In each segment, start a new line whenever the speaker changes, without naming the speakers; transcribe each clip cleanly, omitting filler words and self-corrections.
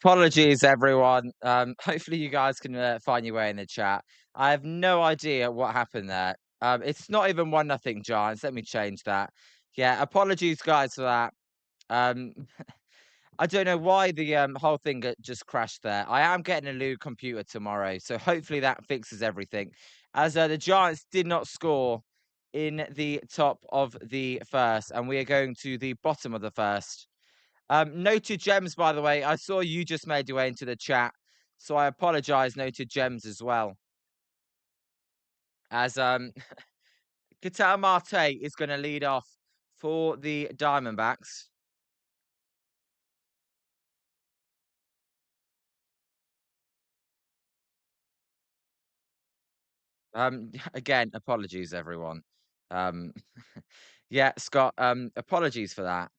Apologies, everyone. Hopefully, you guys can find your way in the chat. I have no idea what happened there. It's not even 1-0 Giants. Let me change that. Yeah, apologies, guys, for that. Um, I don't know why the whole thing just crashed there. I am getting a new computer tomorrow, so hopefully that fixes everything. As the Giants did not score in the top of the first, and we are going to the bottom of the first. Noted Gems, by the way, I saw you just made your way into the chat, so I apologize, Noted Gems, as well. As Qatar Marte is going to lead off for the Diamondbacks. Again, apologies, everyone. Um, yeah, Scott, apologies for that.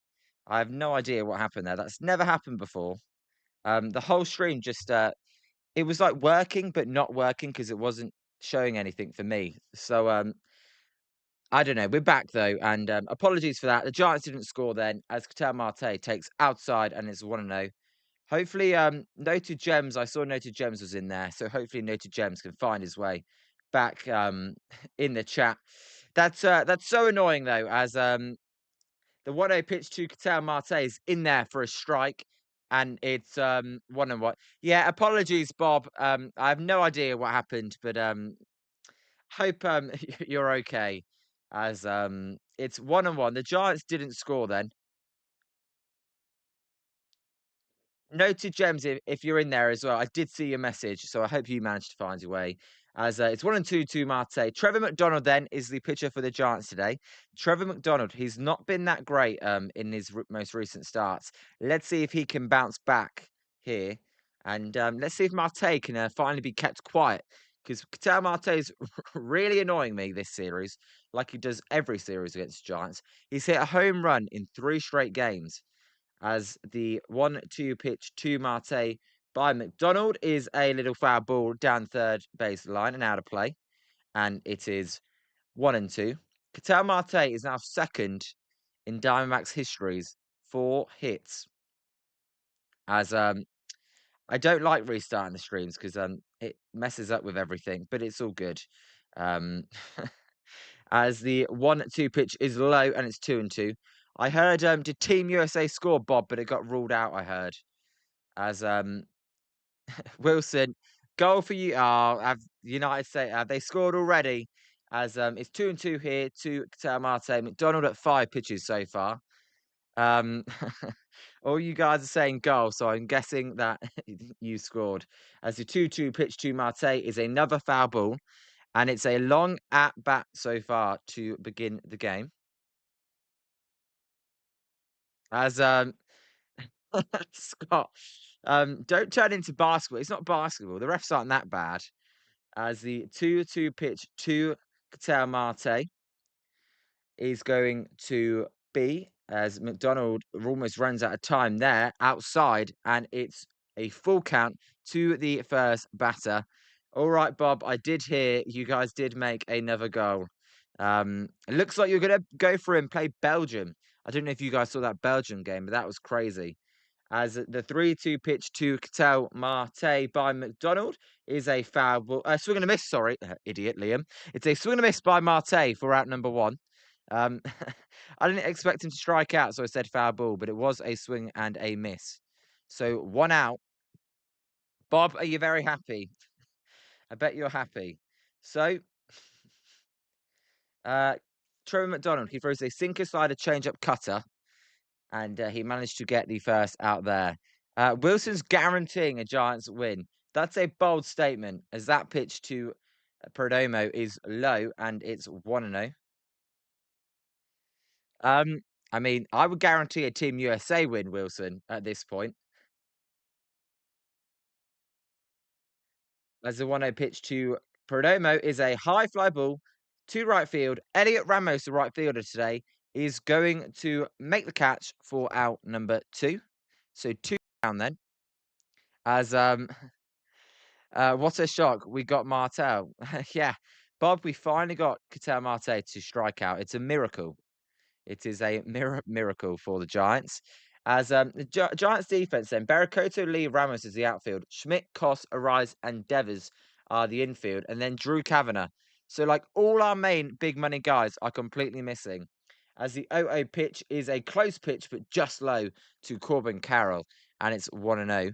I have no idea what happened there. That's never happened before. The whole stream just it was like working but not working because it wasn't showing anything for me. So I don't know. We're back though, and apologies for that. The Giants didn't score then, as Qatar Marte takes outside, and it's 1-0. Hopefully, Noted Gems. I saw Noted Gems was in there, so hopefully Noted Gems can find his way back in the chat. That's so annoying though, as the 1-0 pitch to Qatar Marte is in there for a strike, and it's 1-1. Yeah, apologies, Bob. I have no idea what happened, but hope you're okay. As it's 1-1. The Giants didn't score then. Noted Gems, if you're in there as well. I did see your message, so I hope you managed to find your way. As it's 1-2 to Marte. Trevor McDonald then is the pitcher for the Giants today. Trevor McDonald, he's not been that great in his most recent starts. Let's see if he can bounce back here, and let's see if Marte can finally be kept quiet. Because Qatar Marte is really annoying me this series, like he does every series against the Giants. He's hit a home run in 3 straight games, as the 1-2 pitch to Marte by McDonald is a little foul ball down third base line and out of play. And it is 1-2. Qatar Marte is now second in Diamondbacks histories for hits. As I don't like restarting the streams because it messes up with everything, but it's all good. Um as the 1-2 pitch is low and it's 2-2. I heard did Team USA score, Bob, but it got ruled out, I heard. As Wilson, goal for you. Oh, have United States have they scored already? As it's 2-2 here to Qatar Marte. McDonald at 5 pitches so far. Um, all you guys are saying goal, so I'm guessing that you scored. As the 2-2 pitch to Marte is another foul ball, and it's a long at bat so far to begin the game. As Scott, don't turn into basketball. It's not basketball. The refs aren't that bad. As the 2-2 pitch to Qatar Marte is going to be, as McDonald almost runs out of time there outside, and it's a full count to the first batter. All right, Bob, I did hear you guys did make another goal. It looks like you're going to go for and play Belgium. I don't know if you guys saw that Belgium game, but that was crazy. As the 3-2 pitch to Cattell Marte by McDonald is a foul ball. Swing and a miss, sorry, idiot Liam. It's a swing and a miss by Marte for out number one. Um, I didn't expect him to strike out, so I said foul ball, but it was a swing and a miss. So 1 out. Bob, are you very happy? I bet you're happy. So, uh, Trevor McDonald, he throws a sinker slider changeup cutter, and he managed to get the first out there. Wilson's guaranteeing a Giants win. That's a bold statement, as that pitch to Perdomo is low and it's 1-0. I mean, I would guarantee a Team USA win, Wilson, at this point. As the 1-0 pitch to Perdomo is a high fly ball to right field. Elliot Ramos, the right fielder today, is going to make the catch for out number 2. So 2 down then. As what a shock. We got Martel. Yeah. Bob, we finally got Qatar Marte to strike out. It's a miracle. It is a miracle for the Giants. As the Giants defense, then Barakoto, Lee, Ramos is the outfield. Schmidt, Koss, Arise, and Devers are the infield, and then Drew Kavanagh. So, like, all our main big money guys are completely missing. As the 0-0 pitch is a close pitch, but just low to Corbin Carroll, and it's 1-0.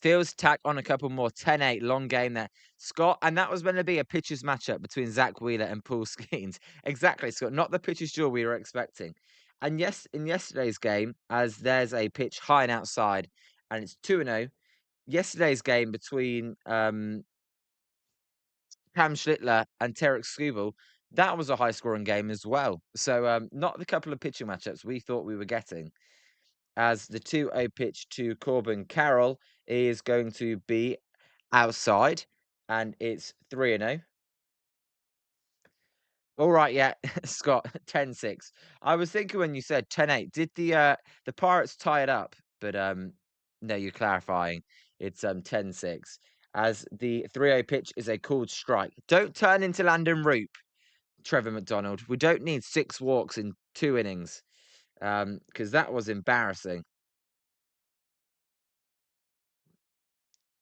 Fields tack on a couple more 10-8 long game there. Scott, and that was going to be a pitcher's matchup between Zach Wheeler and Paul Skeens. Exactly, Scott, not the pitcher's duel we were expecting. And yes, in yesterday's game, as there's a pitch high and outside, and it's 2-0. Yesterday's game between Cam Schlittler and Tarek Skubal, that was a high scoring game as well. So not the couple of pitching matchups we thought we were getting. As the 2-0 pitch to Corbin Carroll is going to be outside, and it's 3-0. All right, yeah, Scott, 10-6. I was thinking when you said 10-8, did the Pirates tie it up? But no, you're clarifying. It's 10-6. As the 3-0 pitch is a called strike. Don't turn into Landon Roop, Trevor McDonald. We don't need 6 walks in 2 innings. Because that was embarrassing.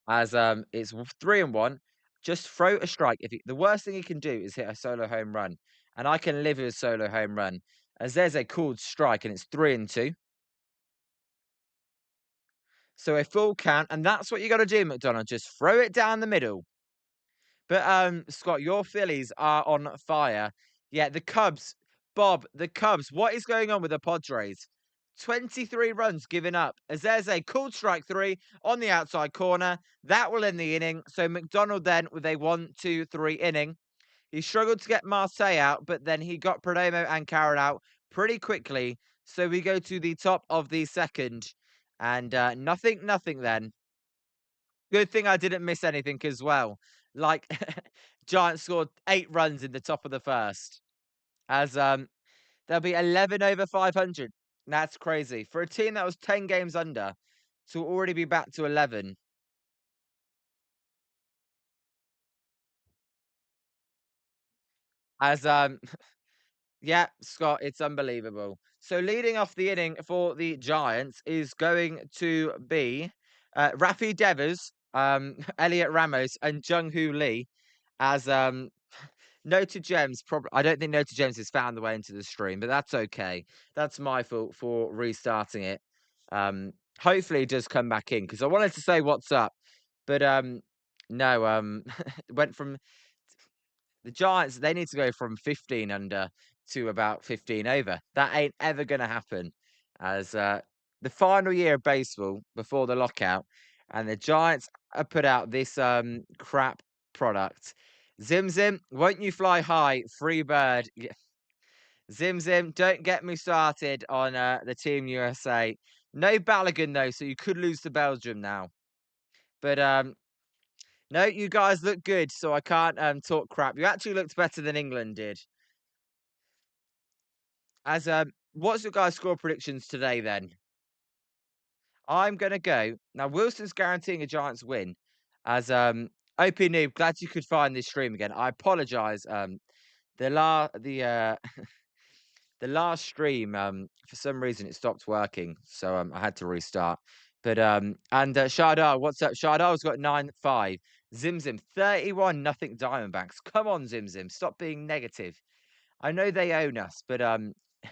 As it's 3-1. Just throw a strike. The worst thing he can do is hit a solo home run, and I can live with a solo home run. As there's a called strike, and it's 3-2. So a full count, and that's what you got to do, McDonald. Just throw it down the middle. But Scott, your Phillies are on fire. Yeah, the Cubs, Bob, the Cubs. What is going on with the Padres? 23 runs given up. As there's a called strike 3 on the outside corner. That will end the inning. So McDonald then with a 1-2-3 inning. He struggled to get Marseille out, but then he got Perdomo and Carroll out pretty quickly. So we go to the top of the second. And nothing then. Good thing I didn't miss anything as well. Like, Giants scored 8 runs in the top of the first. As there'll be 11 over 500. That's crazy. For a team that was 10 games under to already be back to 11. As yeah, Scott, it's unbelievable. So leading off the inning for the Giants is going to be Rafi Devers, Elliot Ramos, and Jung Hoo Lee. As Noted Gems, I don't think Noted Gems has found the way into the stream, but that's okay. That's my fault for restarting it. Hopefully it does come back in because I wanted to say what's up, but no, went from the Giants. They need to go from 15 under to about 15 over. That ain't ever gonna happen. As the final year of baseball before the lockout, and the Giants have put out this crap product. Zim Zim, won't you fly high? Free bird. Zim Zim, don't get me started on the Team USA. No Balogun though, so you could lose to Belgium now. But no, you guys look good, so I can't talk crap. You actually looked better than England did. As what's your guys' score predictions today then? I'm gonna go now. Wilson's guaranteeing a Giants win. As OP Noob, glad you could find this stream again. I apologize. The la the the last stream, for some reason it stopped working, so I had to restart. But and Shardar, what's up? Shardar's got 9-5. Zimzim 31 nothing Diamondbacks. Come on, Zimzim, stop being negative. I know they own us, but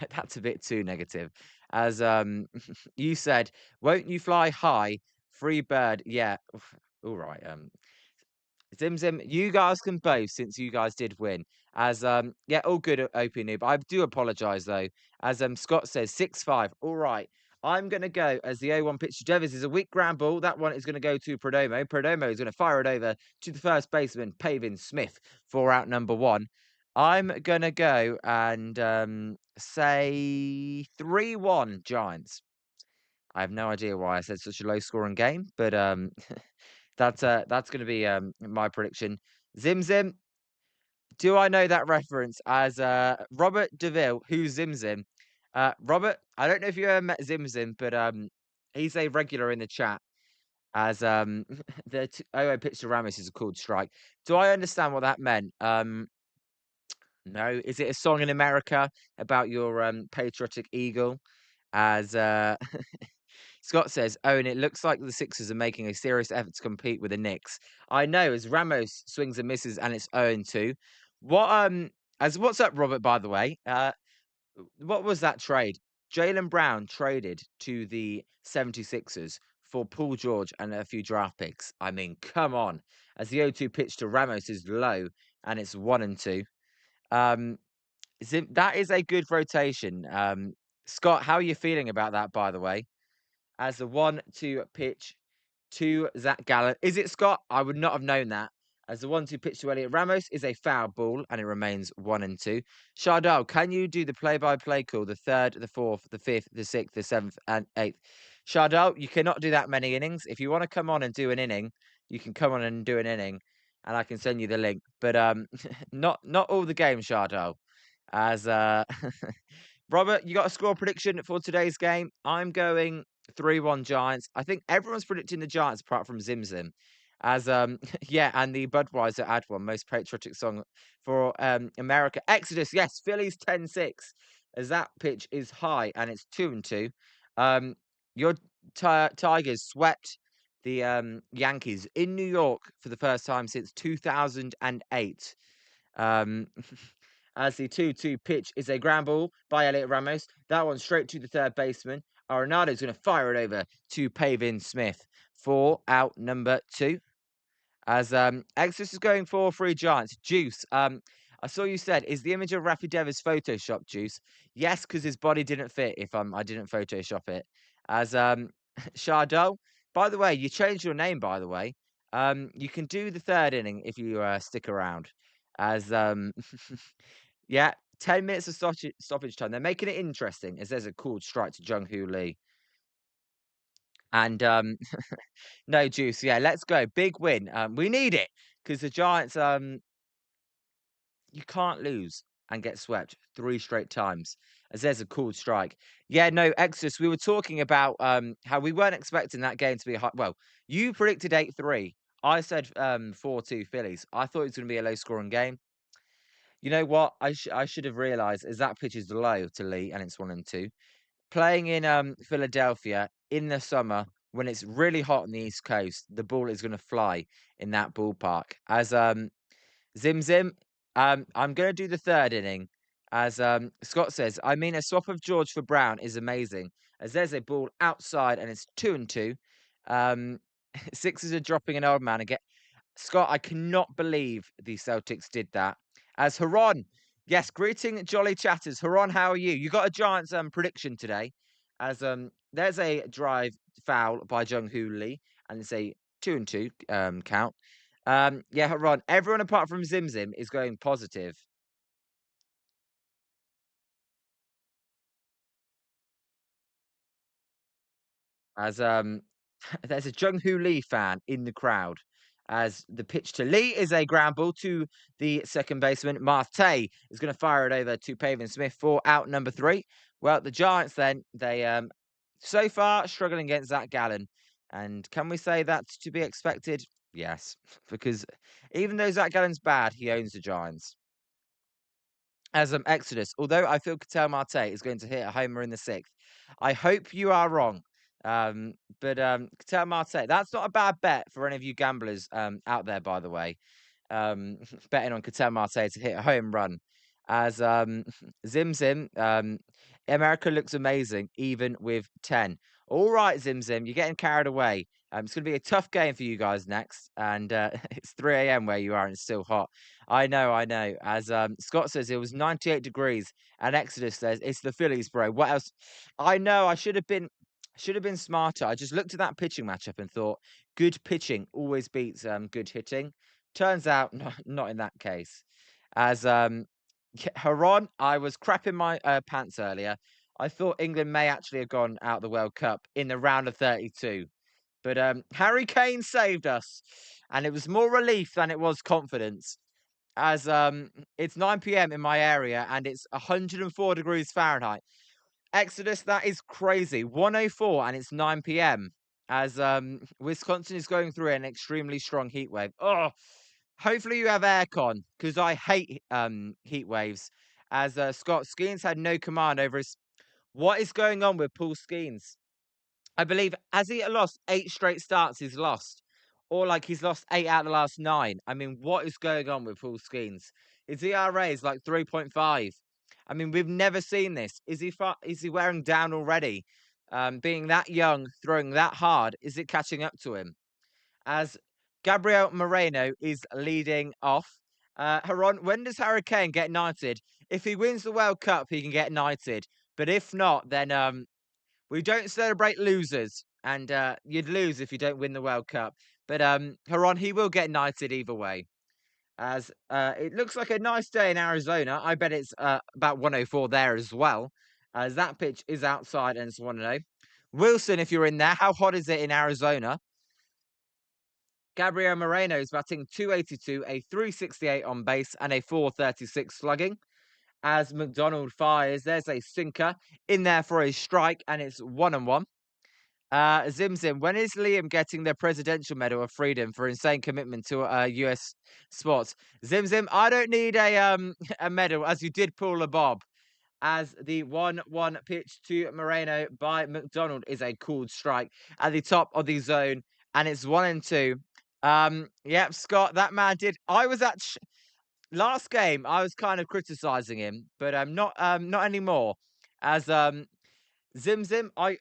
that's a bit too negative. As you said, won't you fly high? Free bird, yeah. All right. Zim Zim, you guys can both since you guys did win. As yeah, all good at OP Noob. I do apologise though. As Scott says, 6-5. All right. I'm gonna go as the 0-1 pitch to Devers is a weak ground ball. That one is gonna go to Perdomo. Perdomo is gonna fire it over to the first baseman, Pavin Smith, for out number 1. I'm gonna go and say 3-1 Giants. I have no idea why I said such a low scoring game, but that's gonna be my prediction. Zim Zim, do I know that reference as Robert DeVille, who's Zim Zim? Robert, I don't know if you ever met Zim Zim, but he's a regular in the chat. As the 0 pitch to Ramos is a called strike. Do I understand what that meant? No. Is it a song in America about your patriotic eagle? As Scott says, "Oh, and it looks like the Sixers are making a serious effort to compete with the Knicks." I know, as Ramos swings and misses, and it's 0-2. What as what's up, Robert? By the way, what was that trade? Jaylen Brown traded to the 76ers for Paul George and a few draft picks. I mean, come on. As the 0-2 pitch to Ramos is low, and it's 1-2. Um, that is a good rotation. Scott, how are you feeling about that? By the way, as the 1-2 pitch to Zac Gallen. Is it Scott? I would not have known that. As the 1-2 pitch to Elliot Ramos is a foul ball, and it remains 1-2. Shardal, can you do the play-by-play call? The third, the fourth, the fifth, the sixth, the seventh, and eighth. Shardal, you cannot do that many innings. If you want to come on and do an inning, you can come on and do an inning, and I can send you the link. But not all the games, Shardal. As Robert, you got a score prediction for today's game? I'm going 3-1 Giants. I think everyone's predicting the Giants apart from Zim Zim. As yeah, and the Budweiser ad one, most patriotic song for America. Exodus, yes, Phillies 10-6. As that pitch is high and it's 2-2. Your Tigers swept the Yankees in New York for the first time since 2008. Um, as the 2-2 pitch is a ground ball by Elliot Ramos. That one straight to the third baseman. Arenado's going to fire it over to Pavin Smith for out number 2. As Exodus is going for 3 Giants. Juice, I saw you said, is the image of Rafi Devers Photoshop, Juice? Yes, because his body didn't fit if I didn't Photoshop it. As Chardot, by the way, you changed your name, by the way. You can do the third inning if you stick around. As yeah, 10 minutes of stoppage time. They're making it interesting as there's a cool strike to Jung Hoo Lee. And no Juice, yeah, let's go. Big win. We need it because the Giants, you can't lose and get swept 3 straight times as there's a cool strike. Yeah, no, Exodus, we were talking about how we weren't expecting that game to be high. Well, you predicted 8-3. I said 4-2 Phillies. I thought it was going to be a low scoring game. You know what? I should have realized is that pitch is low to Lee and it's 1-2. Playing in Philadelphia in the summer when it's really hot on the East Coast, the ball is going to fly in that ballpark. As Zim Zim, I'm going to do the third inning. As Scott says, I mean, a swap of George for Brown is amazing. As there's a ball outside and it's 2-2. Sixers are dropping an old man again. Scott, I cannot believe the Celtics did that. As Haron, yes, greeting Jolly Chatters. Haron, how are you? You got a Giants prediction today. As there's a drive foul by Jung Hoo Lee, and it's a 2-2 count. Yeah, Haron, everyone apart from Zim Zim is going positive. As there's a Jung Hoo Lee fan in the crowd. As the pitch to Lee is a ground ball to the second baseman. Marte is going to fire it over to Pavin Smith for out number 3. Well, the Giants then, they so far struggling against Zac Gallen. And can we say that's to be expected? Yes, because even though Zac Gallen's bad, he owns the Giants. As Exodus, although I feel Ketel Marte is going to hit a homer in the 6th. I hope you are wrong. But Ketel Marte, that's not a bad bet for any of you gamblers out there, by the way. Betting on Ketel Marte to hit a home run. As Zim Zim, America looks amazing, even with 10. All right, Zim Zim, you're getting carried away. It's going to be a tough game for you guys next. And it's 3 a.m. where you are and it's still hot. I know, I know. As Scott says, it was 98 degrees. And Exodus says, it's the Phillies, bro. What else? I know, I should have been smarter. I just looked at that pitching matchup and thought, good pitching always beats good hitting. Turns out, not in that case. As Haron, I was crapping my pants earlier. I thought England may actually have gone out the World Cup in the round of 32. But Harry Kane saved us. And it was more relief than it was confidence. As it's 9 p.m. in my area and it's 104 degrees Fahrenheit. Exodus, that is crazy. 104 and it's 9 p.m. As Wisconsin is going through an extremely strong heat wave. Oh, hopefully you have aircon because I hate heat waves. As Scott Skeens had no command over his. What is going on with Paul Skeens? I believe, has he lost 8 straight starts he's lost? Or like he's lost 8 out of the last 9. I mean, what is going on with Paul Skeens? His ERA is like 3.5. I mean, we've never seen this. Is he wearing down already? Being that young, throwing that hard, is it catching up to him? As Gabriel Moreno is leading off. Haron, when does Harry Kane get knighted? If he wins the World Cup, he can get knighted. But if not, then we don't celebrate losers, and you'd lose if you don't win the World Cup. But Haron, he will get knighted either way. As it looks like a nice day in Arizona. I bet it's about 104 there as well, as that pitch is outside and it's 1-0. Wilson, if you're in there, how hot is it in Arizona? Gabriel Moreno is batting 282, a 368 on base, and a 436 slugging. As McDonald fires, there's a sinker in there for a strike, and it's 1-1. Zim Zim, when is Liam getting the Presidential Medal of Freedom for insane commitment to US sports? Zim Zim, I don't need a a medal, as you did pull a bob. As the 1-1 pitch to Moreno by McDonald is a cool strike at the top of the zone, and it's 1-2. Yep, Scott, that man did. I was at last game. I was kind of criticizing him, but not anymore. As Zim Zim, I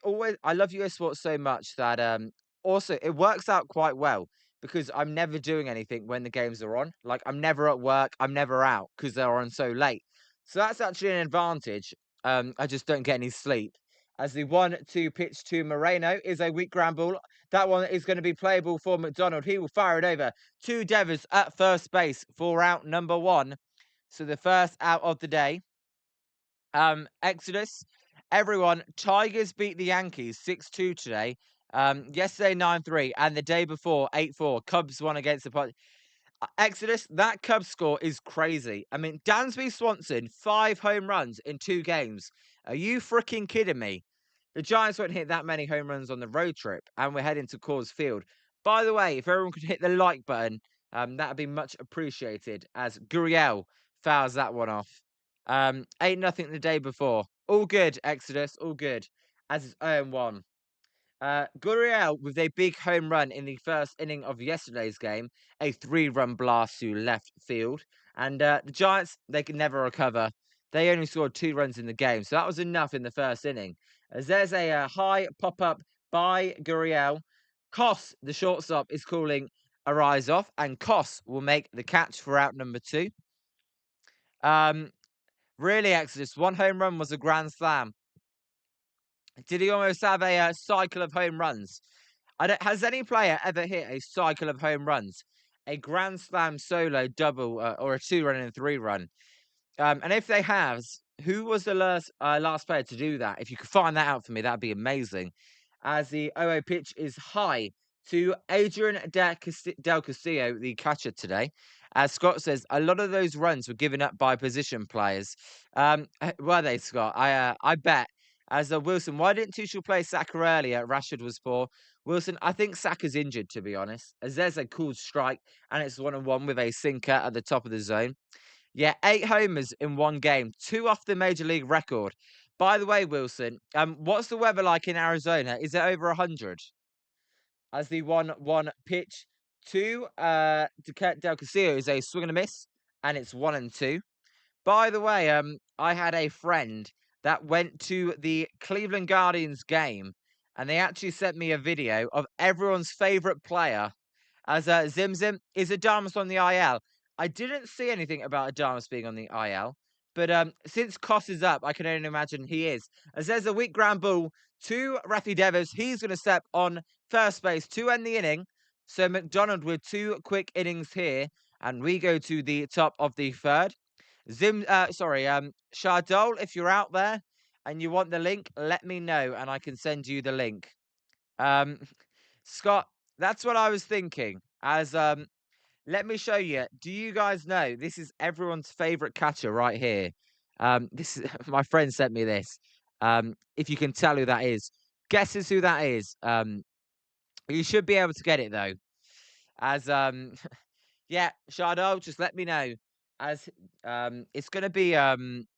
love US Sports so much that also it works out quite well because I'm never doing anything when the games are on. Like I'm never at work, I'm never out because they're on so late. So that's actually an advantage. I just don't get any sleep. As the 1-2 pitch to Moreno is a weak ground ball. That one is going to be playable for McDonald. He will fire it over to Devers at first base for out number 1. So the first out of the day. Exodus, everyone, Tigers beat the Yankees 6-2 today. Yesterday 9-3, and the day before 8-4. Cubs won against the Exodus, that Cubs score is crazy. I mean, Dansby Swanson, 5 home runs in 2 games. Are you freaking kidding me? The Giants won't hit that many home runs on the road trip, and we're heading to Coors Field. By the way, if everyone could hit the like button, that would be much appreciated, as Gurriel fouls that one off. 8-0 the day before. All good, Exodus, all good. As it's 0-1. Gurriel with a big home run in the first inning of yesterday's game, a 3-run blast to left field. And the Giants, they can never recover. They only scored 2 runs in the game, so that was enough in the first inning. As there's a high pop-up by Gurriel. Koss, the shortstop, is calling a rise off, and Koss will make the catch for out number 2. Really, Exodus, 1 home run was a grand slam. Did he almost have a cycle of home runs? Has any player ever hit a cycle of home runs? A grand slam solo double or a 2-run and a 3-run? And if they have, who was the last player to do that? If you could find that out for me, that'd be amazing. As the 0 pitch is high to Adrian Del Castillo, the catcher today. As Scott says, a lot of those runs were given up by position players. Were they, Scott? I bet. As Wilson, why didn't Tuchel play Saka earlier? Rashford was poor. Wilson, I think Saka's injured, to be honest. As there's a cool strike, and it's 1-1 with a sinker at the top of the zone. Yeah, 8 homers in 1 game, 2 off the major league record. By the way, Wilson, what's the weather like in Arizona? Is it over 100? As the 1-1 pitch to Del Castillo is a swing and a miss, and it's 1-2. By the way, I had a friend that went to the Cleveland Guardians game, and they actually sent me a video of everyone's favorite player as Zim Zim is Adamas on the IL. I didn't see anything about Adamas being on the IL, but since Koss is up, I can only imagine he is. As there's a weak ground ball to Rafi Devers, he's going to step on first base to end the inning. So McDonald with 2 quick innings here, and we go to the top of the 3rd. Shardol, if you're out there and you want the link, let me know and I can send you the link. Scott, that's what I was thinking. As let me show you. Do you guys know this is everyone's favorite catcher right here? This is my friend sent me this. If you can tell who that is, guesses who that is. You should be able to get it though. As yeah, Shardol, just let me know. As it's gonna be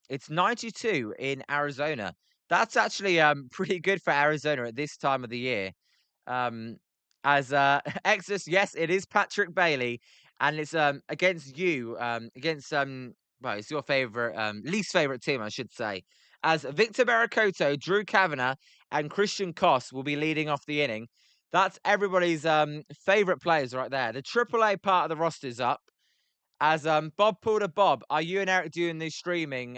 it's 92 in Arizona. That's actually pretty good for Arizona at this time of the year. Um, as Exodus, yes, it is Patrick Bailey, and it's against you, against well, it's your favorite, least favorite team, I should say. As Victor Barakoto, Drew Kavanagh, and Christian Koss will be leading off the inning. That's everybody's favorite players right there. The AAA part of the roster's up. As Bob pulled a Bob, are you and Eric doing the streaming?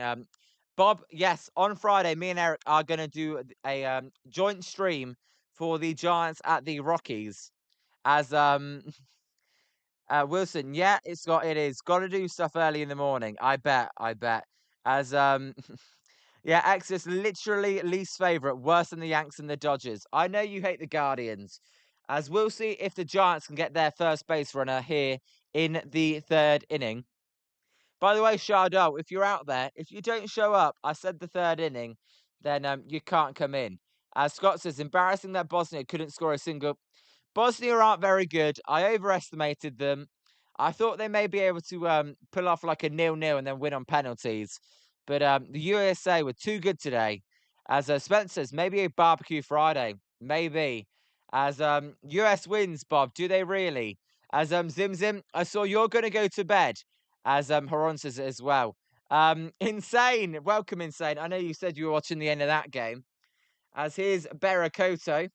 Bob, yes, on Friday, me and Eric are going to do a joint stream for the Giants at the Rockies. As Wilson, yeah, it is got to do stuff early in the morning. I bet. As yeah, Exodus literally least favorite, worse than the Yanks and the Dodgers. I know you hate the Guardians. As we'll see if the Giants can get their first base runner here in the third inning. By the way, Shardo, if you're out there, if you don't show up, I said the third inning, then you can't come in. As Scott says, embarrassing that Bosnia couldn't score a single. Bosnia aren't very good. I overestimated them. I thought they may be able to pull off like a 0-0 and then win on penalties. But the USA were too good today. As Spence says, maybe a barbecue Friday. Maybe. As US wins, Bob, do they really? As Zim Zim, I saw you're going to go to bed. As Haron says it as well. Insane. Welcome, Insane. I know you said you were watching the end of that game. As here's Berakoto.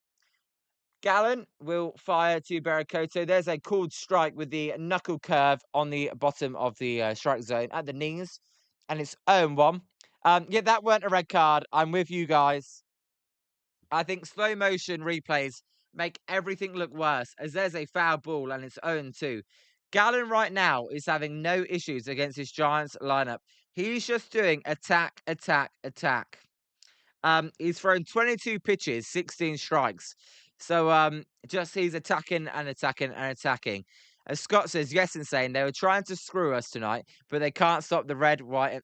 Gallen will fire to Berakoto. There's a called strike with the knuckle curve on the bottom of the strike zone at the knees. And it's 0-1. Yeah, that weren't a red card. I'm with you guys. I think slow motion replays make everything look worse as there's a foul ball and it's 0-2. Gallen right now is having no issues against his Giants lineup. He's just doing attack, attack, attack. He's thrown 22 pitches, 16 strikes. So just he's attacking and attacking and attacking. As Scott says, yes, Insane. They were trying to screw us tonight, but they can't stop the red, white.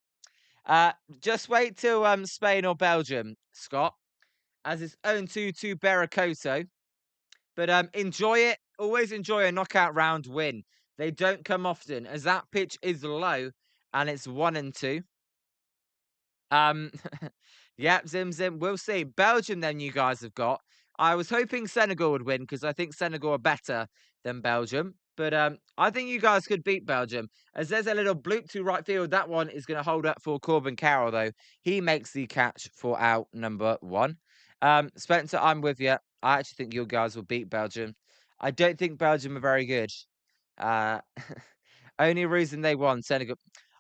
Just wait till Spain or Belgium, Scott, as it's 0-2 to Berakoto. But enjoy it. Always enjoy a knockout round win. They don't come often, as that pitch is low and it's 1-2. Um, yep, Zim Zim. We'll see. Belgium, then you guys have got. I was hoping Senegal would win because I think Senegal are better than Belgium. But I think you guys could beat Belgium. As there's a little bloop to right field. That one is going to hold up for Corbin Carroll, though. He makes the catch for out number 1. Spencer, I'm with you. I actually think you guys will beat Belgium. I don't think Belgium are very good. Uh, only reason they won, Senegal.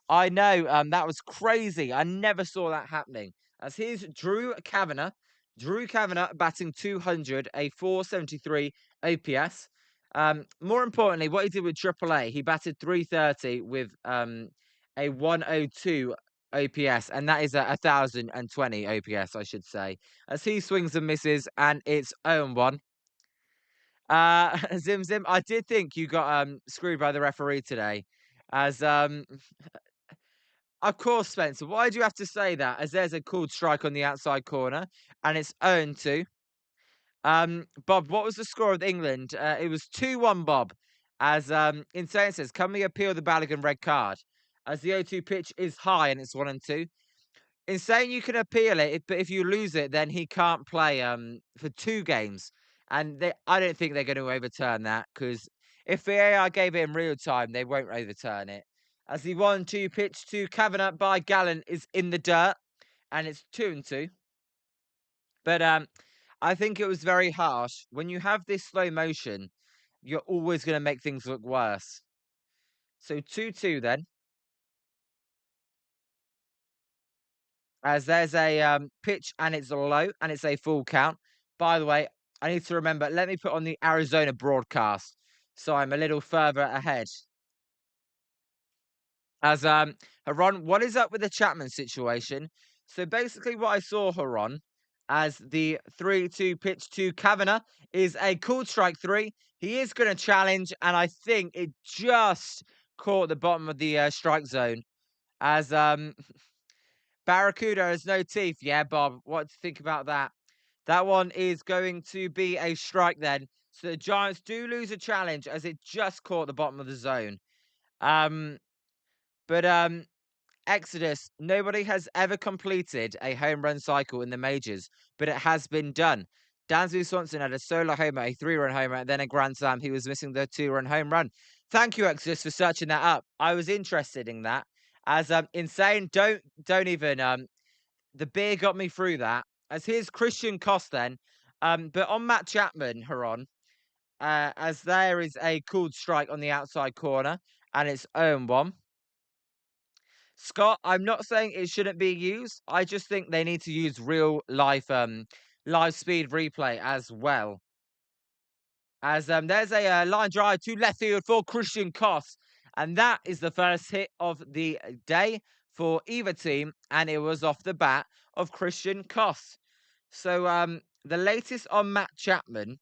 I know, that was crazy. I never saw that happening. As here's Drew Kavanagh. Drew Kavanagh batting 200, a 473 OPS. More importantly, what he did with AAA, he batted 330 with a 102 OPS, and that is a 1,020 OPS, I should say. As he swings and misses, and it's 0-1. Zim Zim, I did think you got screwed by the referee today. As of course, Spencer. Why do you have to say that? As there's a called strike on the outside corner, and it's 0-2. Bob, what was the score of England? It was 2-1, Bob. As Insane says, can we appeal the Balogun red card? As the 0-2 pitch is high and it's 1-2. Insane, you can appeal it, but if you lose it, then he can't play for 2 games. And I don't think they're going to overturn that because if VAR gave it in real time, they won't overturn it. As the 1-2 pitch to Kavanagh by Gallen is in the dirt, and it's 2-2. But I think it was very harsh. When you have this slow motion, you're always going to make things look worse. So 2-2 then. As there's a pitch and it's low and it's a full count. By the way, I need to remember, let me put on the Arizona broadcast so I'm a little further ahead. As Haron, what is up with the Chapman situation? So basically what I saw, Haron, as the 3-2 pitch to Kavanagh is a cool strike 3. He is going to challenge, and I think it just caught the bottom of the strike zone. As Barracuda has no teeth. Yeah, Bob, what do you think about that? That one is going to be a strike then. So the Giants do lose a challenge as it just caught the bottom of the zone. But Exodus, nobody has ever completed a home run cycle in the majors, but it has been done. Dansby Swanson had a solo homer, a 3-run homer, and then a grand slam. He was missing the 2-run home run. Thank you, Exodus, for searching that up. I was interested in that. As insane, don't even the beer got me through that. As here's Christian Koss then. But on Matt Chapman, Huron, as there is a called strike on the outside corner, and it's 0-1. Scott, I'm not saying it shouldn't be used. I just think they need to use real life live speed replay as well. As there's a line drive to left field for Christian Koss, and that is the first hit of the day for either team, and it was off the bat of Christian Koss. So the latest on Matt Chapman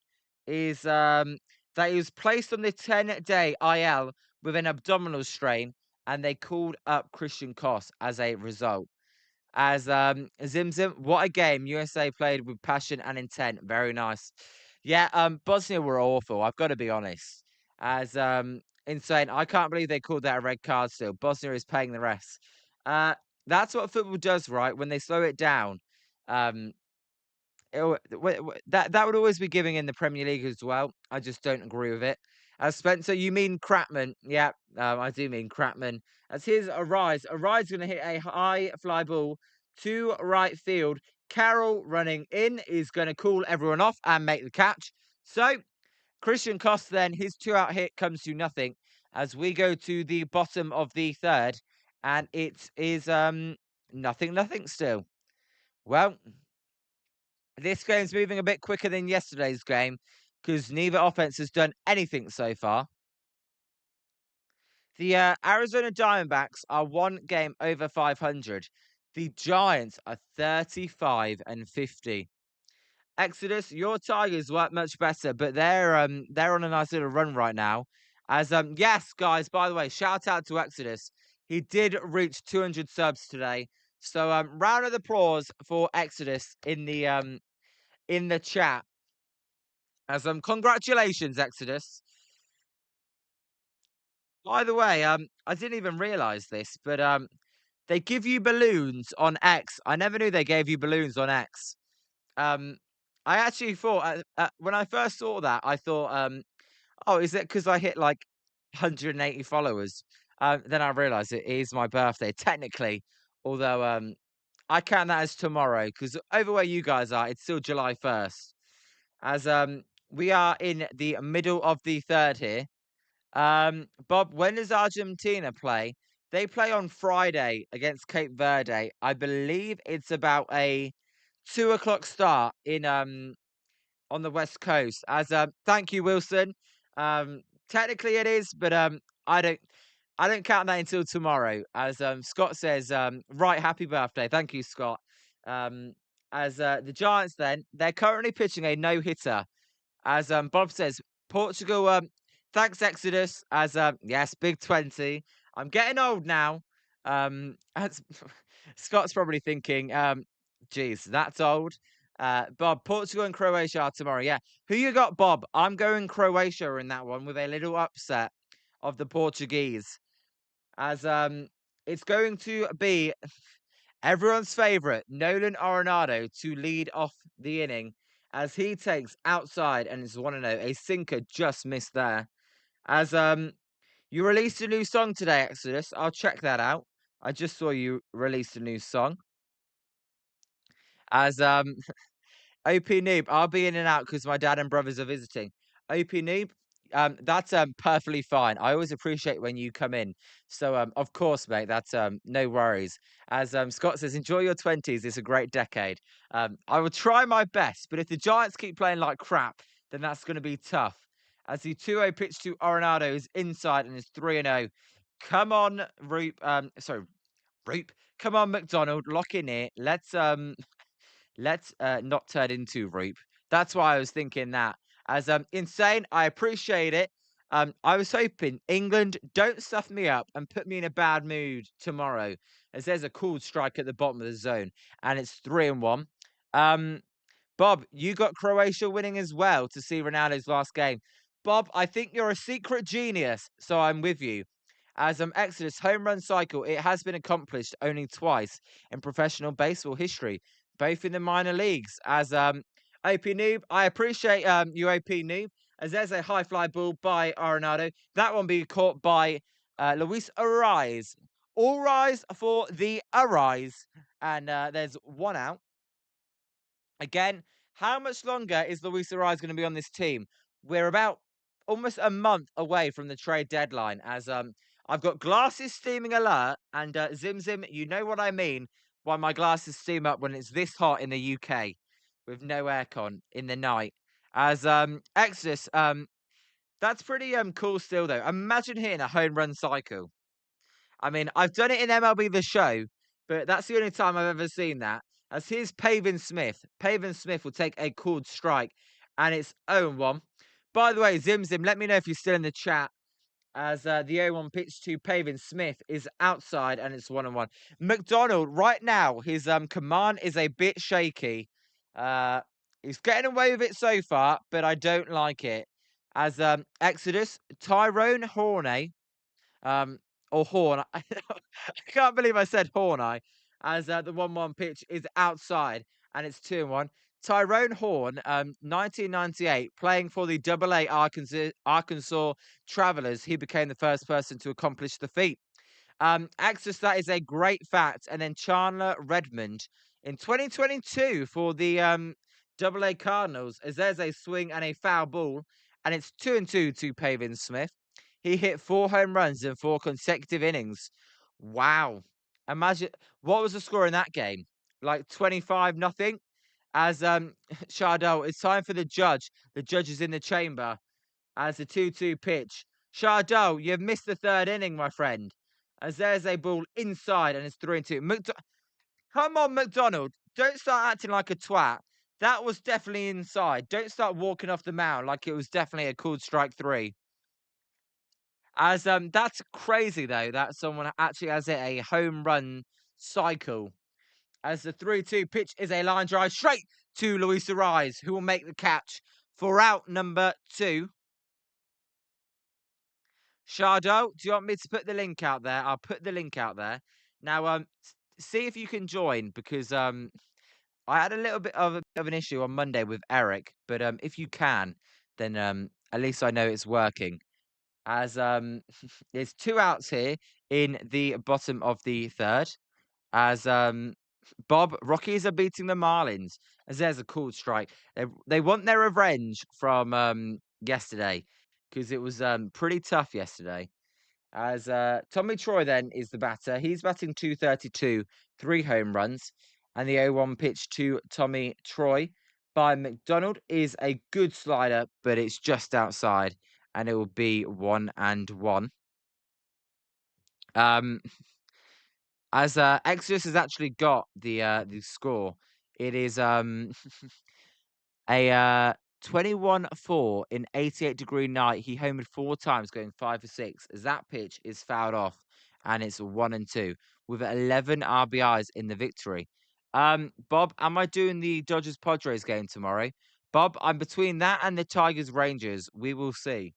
is that he was placed on the 10-day IL with an abdominal strain, and they called up Christian Koss as a result. As Zim Zim, what a game USA played with passion and intent. Very nice. Yeah, Bosnia were awful. I've got to be honest. As insane. I can't believe they called that a red card. Still, Bosnia is paying the rest. That's what football does, right? When they slow it down, um, that would always be giving in the Premier League as well. I just don't agree with it. Spencer, you mean Crapman? Yeah, I do mean Crapman. As here's a rise. A rise going to hit a high fly ball to right field. Carroll running in is going to call everyone off and make the catch. So Christian Koss then, his 2-out hit comes to nothing as we go to the bottom of the third, and it is nothing still. Well, this game's moving a bit quicker than yesterday's game because neither offense has done anything so far. The Arizona Diamondbacks are one game over 500. The Giants are 35-50. Exodus, your Tigers work much better, but they're on a nice little run right now. As yes, guys, by the way, shout out to Exodus. He did reach 200 subs today. So round of applause for Exodus in the chat. As congratulations, Exodus. By the way, I didn't even realize this, but they give you balloons on X. I never knew they gave you balloons on X. I actually thought when I first saw that, I thought, oh, is it because I hit like 180 followers? Then I realized it is my birthday, technically. Although I count that as tomorrow because over where you guys are, it's still July 1st. As we are in the middle of the third here. Bob, when does Argentina play? They play on Friday against Cape Verde. I believe it's about a 2 o'clock start in on the West Coast. As thank you, Wilson. Technically it is, but I don't I don't count that until tomorrow. As Scott says, right, happy birthday. Thank you, Scott. Um, as the Giants then, they're currently pitching a no-hitter. As Bob says, Portugal, thanks, Exodus. As yes, Big 20. I'm getting old now. As Scott's probably thinking, geez, that's old. Bob, Portugal and Croatia are tomorrow. Yeah. Who you got, Bob? I'm going Croatia in that one with a little upset of the Portuguese. As it's going to be everyone's favorite, Nolan Arenado, to lead off the inning as he takes outside and is 1-0. A sinker just missed there. As you released a new song today, Exodus. I'll check that out. I just saw you released a new song. As OP Noob, I'll be in and out because my dad and brothers are visiting. OP Noob, that's perfectly fine. I always appreciate when you come in. So of course, mate, that's no worries. As Scott says, enjoy your 20s. It's a great decade. I will try my best, but if the Giants keep playing like crap, then that's going to be tough. As the 2-0 pitch to Arenado is inside and is 3-0. Come on, Roop. Sorry, Roop. Come on, McDonald. Lock in here. Let's not turn into Roop. That's why I was thinking that. As insane, I appreciate it. I was hoping England don't stuff me up and put me in a bad mood tomorrow, as there's a cool strike at the bottom of the zone, and it's 3-1. Bob, you got Croatia winning as well to see Ronaldo's last game. Bob, I think you're a secret genius, so I'm with you. As Exodus home run cycle, it has been accomplished only twice in professional baseball history, both in the minor leagues. As OP Noob, I appreciate you, OP Noob. As there's a high fly ball by Arenado. That one being caught by Luis Ariz. All rise for the Arise. And there's one out. Again, how much longer is Luis Ariz going to be on this team? We're about almost a month away from the trade deadline. As I've got glasses steaming alert, and Zim Zim, you know what I mean by my glasses steam up when it's this hot in the UK with no aircon in the night. As Exodus, that's pretty cool still though. Imagine hitting a home run cycle. I mean, I've done it in MLB The Show, but that's the only time I've ever seen that. As here's Pavin Smith. Pavin Smith will take a called strike, and it's 0-1. By the way, Zim Zim, let me know if you're still in the chat. As the 0-1 pitch to Pavin Smith is outside, and it's 1-1. McDonald, right now, his command is a bit shaky. He's getting away with it so far, but I don't like it. As Exodus, Tyrone Horney um, or Horn. I can't believe I said Horn. As the 1-1 pitch is outside and it's 2-1. Tyrone Horn, 1998, playing for the AA Arkansas Travelers. He became the first person to accomplish the feat. Axis, that is a great fact. And then Chandler Redmond in 2022 for the AA Cardinals, as there's a swing and a foul ball, and it's 2-2 to Pavin Smith. He hit 4 home runs in 4 consecutive innings. Wow. Imagine what was the score in that game? Like 25-0. As Chardot, it's time for the judge. The judge is in the chamber as the 2-2 pitch. Chardot, you've missed the 3rd inning, my friend. As there's a ball inside and it's 3-2. Come on, McDonald. Don't start acting like a twat. That was definitely inside. Don't start walking off the mound like it was definitely a called strike 3. As that's crazy though that someone actually has a home run cycle. As the 3-2 pitch is a line drive straight to Luis Ariz, who will make the catch for out number 2. Shardo, do you want me to put the link out there? I'll put the link out there. Now see if you can join, because I had a little bit of an issue on Monday with Eric, but if you can, then at least I know it's working. As there's 2 outs here in the bottom of the 3rd. As Bob, Rockies are beating the Marlins. As there's a cool strike. They want their revenge from yesterday, because it was pretty tough yesterday. As Tommy Troy then is the batter. He's batting 232, 3 home runs. And the 0-1 pitch to Tommy Troy by McDonald is a good slider, but it's just outside. And it will be 1-1. As Exodus has actually got the score, it is a 21-4 in 88-degree night. He homered 4 times, going 5 for 6. As that pitch is fouled off, and it's 1-2 with 11 RBIs in the victory. Bob, am I doing the Dodgers Padres game tomorrow? Bob, I'm between that and the Tigers Rangers. We will see.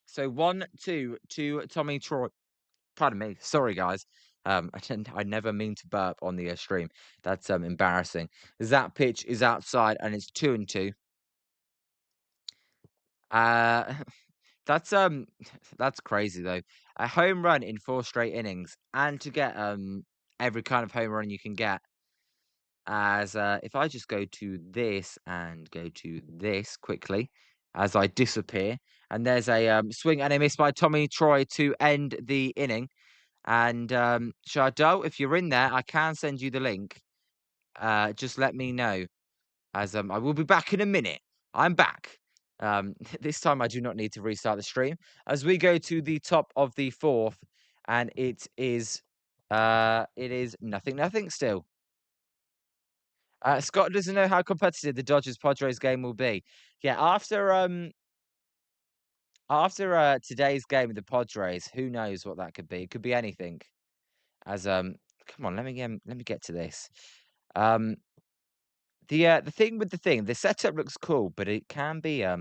So 1-2 to Tommy Troy. Pardon me. Sorry, guys. I never mean to burp on the stream. That's embarrassing. That pitch is outside and it's 2-2. That's that's crazy though. A home run in 4 straight innings, and to get every kind of home run you can get. As if I just go to this and go to this quickly, as I disappear, and there's a swing and a miss by Tommy Troy to end the inning. And Chardot, if you're in there, I can send you the link. Just let me know, as I will be back in a minute. I'm back. This time I do not need to restart the stream, as we go to the top of the 4th, and it is 0-0 still. Scott doesn't know how competitive the Dodgers Padres game will be. Yeah, after today's game with the Padres, who knows what that could be? It could be anything. As come on, let me get to this. The thing with the setup looks cool, but it can be a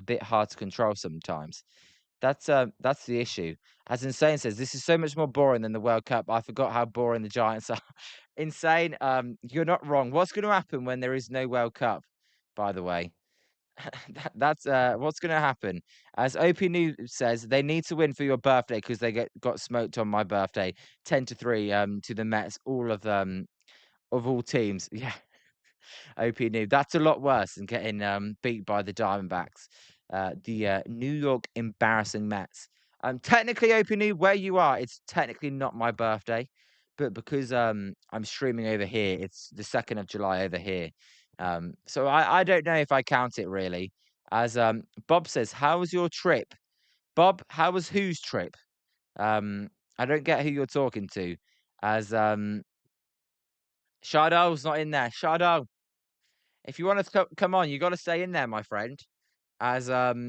bit hard to control sometimes. That's the issue. As Insane says, "This is so much more boring than the World Cup. I forgot how boring the Giants are." Insane, you're not wrong. What's gonna happen when there is no World Cup, by the way? That's what's gonna happen. As OP News says, they need to win for your birthday because they got smoked on my birthday, 10-3 to the Mets, all of all teams. Yeah. OP New. That's a lot worse than getting beat by the Diamondbacks, the New York embarrassing Mets. Technically, OP New, where you are, it's technically not my birthday, but because I'm streaming over here, it's the 2nd of July over here. So I don't know if I count it really. As Bob says, how was your trip? Bob, how was whose trip? Um, I don't get who you're talking to. As Shardow's not in there. Shardo, if you want to come on, you got to stay in there, my friend. As no,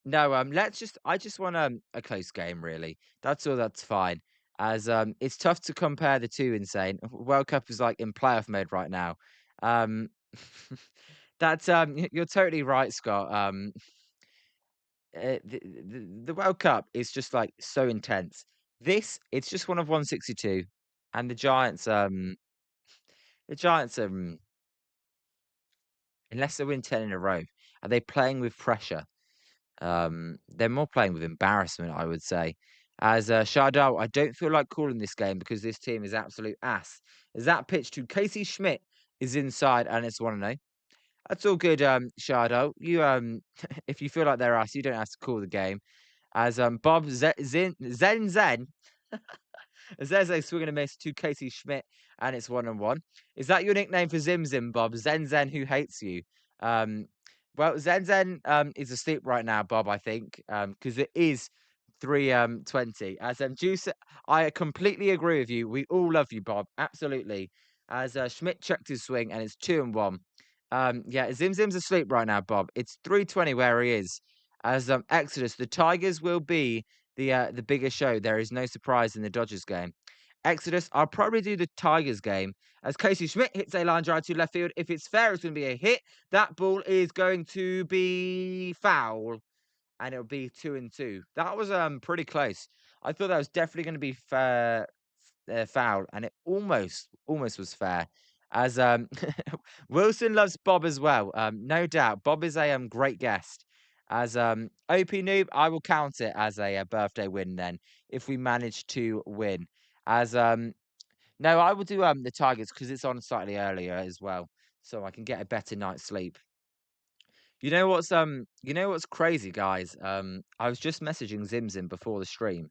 let's just. I just want a close game, really. That's all. That's fine. As it's tough to compare the two. Insane. World Cup is like in playoff mode right now. Um, that's you're totally right, Scott. The World Cup is just like so intense. This it's just one of 162, and the Giants unless they win 10 in a row, are they playing with pressure? They're more playing with embarrassment, I would say. As Shardal, I don't feel like calling this game because this team is absolute ass. As that pitch to Casey Schmidt is inside and it's 1-0. That's all good, Shardal. You if you feel like they're ass, you don't have to call the game. As Bob Zen Zeze swing and a miss to Casey Schmidt, and it's 1-1. Is that your nickname for Zim Zim, Bob? Zen Zen who hates you. Um, well, Zen Zen is asleep right now, Bob. I think because it is 3:20. As Juice, I completely agree with you. We all love you, Bob. Absolutely. As Schmidt checked his swing, and it's 2-1. Yeah, Zim Zim's asleep right now, Bob. It's 3:20 where he is. As Exodus, the Tigers will be the bigger show. There is no surprise in the Dodgers game. Exodus, I'll probably do the Tigers game as Casey Schmidt hits a line drive to left field. If it's fair, it's going to be a hit. That ball is going to be foul, and it'll be 2-2. That was pretty close. I thought that was definitely going to be fair, foul, and it almost was fair. As Wilson loves Bob as well, no doubt. Bob is a great guest. As OP Noob, I will count it as a birthday win then if we manage to win. As no, I will do the Tigers because it's on slightly earlier as well, so I can get a better night's sleep. You know what's crazy, guys? I was just messaging Zim Zim before the stream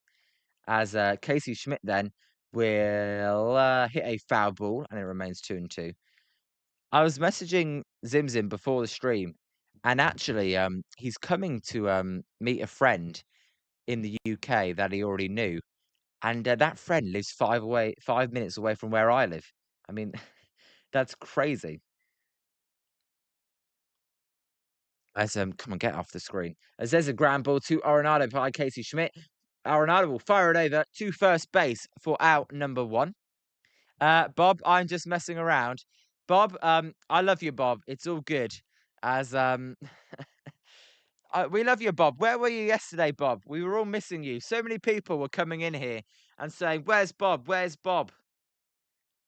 as Casey Schmidt then will hit a foul ball and it remains 2-2. I was messaging Zim Zim before the stream, and actually, he's coming to meet a friend in the UK that he already knew, and that friend lives 5 minutes away from where I live. I mean, that's crazy. As come on, get off the screen. As there's a ground ball to Arenado by Casey Schmidt. Arenado will fire it over to first base for out number one. Bob, I'm just messing around. Bob, I love you, Bob. It's all good. As we love you, Bob. Where were you yesterday, Bob? We were all missing you. So many people were coming in here and saying, "Where's Bob? Where's Bob?"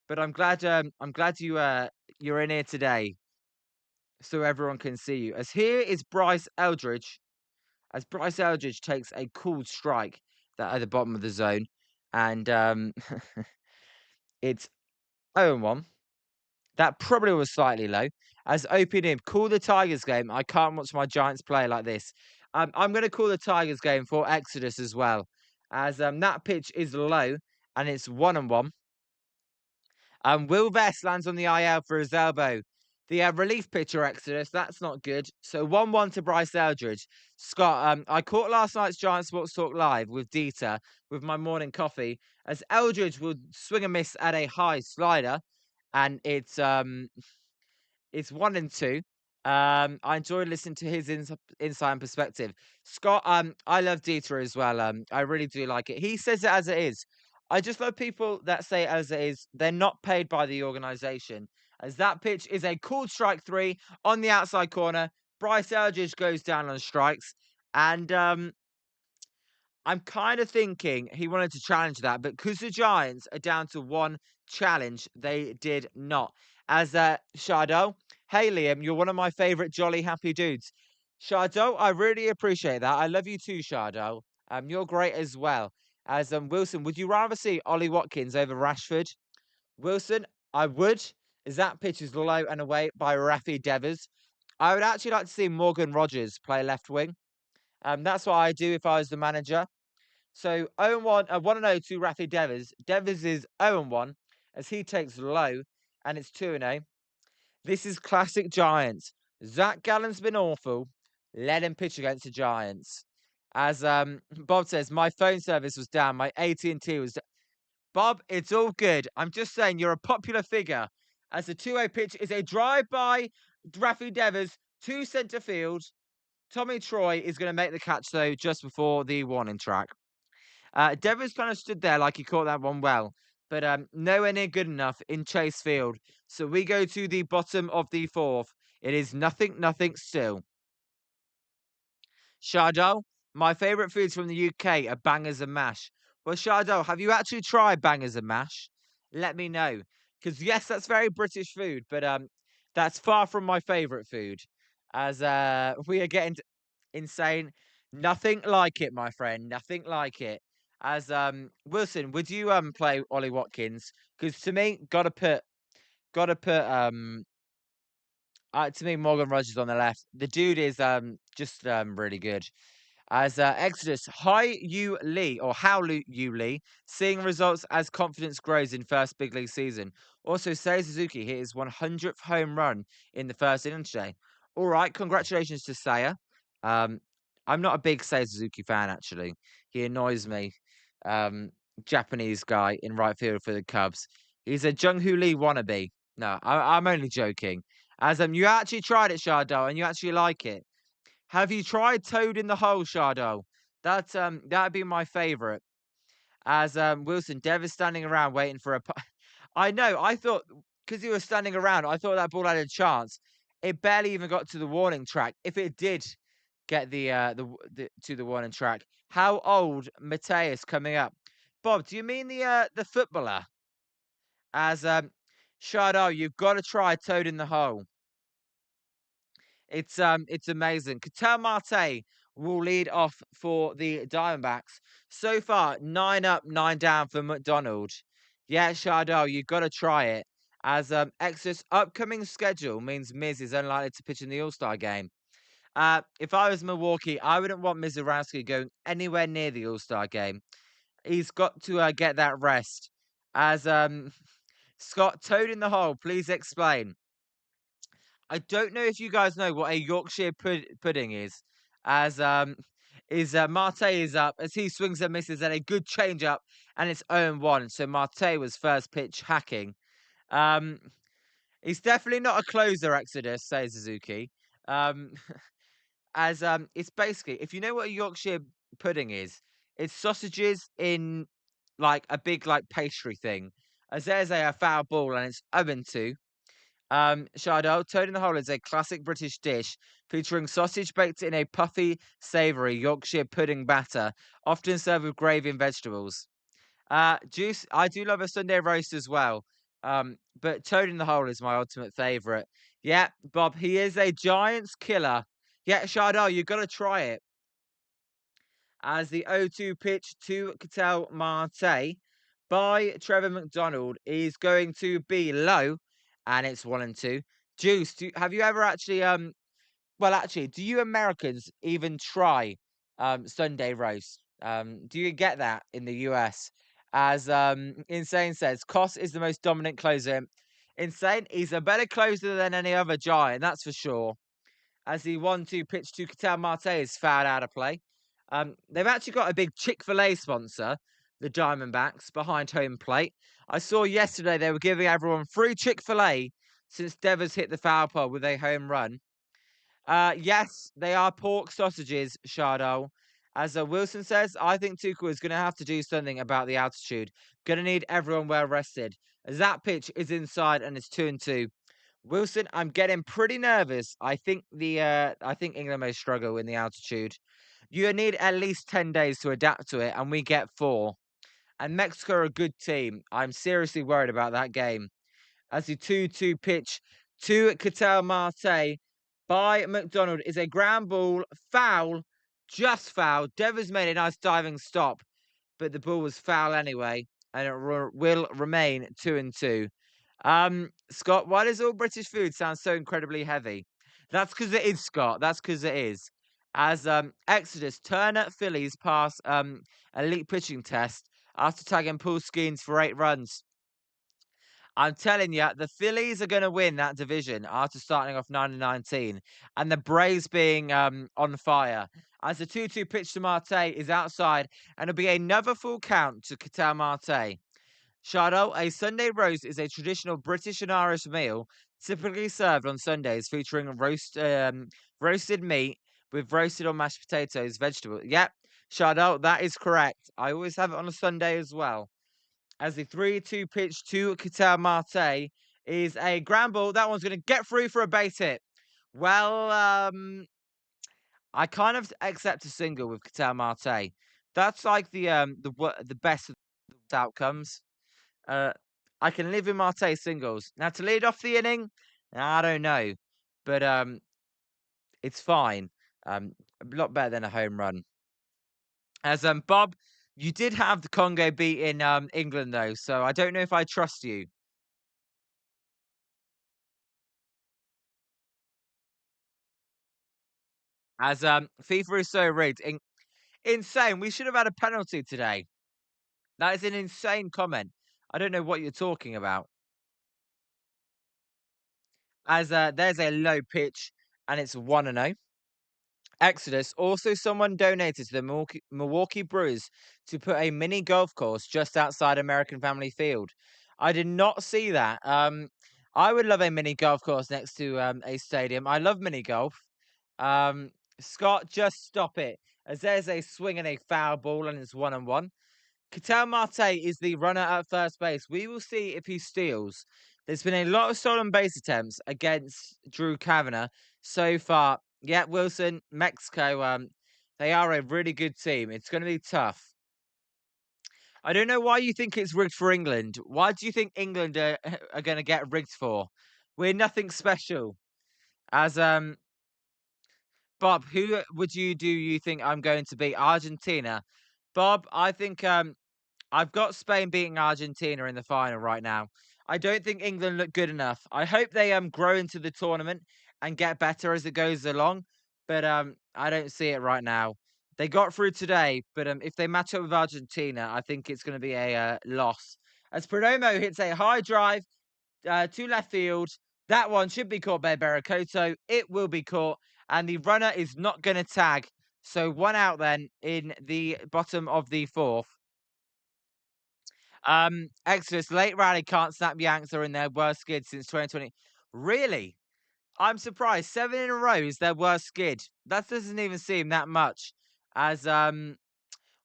But I'm glad you're in here today, so everyone can see you. As here is Bryce Eldridge. As Bryce Eldridge takes a cool strike that at the bottom of the zone, and it's 0-1. That probably was slightly low. As opening, call the Tigers game. I can't watch my Giants play like this. I'm going to call the Tigers game for Exodus as well, as that pitch is low and it's 1-1. Will Vest lands on the IL for his elbow. The relief pitcher Exodus, that's not good. So 1-1 to Bryce Eldridge. Scott, I caught last night's Giant Sports Talk Live with Dieter with my morning coffee, as Eldridge will swing a miss at a high slider, and it's 1-2. I enjoy listening to his insight and perspective. Scott, I love Dieter as well. I really do like it. He says it as it is. I just love people that say it as it is. They're not paid by the organization. As that pitch is a called strike three on the outside corner. Bryce Eldridge goes down on strikes. And I'm kind of thinking he wanted to challenge that, but because the Giants are down to one challenge, they did not. As Shardo, hey Liam, you're one of my favorite jolly happy dudes. Shardo, I really appreciate that. I love you too, Shardo. You're great as well. As Wilson, would you rather see Ollie Watkins over Rashford? Wilson, I would. As that pitch is low and away by Rafi Devers. I would actually like to see Morgan Rogers play left wing. That's what I do if I was the manager. So 0-1, 1-0 to Rafi Devers. Devers is 0-1 as he takes low, and it's 2-0. This is classic Giants. Zac Gallen's been awful. Let him pitch against the Giants. As Bob says, my phone service was down. My AT&T was. Bob, it's all good. I'm just saying you're a popular figure. As the 2-0 pitch is a drive by Rafi Devers to centre field. Tommy Troy is going to make the catch though just before the warning track. Devers kind of stood there like he caught that one well, but nowhere near good enough in Chase Field. So we go to the bottom of the fourth. It is nothing, nothing still. Shardell, my favourite foods from the UK are bangers and mash. Well, Shardell, have you actually tried bangers and mash? Let me know. Because yes, that's very British food, but that's far from my favourite food. As we are getting insane. Nothing like it, my friend. Nothing like it. As Wilson, would you play Ollie Watkins? Because to me, gotta put to me Morgan Rogers on the left. The dude is just really good. As Exodus, hi you Lee or how you Lee, seeing results as confidence grows in first big league season. Also, Seiya Suzuki hit his 100th home run in the first inning today. All right, congratulations to Seiya. Um, I'm not a big Seiya Suzuki fan actually. He annoys me. Um, Japanese guy in right field for the Cubs. He's a Jung Hoo Lee wannabe. No, I'm only joking. As you actually tried it, Shardo, and you actually like it. Have you tried Toad in the Hole, Shardo? That'd be my favorite. As Wilson, Dev is standing around waiting for a. I know. I thought because he was standing around, I thought that ball had a chance. It barely even got to the warning track. If it did get the to the warning track, how old Mateus coming up? Bob, do you mean the footballer? As Shardo, you've got to try Toad in the Hole. It's amazing. Ketel Marte will lead off for the Diamondbacks. So far, 9 up, 9 down for McDonald. Yeah, Shardell, you've got to try it. As Exodus' upcoming schedule means Miz is unlikely to pitch in the All-Star game. If I was Milwaukee, I wouldn't want Mizorowski going anywhere near the All-Star game. He's got to get that rest. As Scott, Toad in the Hole, please explain. I don't know if you guys know what a Yorkshire pudding is. As Marte is up as he swings and misses at a good change up, and it's 0-1. So Marte was first pitch hacking. Um, he's definitely not a closer, Exodus, says Suzuki. Um, as it's basically if you know what a Yorkshire pudding is, it's sausages in like a big like pastry thing. As there's a foul ball and it's 0-2. Shardo, Toad in the Hole is a classic British dish featuring sausage baked in a puffy, savoury Yorkshire pudding batter, often served with gravy and vegetables. Juice, I do love a Sunday roast as well. But Toad in the Hole is my ultimate favourite. Yeah, Bob, he is a Giants killer. Yeah, Shardo, you've got to try it. As the 0-2 pitch to Ketel Marte by Trevor McDonald is going to be low, and it's 1-2. Juice, have you ever actually well actually, do you Americans even try Sunday roast? Do you get that in the US? As Insane says, Koss is the most dominant closer. Insane, he's a better closer than any other Giant, that's for sure. As the 1-2 pitch to Ketel Marte is fouled out of play. They've actually got a big Chick-fil-A sponsor, the Diamondbacks, behind home plate. I saw yesterday they were giving everyone free Chick-fil-A since Devers hit the foul pole with a home run. Yes, they are pork sausages, Shardo. As Wilson says, I think Tuchel is going to have to do something about the altitude. Going to need everyone well rested. As that pitch is inside and it's 2-2. Wilson, I'm getting pretty nervous. I think England may struggle in the altitude. You need at least 10 days to adapt to it, and we get 4. And Mexico are a good team. I'm seriously worried about that game. As the 2-2 pitch to Ketel Marte by McDonald is a ground ball, foul, just foul. Devers made a nice diving stop, but the ball was foul anyway, and it will remain 2-2. Scott, why does all British food sound so incredibly heavy? That's because it is, Scott. That's because it is. As Exodus Turner Phillies pass elite pitching test after tagging Paul Skeens for 8 runs. I'm telling you, the Phillies are going to win that division after starting off 9-19, and the Braves being on fire. As the 2-2 pitch to Marte is outside, and it'll be another full count to Ketel Marte. Chardot, a Sunday roast is a traditional British and Irish meal typically served on Sundays featuring roasted meat with roasted or mashed potatoes, vegetables. Yep, Chardot, that is correct. I always have it on a Sunday as well. As the 3-2 pitch to Ketel Marte is a ground ball. That one's going to get through for a base hit. Well, I kind of accept a single with Ketel Marte. That's like the best of the outcomes. Uh, I can live with Marte singles. Now to lead off the inning, I don't know, but it's fine. A lot better than a home run. As Bob, you did have the Congo beat in England though, so I don't know if I trust you. As FIFA is so rigged, insane. We should have had a penalty today. That is an insane comment. I don't know what you're talking about. As there's a low pitch, and it's 1-0. Exodus. Also, someone donated to the Milwaukee Brewers to put a mini golf course just outside American Family Field. I did not see that. I would love a mini golf course next to a stadium. I love mini golf. Um, Scott, just stop it. As there's a swing and a foul ball, and it's 1-1. Ketel Marte is the runner at first base. We will see if he steals. There's been a lot of stolen base attempts against Drew Kavanagh so far. Yeah, Wilson, Mexico, they are a really good team. It's going to be tough. I don't know why you think it's rigged for England. Why do you think England are going to get rigged for? We're nothing special. As Bob, who would you do you think I'm going to beat? Argentina. Bob, I think I've got Spain beating Argentina in the final right now. I don't think England look good enough. I hope they grow into the tournament and get better as it goes along, but I don't see it right now. They got through today, but if they match up with Argentina, I think it's going to be a loss. As Perdomo hits a high drive to left field, that one should be caught by Barakoto. It will be caught, and the runner is not going to tag. So 1 out then in the bottom of the 4th. Exodus late rally can't snap Yanks are in their worst skid since 2020. Really? I'm surprised. 7 in a row is their worst skid. That doesn't even seem that much. As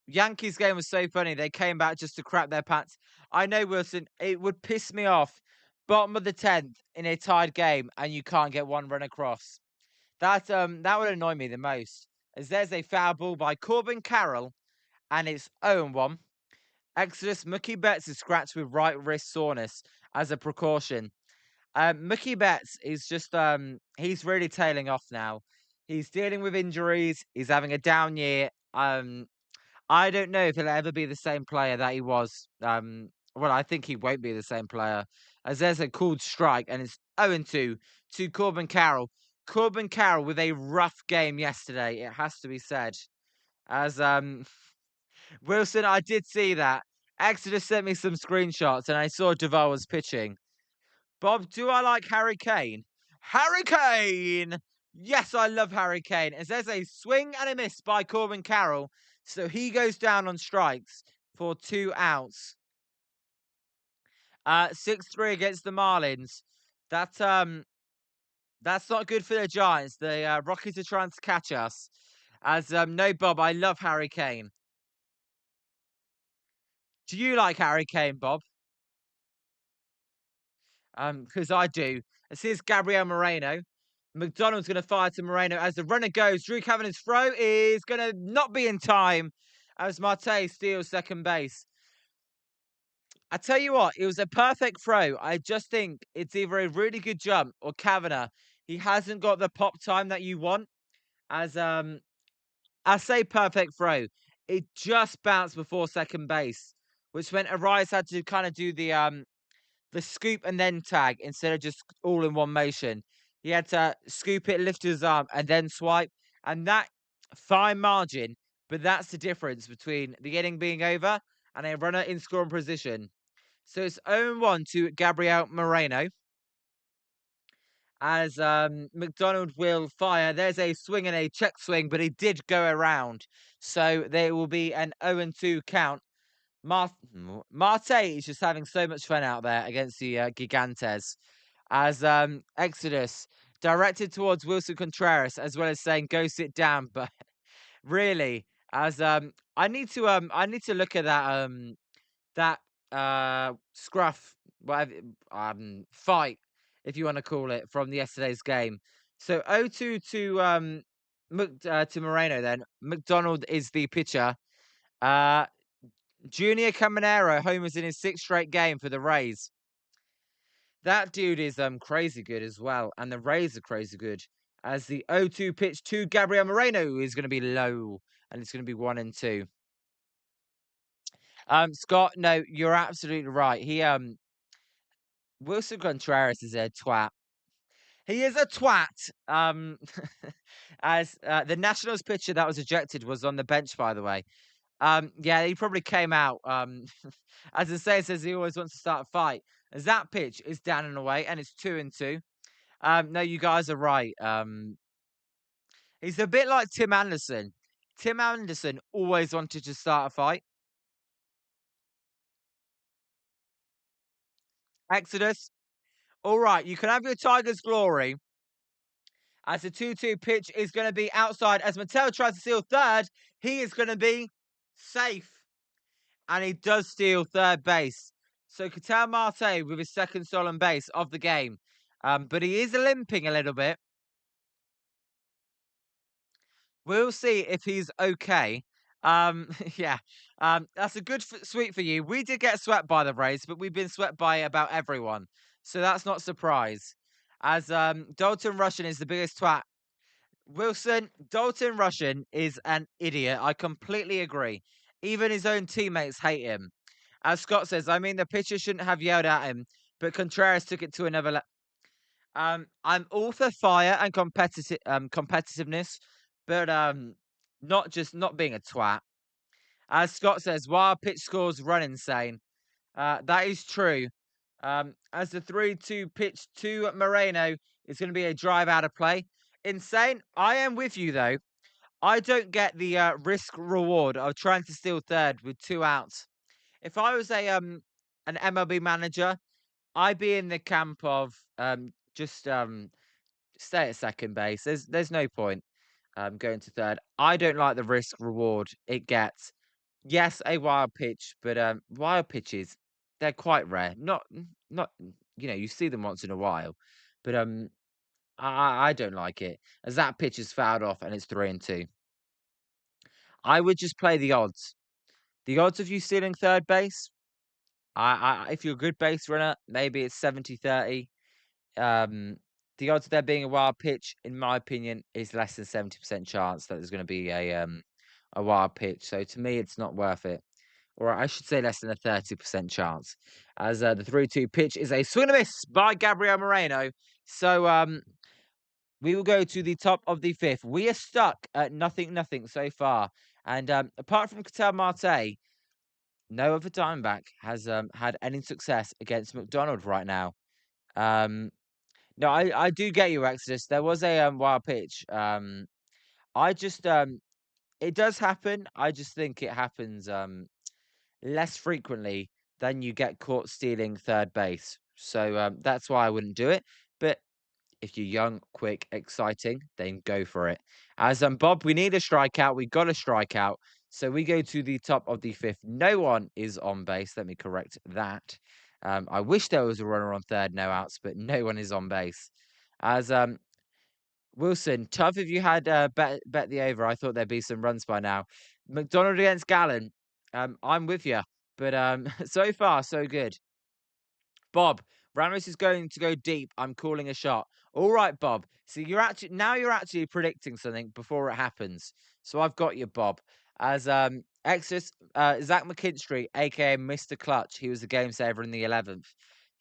Yankees game was so funny, they came back just to crap their pants. I know, Wilson. It would piss me off. Bottom of the 10th in a tied game, and you can't get one run across. That would annoy me the most. As there's a foul ball by Corbin Carroll, and it's 0-1. Exodus, Mookie Betts is scratched with right wrist soreness as a precaution. Mookie Betts is just he's really tailing off now. He's dealing with injuries. He's having a down year. I don't know if he'll ever be the same player that he was. Well, I think he won't be the same player. As there's a called strike, and it's 0-2 to Corbin Carroll. Corbin Carroll with a rough game yesterday. It has to be said. As Wilson, I did see that. Exodus sent me some screenshots and I saw Duval was pitching. Bob, do I like Harry Kane? Harry Kane! Yes, I love Harry Kane. As there's a swing and a miss by Corbin Carroll. So he goes down on strikes for 2 outs. 6-3 against the Marlins. That's not good for the Giants. The Rockies are trying to catch us. As no, Bob, I love Harry Kane. Do you like Harry Kane, Bob? Because I do. This is Gabriel Moreno. McDonald's going to fire to Moreno as the runner goes. Drew Cavanagh's throw is going to not be in time as Marte steals second base. I tell you what, it was a perfect throw. I just think it's either a really good jump or Kavanagh. He hasn't got the pop time that you want. As I say, perfect throw. It just bounced before second base, which meant Arias had to kind of do the scoop and then tag instead of just all in one motion. He had to scoop it, lift his arm, and then swipe. And that fine margin, but that's the difference between the inning being over and a runner in scoring position. So it's 0-1 to Gabriel Moreno. As McDonald will fire. There's a swing and a check swing, but he did go around. So there will be an 0-2 count. Marte is just having so much fun out there against the Gigantes. As Exodus directed towards Wilson Contreras, as well as saying, go sit down. But really, as I need to look at that scruff, whatever, fight, if you want to call it, from yesterday's game. So 0-2 to Moreno. Then McDonald is the pitcher. Uh, Junior Caminero homers in his sixth straight game for the Rays. That dude is crazy good as well, and the Rays are crazy good. As the 0-2 pitch to Gabriel Moreno is going to be low, and it's going to be 1-2. Scott, no, you're absolutely right. Wilson Contreras is a twat. He is a twat. As the Nationals pitcher that was ejected was on the bench, by the way. Yeah, he probably came out. As I say, says he always wants to start a fight. As that pitch is down and away, and it's 2-2. No, you guys are right. He's a bit like Tim Anderson. Tim Anderson always wanted to start a fight. Exodus. All right, you can have your Tiger's glory. As the 2-2 pitch is going to be outside. As Mattel tries to steal third, he is going to be safe. And he does steal third base. So Ketel Marte with his second stolen base of the game. But he is limping a little bit. We'll see if he's okay. Yeah, that's a good sweep for you. We did get swept by the Rays, but we've been swept by about everyone. So that's not a surprise. As Dalton Russian is the biggest twat. Wilson, Dalton Russian is an idiot. I completely agree. Even his own teammates hate him. As Scott says, I mean, the pitcher shouldn't have yelled at him, but Contreras took it to another level. I'm all for fire and competitiveness, but not being a twat. As Scott says, wild pitch scores run insane. That is true. As the 3-2 pitch to Moreno is going to be a drive out of play. Insane. I am with you though. I don't get the risk reward of trying to steal third with 2 outs. If I was an MLB manager, I'd be in the camp of just stay at second base. There's no point going to third. I don't like the risk reward it gets. Yes, a wild pitch, but wild pitches, they're quite rare. Not you see them once in a while, but I don't like it. As that pitch is fouled off and it's 3-2. I would just play the odds. The odds of you stealing third base, if you're a good base runner, maybe it's 70-30. The odds of there being a wild pitch, in my opinion, is less than 70% chance that there's going to be a wild pitch. So to me, it's not worth it. Or I should say less than a 30% chance. As the 3-2 pitch is a swing and a miss by Gabriel Moreno. So we will go to the top of the fifth. We are stuck at 0-0 so far. And apart from Ketel Marte, no other Diamondback has had any success against McDonald right now. No, I do get you, Exodus. There was a wild pitch. I just it does happen. I just think it happens less frequently than you get caught stealing third base. So that's why I wouldn't do it. But if you're young, quick, exciting, then go for it. As Bob, we need a strikeout. We got a strikeout. So we go to the top of the fifth. No one is on base. Let me correct that. I wish there was a runner on third, no outs, but no one is on base. As Wilson, tough if you had bet the over. I thought there'd be some runs by now. McDonald against Gallen. I'm with you, but so far so good. Bob, Ramos is going to go deep. I'm calling a shot. All right, Bob. So you're actually predicting something before it happens. So I've got you, Bob. As Exodus, Zach McKinstry, aka Mr. Clutch, he was the game saver in the 11th.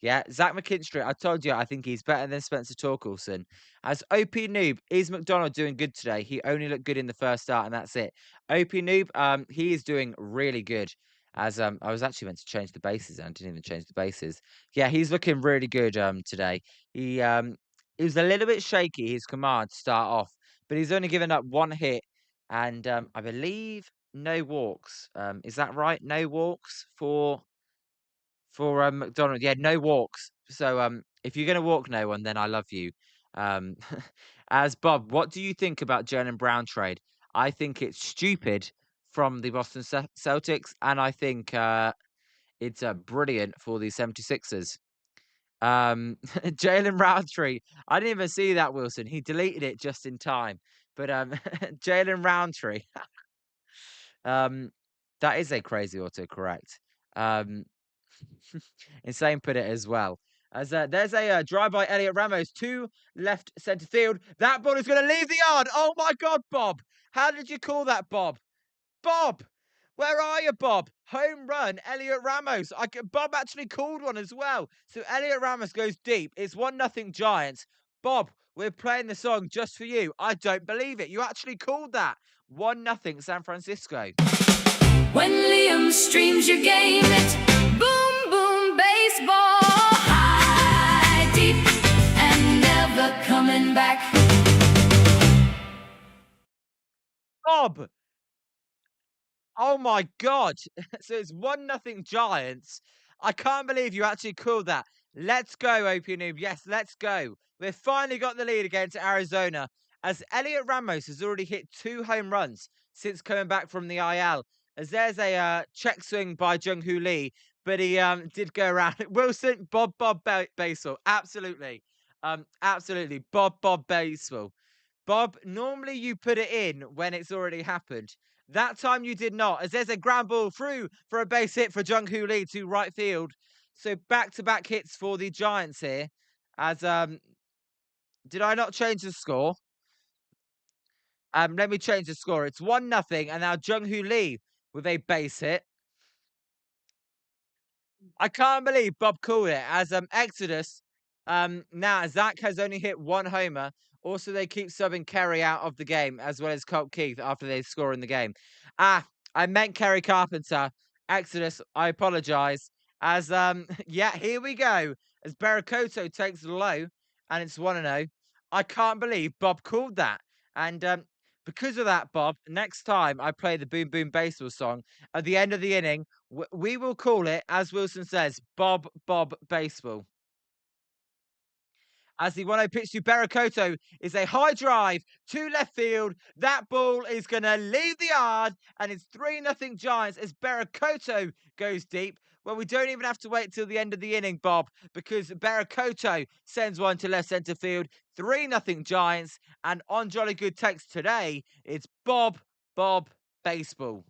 Yeah, Zach McKinstry. I told you, I think he's better than Spencer Torkelson. As OP Noob, is McDonald doing good today? He only looked good in the first start, and that's it. OP Noob, he is doing really good. As I was actually meant to change the bases, and I didn't even change the bases. Yeah, he's looking really good today. He was a little bit shaky his command to start off, but he's only given up one hit and I believe no walks. Is that right? No walks for McDonald. Yeah, no walks. So if you're gonna walk no one, then I love you. Um, as Bob, what do you think about Jalen Brown trade? I think it's stupid from the Boston Celtics, and I think it's brilliant for the 76ers. Jalen Roundtree. I didn't even see that, Wilson. He deleted it just in time. But Jalen Roundtree. Um, that is a crazy autocorrect. Um, Insane put it as well. As there's a drive by Elliot Ramos to left center field. That ball is going to leave the yard. Oh my God, Bob! How did you call that, Bob? Bob, where are you, Bob? Home run, Elliot Ramos. Bob actually called one as well. So Elliot Ramos goes deep. It's 1-0 Giants. Bob, we're playing the song just for you. I don't believe it. You actually called that. 1-0 San Francisco.
When Liam streams your game, it's boom, boom, baseball. High, deep, and never coming back.
Bob! Oh my God. So it's 1-0 Giants. I can't believe you actually called that. Let's go, OP Noob. Yes, let's go. We've finally got the lead against Arizona as Elliot Ramos has already hit 2 home runs since coming back from the IL. As there's a check swing by Jung-Hoo Lee, but he did go around. Wilson, Bob Baseball. Absolutely. Absolutely. Bob Baseball. Bob, normally you put it in when it's already happened. That time you did not, as there's a ground ball through for a base hit for Jung-Hoo Lee to right field. So back-to-back hits for the Giants here. As did I not change the score? Let me change the score. It's 1-0, and now Jung-Hoo Lee with a base hit. I can't believe Bob called it as Exodus. Now Zach has only hit 1 homer. Also, they keep subbing Kerry out of the game as well as Colt Keith after they score in the game. I meant Kerry Carpenter. Exodus, I apologize. As yeah, here we go. As Barakoto takes the low, and it's 1-0. I can't believe Bob called that. And because of that, Bob, next time I play the Boom Boom Baseball song at the end of the inning, we will call it, as Wilson says, Bob Baseball. As the 1-0 pitch to Barakoto is a high drive to left field. That ball is going to leave the yard, and it's 3-0 Giants as Barakoto goes deep. Well, we don't even have to wait till the end of the inning, Bob, because Barakoto sends one to left centre field. 3-0 Giants, and on Jolly Good Takes today, it's Bob Baseball.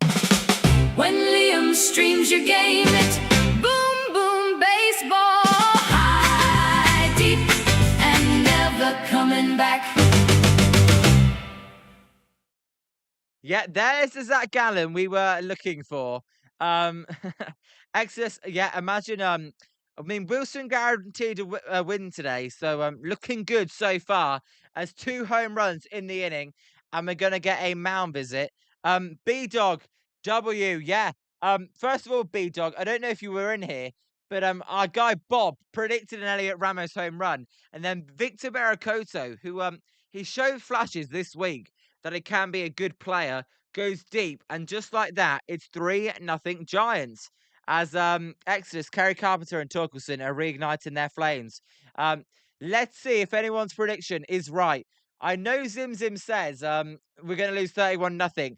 When Liam streams your game, it's boom, boom, baseball. High, deep, and never coming back.
Yeah, there's the Zac Gallen we were looking for. Exodus, yeah, imagine, I mean, Wilson guaranteed a win today, so looking good so far as 2 home runs in the inning, and we're gonna get a mound visit. B-Dog, W, yeah. First of all, B-Dog, I don't know if you were in here, but our guy Bob predicted an Elliot Ramos home run, and then Victor Barakoto, who he showed flashes this week that he can be a good player, goes deep, and just like that, it's 3-0 Giants. As Exodus, Kerry Carpenter, and Torkelson are reigniting their flames. Let's see if anyone's prediction is right. I know Zim Zim says we're going to lose 31-0.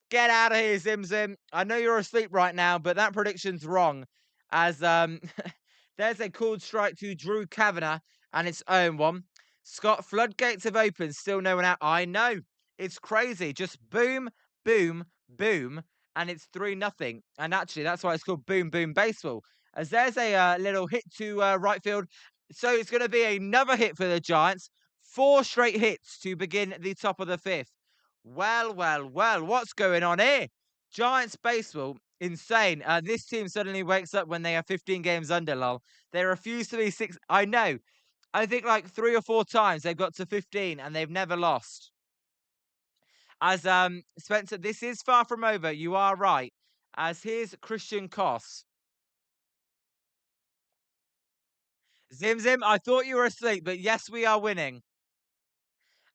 Get out of here, Zim Zim. I know you're asleep right now, but that prediction's wrong. As there's a called strike to Drew Kavanagh, and it's 0-1. Scott, floodgates have opened, still no one out. I know. It's crazy. Just boom, boom, boom, and it's 3-0. And actually, that's why it's called Boom Boom Baseball. As there's a little hit to right field. So it's going to be another hit for the Giants. 4 straight hits to begin the top of the 5th. Well, well, well, what's going on here? Giants baseball, insane. This team suddenly wakes up when they are 15 games under, lol. They refuse to be 6. I know. I think like 3 or 4 times they've got to 15 and they've never lost. As Spencer, this is far from over. You are right. As here's Christian Koss. Zim Zim, I thought you were asleep, but yes, we are winning.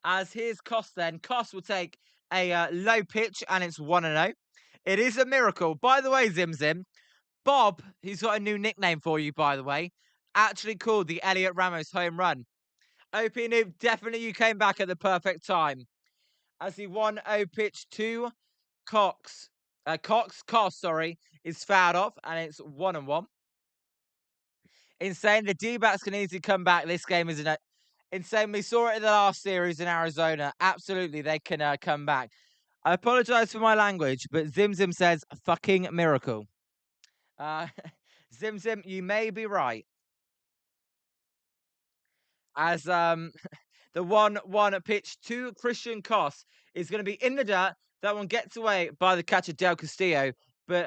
As here's Koss then. Koss will take a low pitch and it's 1-0. It is a miracle. By the way, Zim Zim, Bob, he's got a new nickname for you, by the way, actually called the Elliot Ramos home run. OP Noob, definitely you came back at the perfect time. As he 1-0 pitch to Cox. Cox, sorry, is fouled off, and it's 1-1. Insane. The D-backs can easily come back. This game is insane. We saw it in the last series in Arizona. Absolutely, they can come back. I apologize for my language, but Zim Zim says fucking miracle. Uh, Zim Zim, you may be right. As the 1-1 pitch to Christian Koss is going to be in the dirt. That one gets away by the catcher Del Castillo, but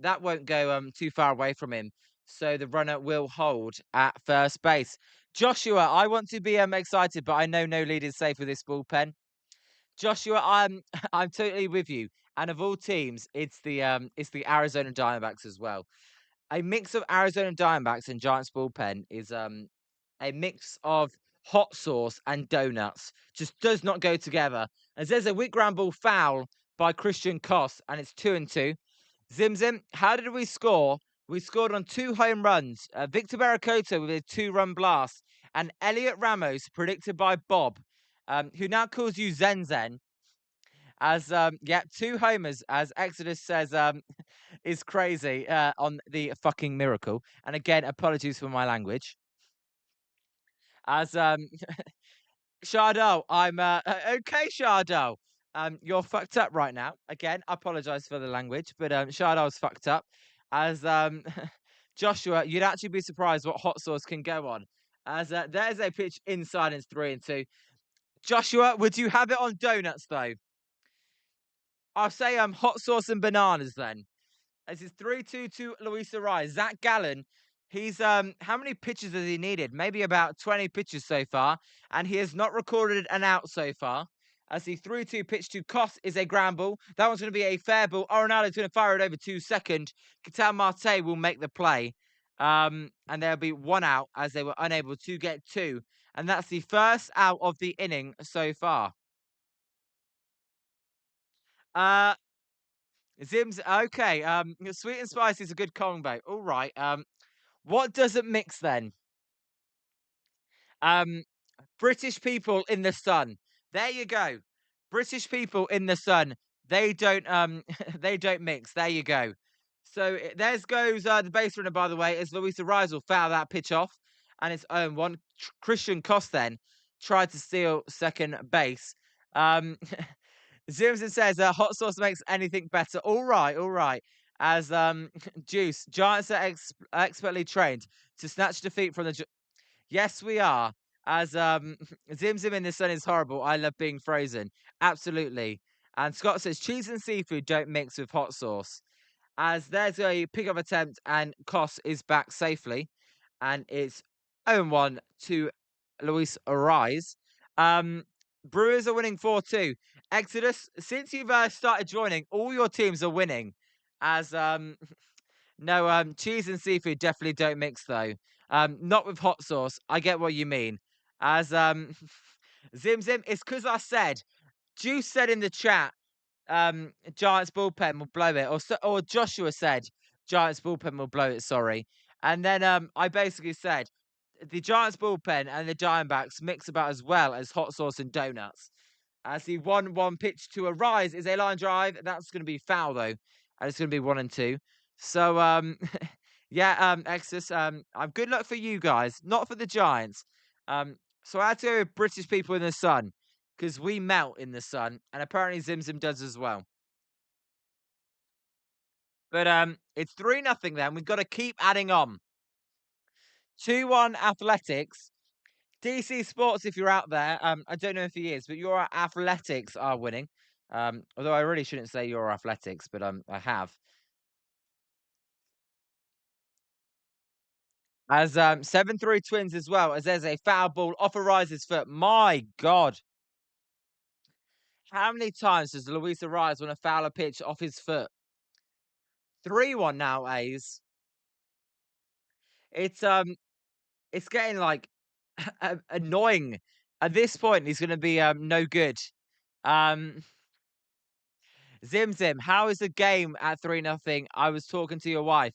that won't go too far away from him. So the runner will hold at first base. Joshua, I want to be excited, but I know no lead is safe with this bullpen. Joshua, I'm totally with you. And of all teams, it's the Arizona Diamondbacks as well. A mix of Arizona Diamondbacks and Giants bullpen is a mix of hot sauce and donuts. Just does not go together. As there's a weak ground ball foul by Christian Koss, and it's 2-2. Zim Zim, how did we score? We scored on 2 home runs. Victor Barracoto with a 2-run blast, and Elliot Ramos, predicted by Bob, who now calls you Zen Zen. As 2 homers, as Exodus says, is crazy on the fucking miracle. And again, apologies for my language. As Shardell, I'm okay, Shardell. You're fucked up right now. Again, I apologize for the language, but Shardell's fucked up. As Joshua, you'd actually be surprised what hot sauce can go on. As there's a pitch inside, and it's 3-2. Joshua, would you have it on donuts though? I'll say hot sauce and bananas then. This is 3-2 to Luis Ariz. Zac Gallen, he's how many pitches has he needed? Maybe about 20 pitches so far, and he has not recorded an out so far. As the 3-2 pitch to Koss is a ground ball. That one's going to be a fair ball. Arenado's going to fire it over to second. Ketel Marte will make the play. And there'll be 1 out as they were unable to get 2. And that's the first out of the inning so far. Uh Zim's okay. Sweet and spicy is a good combo. All right. What doesn't mix then? Um, British people in the sun. There you go. British people in the sun. They don't they don't mix. There you go. So there's goes the base runner, by the way, as Luis Ariz will foul that pitch off, and it's 0-1. Christian Koss then tried to steal second base. Zoomson says hot sauce makes anything better. All right, all right. As Juice, Giants are expertly trained to snatch defeat from the. Yes, we are. As Zim Zim in the sun is horrible. I love being frozen. Absolutely. And Scott says cheese and seafood don't mix with hot sauce. As there's a pickup attempt and Koss is back safely, and it's 0-1 to Luis Ariz. Brewers are winning 4-2. Exodus, since you've started joining, all your teams are winning. As no, cheese and seafood definitely don't mix though. Not with hot sauce. I get what you mean. As Zim Zim, it's because I said. Juice said in the chat, Giants bullpen will blow it, or Joshua said Giants bullpen will blow it. Sorry, and then I basically said the Giants bullpen and the Diamondbacks mix about as well as hot sauce and donuts. As the 1-1 pitch to Ariz is a line drive. That's going to be foul though, and it's going to be 1-2. So yeah, Exodus, good luck for you guys, not for the Giants. So I had to go with British people in the sun because we melt in the sun, and apparently Zim Zim does as well. But it's 3-0 then. We've got to keep adding on. 2-1 Athletics. DC Sports, if you're out there, I don't know if he is, but your Athletics are winning. Although I really shouldn't say your Athletics, but I have. As 7-3 Twins as well, as there's a foul ball off Arise's foot. My God. How many times does Luis Arise want to foul a pitch off his foot? 3-1 now, A's. It's it's getting like annoying. At this point, he's gonna be no good. Um Zim Zim, how is the game at 3-0? I was talking to your wife.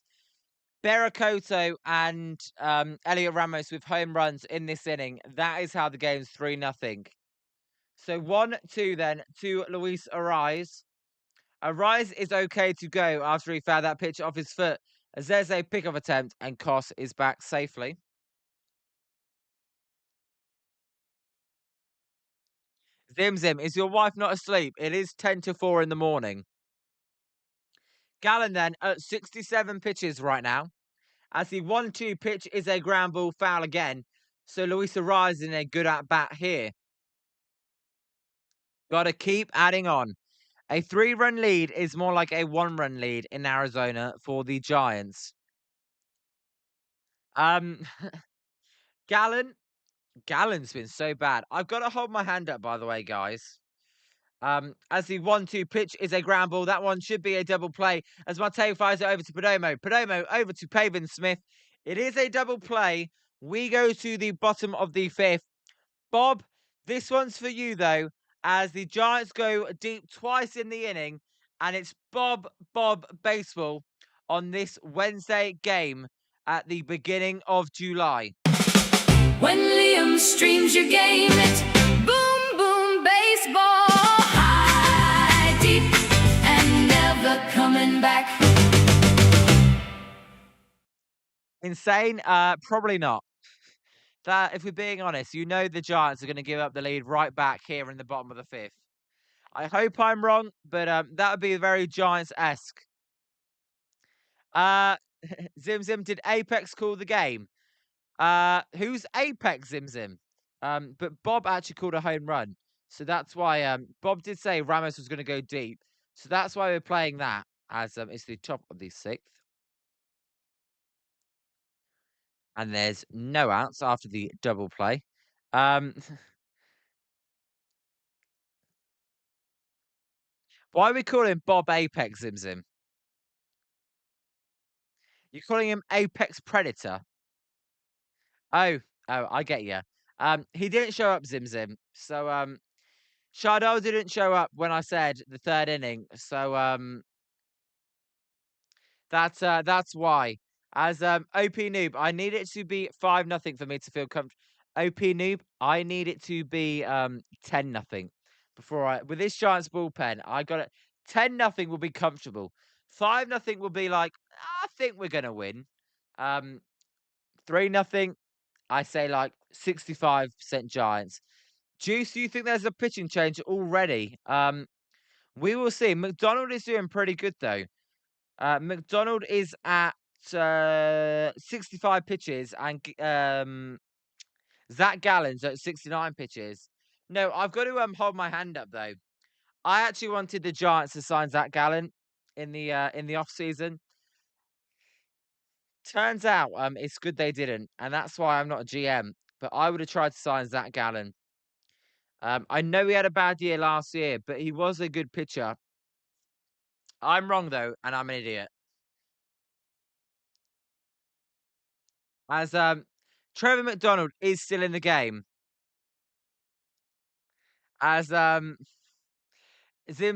Berakoto and Elliot Ramos with home runs in this inning. That is how the game's 3-0. So 1-2 then to Luis Arise. Arise is okay to go after he fouled that pitch off his foot, as there's a pickoff attempt and Koss is back safely. Zim Zim, is your wife not asleep? It is 10 to 4 in the morning. Gallen then at 67 pitches right now. As the 1-2 pitch is a ground ball foul again. So Luis Arise in a good at bat here. Got to keep adding on. A 3-run lead is more like a 1-run lead in Arizona for the Giants. Um, Gallen's been so bad. I've got to hold my hand up, by the way, guys. As the 1-2 pitch is a ground ball, that one should be a double play. As Mateo fires it over to Perdomo. Perdomo over to Pavin Smith. It is a double play. We go to the bottom of the 5th. Bob, this one's for you, though, as the Giants go deep twice in the inning, and it's Bob Baseball on this Wednesday game at the beginning of July.
When Liam streams your game, it's boom, boom, baseball. High, deep, and never coming back.
Insane? Probably not. That, if we're being honest, you know the Giants are going to give up the lead right back here in the bottom of the 5th. I hope I'm wrong, but that would be very Giants-esque. Zim Zim, did Apex call the game? Who's Apex Zim Zim? But Bob actually called a home run. So that's why Bob did say Ramos was going to go deep. So that's why we're playing that as it's the top of the 6th. And there's no outs after the double play. Why are we calling Bob Apex Zim Zim? You're calling him Apex Predator? Oh, I get you. He didn't show up, Zim Zim. So, Chardot didn't show up when I said the 3rd inning. So, that's why. As OP Noob, I need it to be 5-0 for me to feel comfortable. OP Noob, I need it to be 10-0 before with this Giants bullpen. I got it. 10-0 will be comfortable. 5-0 will be like, I think we're gonna win. 3-0, I say like 65% Giants. Juice, do you think there's a pitching change already? We will see. McDonald is doing pretty good though. McDonald is at 65 pitches, and Zac Gallen's at 69 pitches. No, I've got to hold my hand up though. I actually wanted the Giants to sign Zac Gallen in the off season. Turns out it's good they didn't, and that's why I'm not a GM. But I would have tried to sign Zac Gallen. I know he had a bad year last year, but he was a good pitcher. I'm wrong though, and I'm an idiot. As Trevor McDonald is still in the game. As Zim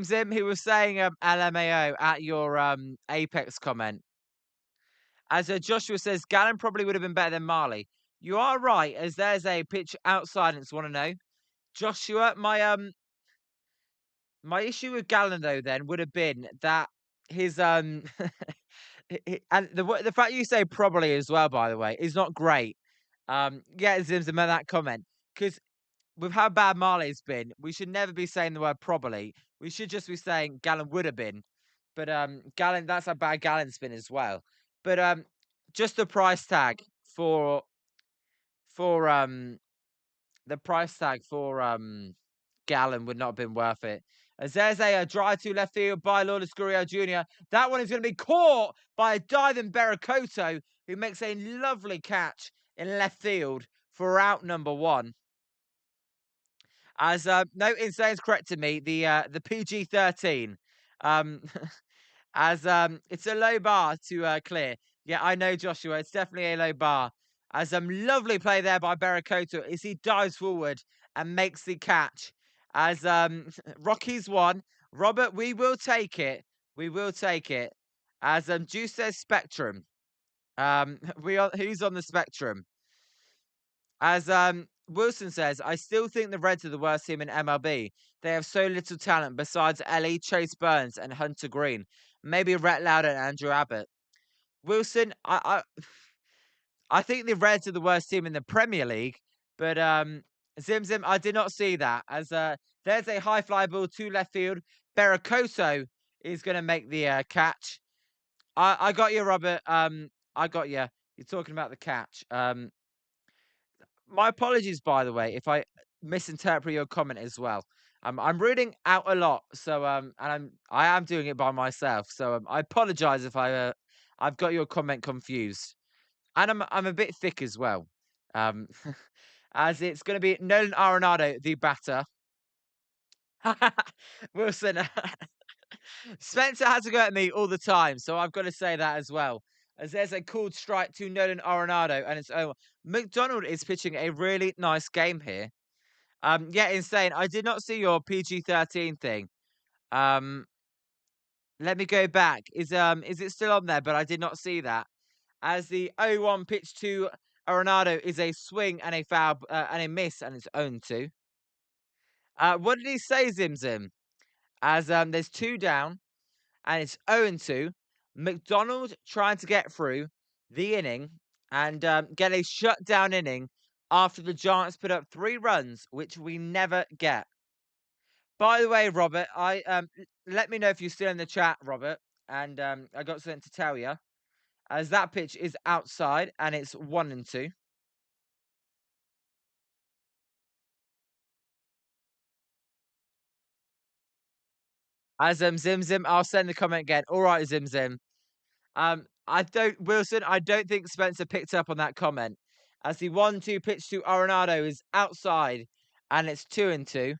Zim, he was saying LMAO at your Apex comment. As Joshua says, Gallen probably would have been better than Marley. You are right, as there's a pitch outside and it's want to know. Joshua, my issue with Gallen though then would have been that his and the fact you say probably as well, by the way, is not great. Yeah, Zim Zim, that comment. because with how bad Marley's been, we should never be saying the word probably. We should just be saying Gallen would have been. But Gallen, that's how bad Gallen's been as well. But just the price tag for for the price tag for Gallen would not have been worth it. As there's a drive to left field by Lourdes Gurriel Jr. That one is going to be caught by a diving Berracoto, who makes a lovely catch in left field for out number one. As no, Insane's corrected me. The PG-13. Um, as it's a low bar to clear. Yeah, I know, Joshua. It's definitely a low bar. As lovely play there by Berracoto as he dives forward and makes the catch. As Rocky's won. Robert, we will take it. We will take it. As Juice says Spectrum. Who's on the spectrum? As Wilson says, I still think the Reds are the worst team in MLB. They have so little talent besides Ellie, Chase Burns, and Hunter Green. Maybe Rhett Loud and Andrew Abbott. Wilson, I think the Reds are the worst team in the Premier League, but Zim Zim, I did not see that. As there's a high fly ball to left field. Berracoto is going to make the catch. I got you, Robert. I got you. You're talking about the catch. My apologies, by the way, if I misinterpret your comment as well. I'm reading out a lot, so and I am doing it by myself. So I apologize if I've got your comment confused, and I'm a bit thick as well. Um, as it's going to be Nolan Arenado, the batter. Wilson, Spencer has to go at me all the time, so I've got to say that as well. As there's a called strike to Nolan Arenado, and it's over. McDonald is pitching a really nice game here. Yeah, insane. I did not see your PG-13 thing. Um, let me go back. Is it still on there? But I did not see that. As the 0-1 pitch to Arenado is a swing and a foul and a miss, and it's 0-2. What did he say, Zim Zim? As there's two down and it's 0-2. McDonald trying to get through the inning and get a shutdown inning after the Giants put up 3 runs, which we never get. By the way, Robert, let me know if you're still in the chat, Robert, and I got something to tell you. As that pitch is outside and it's 1-2. As Zim Zim, I'll send the comment again. All right, Zim Zim. I don't, Wilson. I don't think Spencer picked up on that comment. As the 1-2 pitch to Arenado is outside and it's 2-2.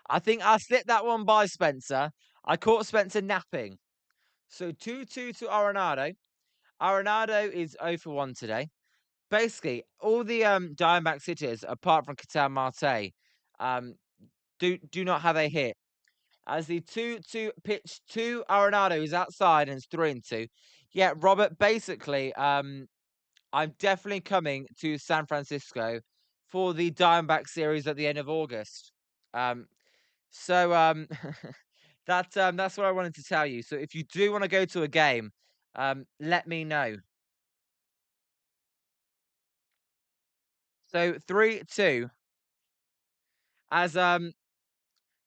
I think I slipped that one by Spencer. I caught Spencer napping. So 2-2 to Arenado. Arenado is 0 for 1 today. Basically, all the Diamondback hitters, apart from Ketel Marte, um, do not have a hit. As the 2-2 pitch to Arenado is outside and it's 3-2. Yeah, Robert, basically, I'm definitely coming to San Francisco for the Diamondback series at the end of August. Um, so that's what I wanted to tell you. So if you do want to go to a game, let me know. So 3-2 as the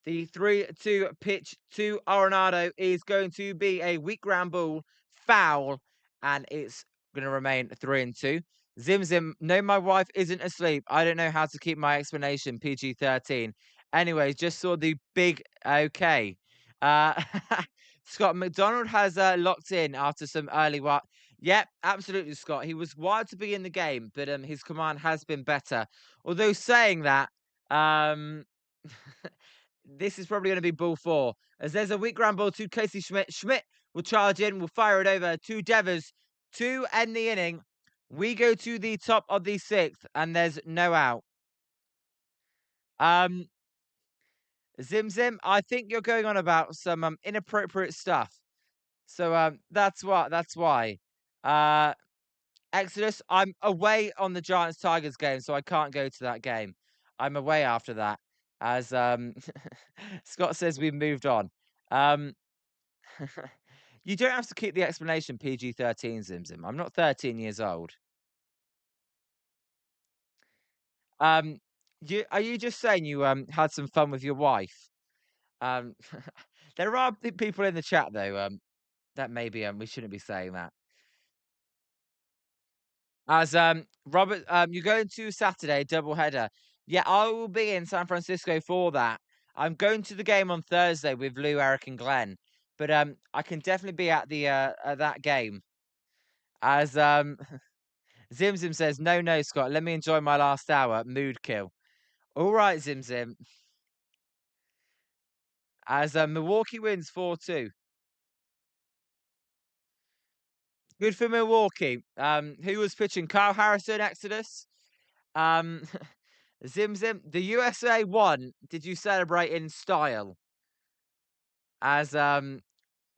3-2 pitch to Arenado is going to be a weak ground ball foul, and it's going to remain 3-2. Zim Zim, no, my wife isn't asleep. I don't know how to keep my explanation PG-13. Anyways, just saw the big okay. Uh, Scott McDonald has locked in after some early work. Yep, absolutely, Scott. He was wired to be in the game, but his command has been better. Although saying that, this is probably going to be ball 4. As there's a weak ground ball to Casey Schmidt. Schmidt will charge in, will fire it over to Devers to end the inning. We go to the top of the 6th, and there's no out. Zim Zim, I think you're going on about some inappropriate stuff. So that's why. Exodus, I'm away on the Giants Tigers game, so I can't go to that game. I'm away after that. As Scott says, we've moved on. You don't have to keep the explanation PG-13, Zim Zim. I'm not 13 years old. Um, are you just saying you had some fun with your wife? Um, there are people in the chat though. That maybe we shouldn't be saying that. As Robert, you're going to Saturday doubleheader. Yeah, I will be in San Francisco for that. I'm going to the game on Thursday with Lou, Eric, and Glenn, but I can definitely be at the at that game. As Zim Zim says, no, no, Scott, let me enjoy my last hour. Mood kill. All right, Zim Zim. As Milwaukee wins 4-2. Good for Milwaukee. Who was pitching? Kyle Harrison, Exodus. Um, Zim Zim. The USA won. Did you celebrate in style? As I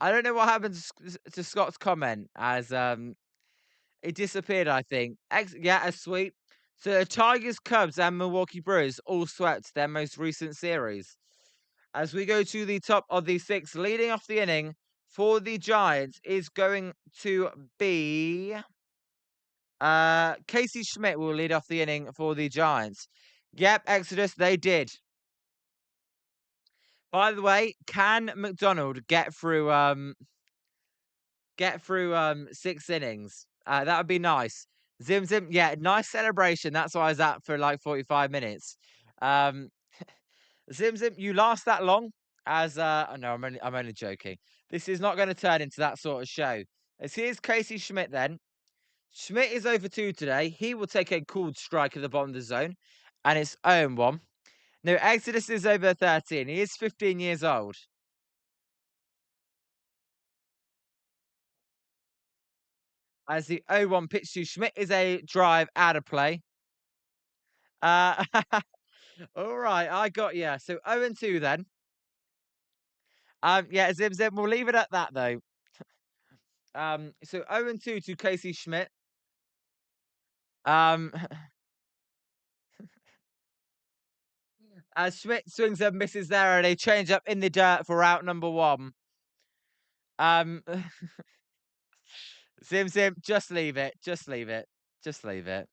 don't know what happened to Scott's comment. As it disappeared. I think. Yeah, a sweep. So the Tigers, Cubs, and Milwaukee Brewers all swept their most recent series. As we go to the top of the six, leading off the inning for the Giants is going to be Casey Schmidt will lead off the inning for the Giants. Yep, Exodus, they did. By the way, can McDonald get through 6 innings? That would be nice. Zim Zim, yeah, nice celebration. That's why I was at for like 45 minutes. Um Zim Zim, you last that long? As oh no, I'm only joking. This is not going to turn into that sort of show. As here's Casey Schmidt then. Schmidt is over 2 today. He will take a cooled strike at the bottom of the zone, and it's 0-1. No, Exodus is over 13. He is 15 years old. As the 0-1 pitch to Schmidt is a drive out of play. Uh, all right, I got you. So 0-2 then. Yeah, Zim Zim, we'll leave it at that though. So 0-2 to Casey Schmidt. Um, as Schmidt swings and misses there, and a change up in the dirt for out number 1. Um, Zim Zim, just leave it. Just leave it. Just leave it.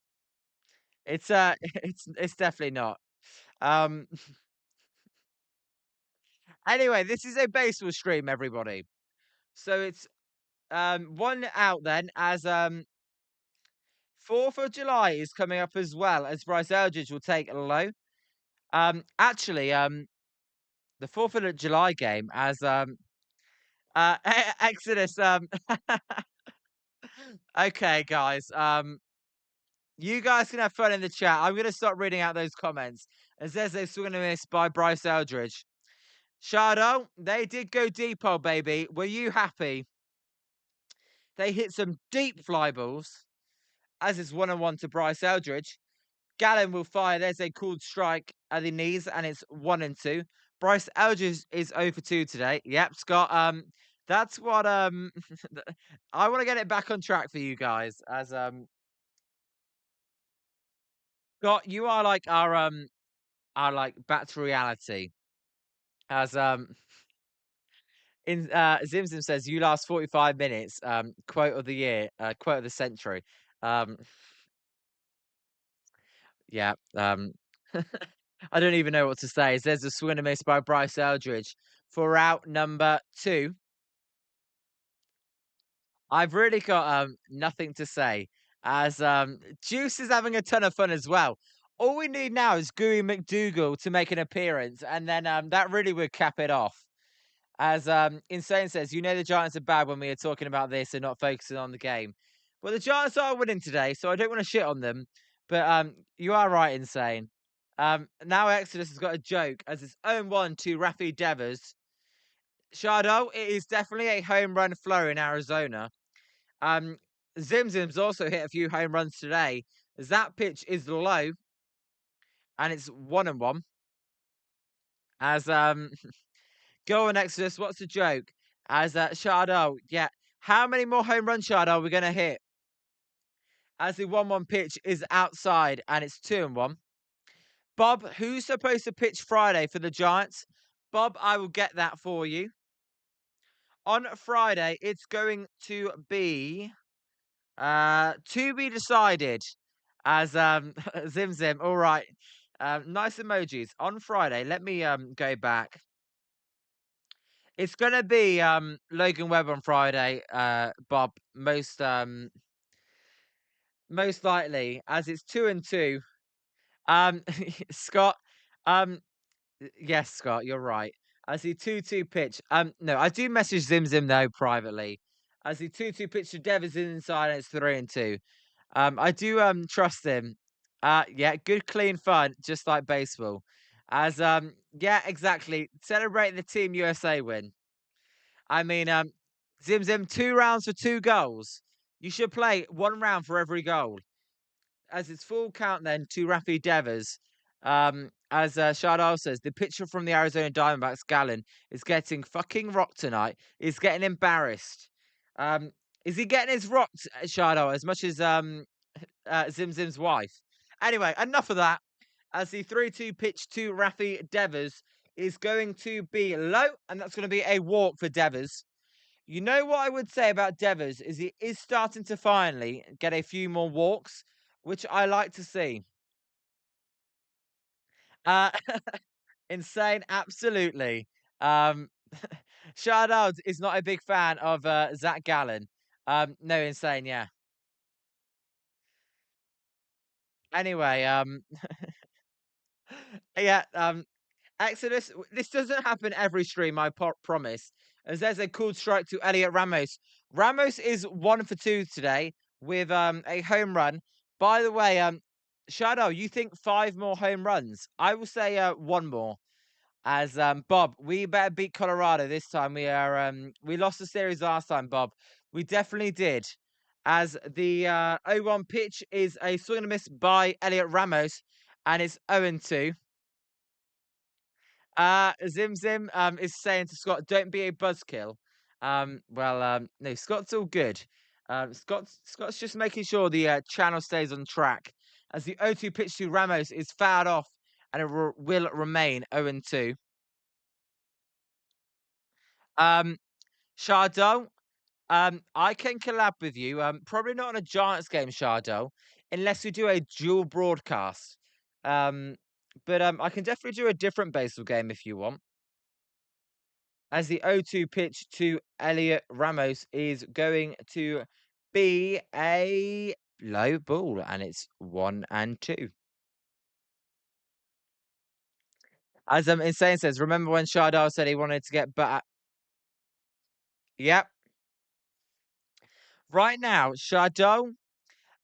It's it's definitely not. Um, anyway, this is a baseball stream, everybody. So it's 1 out then, as 4th of July is coming up as well, as Bryce Eldridge will take a low. Actually, the 4th of July game as Exodus. Okay, guys. You guys can have fun in the chat. I'm gonna stop reading out those comments. As there's a swing and a miss by Bryce Eldridge. Shardo, they did go deep, oh baby. Were you happy? They hit some deep fly balls. As it's 1-1 to Bryce Eldridge. Gallen will fire. There's a cooled strike at the knees, and it's 1-2. Bryce Eldridge is 0 for 2 today. Yep, Scott. That's what I want to get it back on track for you guys. As Scott, you are like our like back to reality. As in Zim Zim says, you last 45 minutes. Quote of the year, quote of the century. Um, yeah. I don't even know what to say. There's a swing and a miss by Bryce Eldridge for out number 2. I've really got nothing to say. As Juice is having a ton of fun as well. All we need now is Gooey McDougal to make an appearance, and then that really would cap it off. As Insane says, you know the Giants are bad when we are talking about this and not focusing on the game. Well, the Giants are winning today, so I don't want to shit on them. But you are right, Insane. Now Exodus has got a joke as it's 0-1 to Rafi Devers. Shardo, it is definitely a home run flow in Arizona. Zim Zim's also hit a few home runs today. As that pitch is low, and it's 1-1. As go on Exodus, what's the joke? As Shardo, yeah. How many more home runs, Shardo, are we gonna hit? As the 1-1 pitch is outside, and it's 2-1. Bob, who's supposed to pitch Friday for the Giants? Bob, I will get that for you. On Friday, it's going to be decided. As Zim Zim. All right. Nice emojis. On Friday, let me go back. It's gonna be Logan Webb on Friday, Bob, most likely, as it's 2-2. Scott, um, yes, Scott, you're right. As the 2-2 pitch, no, I do message Zim Zim though privately. As the 2-2 pitch to Dev is inside and it's 3-2. I do trust him. Yeah, good clean fun, just like baseball. As yeah, exactly. Celebrate the Team USA win. I mean, Zim Zim, 2 rounds for 2 goals. You should play 1 round for every goal. As it's full count then to Rafi Devers. As Shardal says, the pitcher from the Arizona Diamondbacks, Gallen, is getting fucking rocked tonight. He's getting embarrassed. Um, is he getting his rocked, Shardal, as much as Zim Zim's wife? Anyway, enough of that. As the 3-2 pitch to Rafi Devers is going to be low, and that's going to be a walk for Devers. You know what I would say about Devers is he is starting to finally get a few more walks, which I like to see. Uh, insane, absolutely. Um, Shardard is not a big fan of Zac Gallen. No, insane, yeah. Anyway, yeah, Exodus, this doesn't happen every stream, I promise. As there's a cool strike to Elliot Ramos. Ramos is 1 for 2 today with a home run. By the way, Shadow, you think 5 more home runs? I will say 1 more. As Bob, we better beat Colorado this time. We lost the series last time, Bob. We definitely did. As the 0-1 pitch is a swing and a miss by Elliot Ramos, and it's 0-2. Zim Zim is saying to Scott, "Don't be a buzzkill." Well, no, Scott's all good. Scott's just making sure the channel stays on track. As the 0-2 pitch to Ramos is fouled off, and it will remain 0-2. Um, Shardo, I can collab with you. Probably not on a Giants game, Shardo, unless we do a dual broadcast. Um, but I can definitely do a different baseball game if you want. As the 0-2 pitch to Elliot Ramos is going to be a low ball, and it's 1-2. As Insane says, remember when Shardar said he wanted to get better? Yep. Right now, Shardar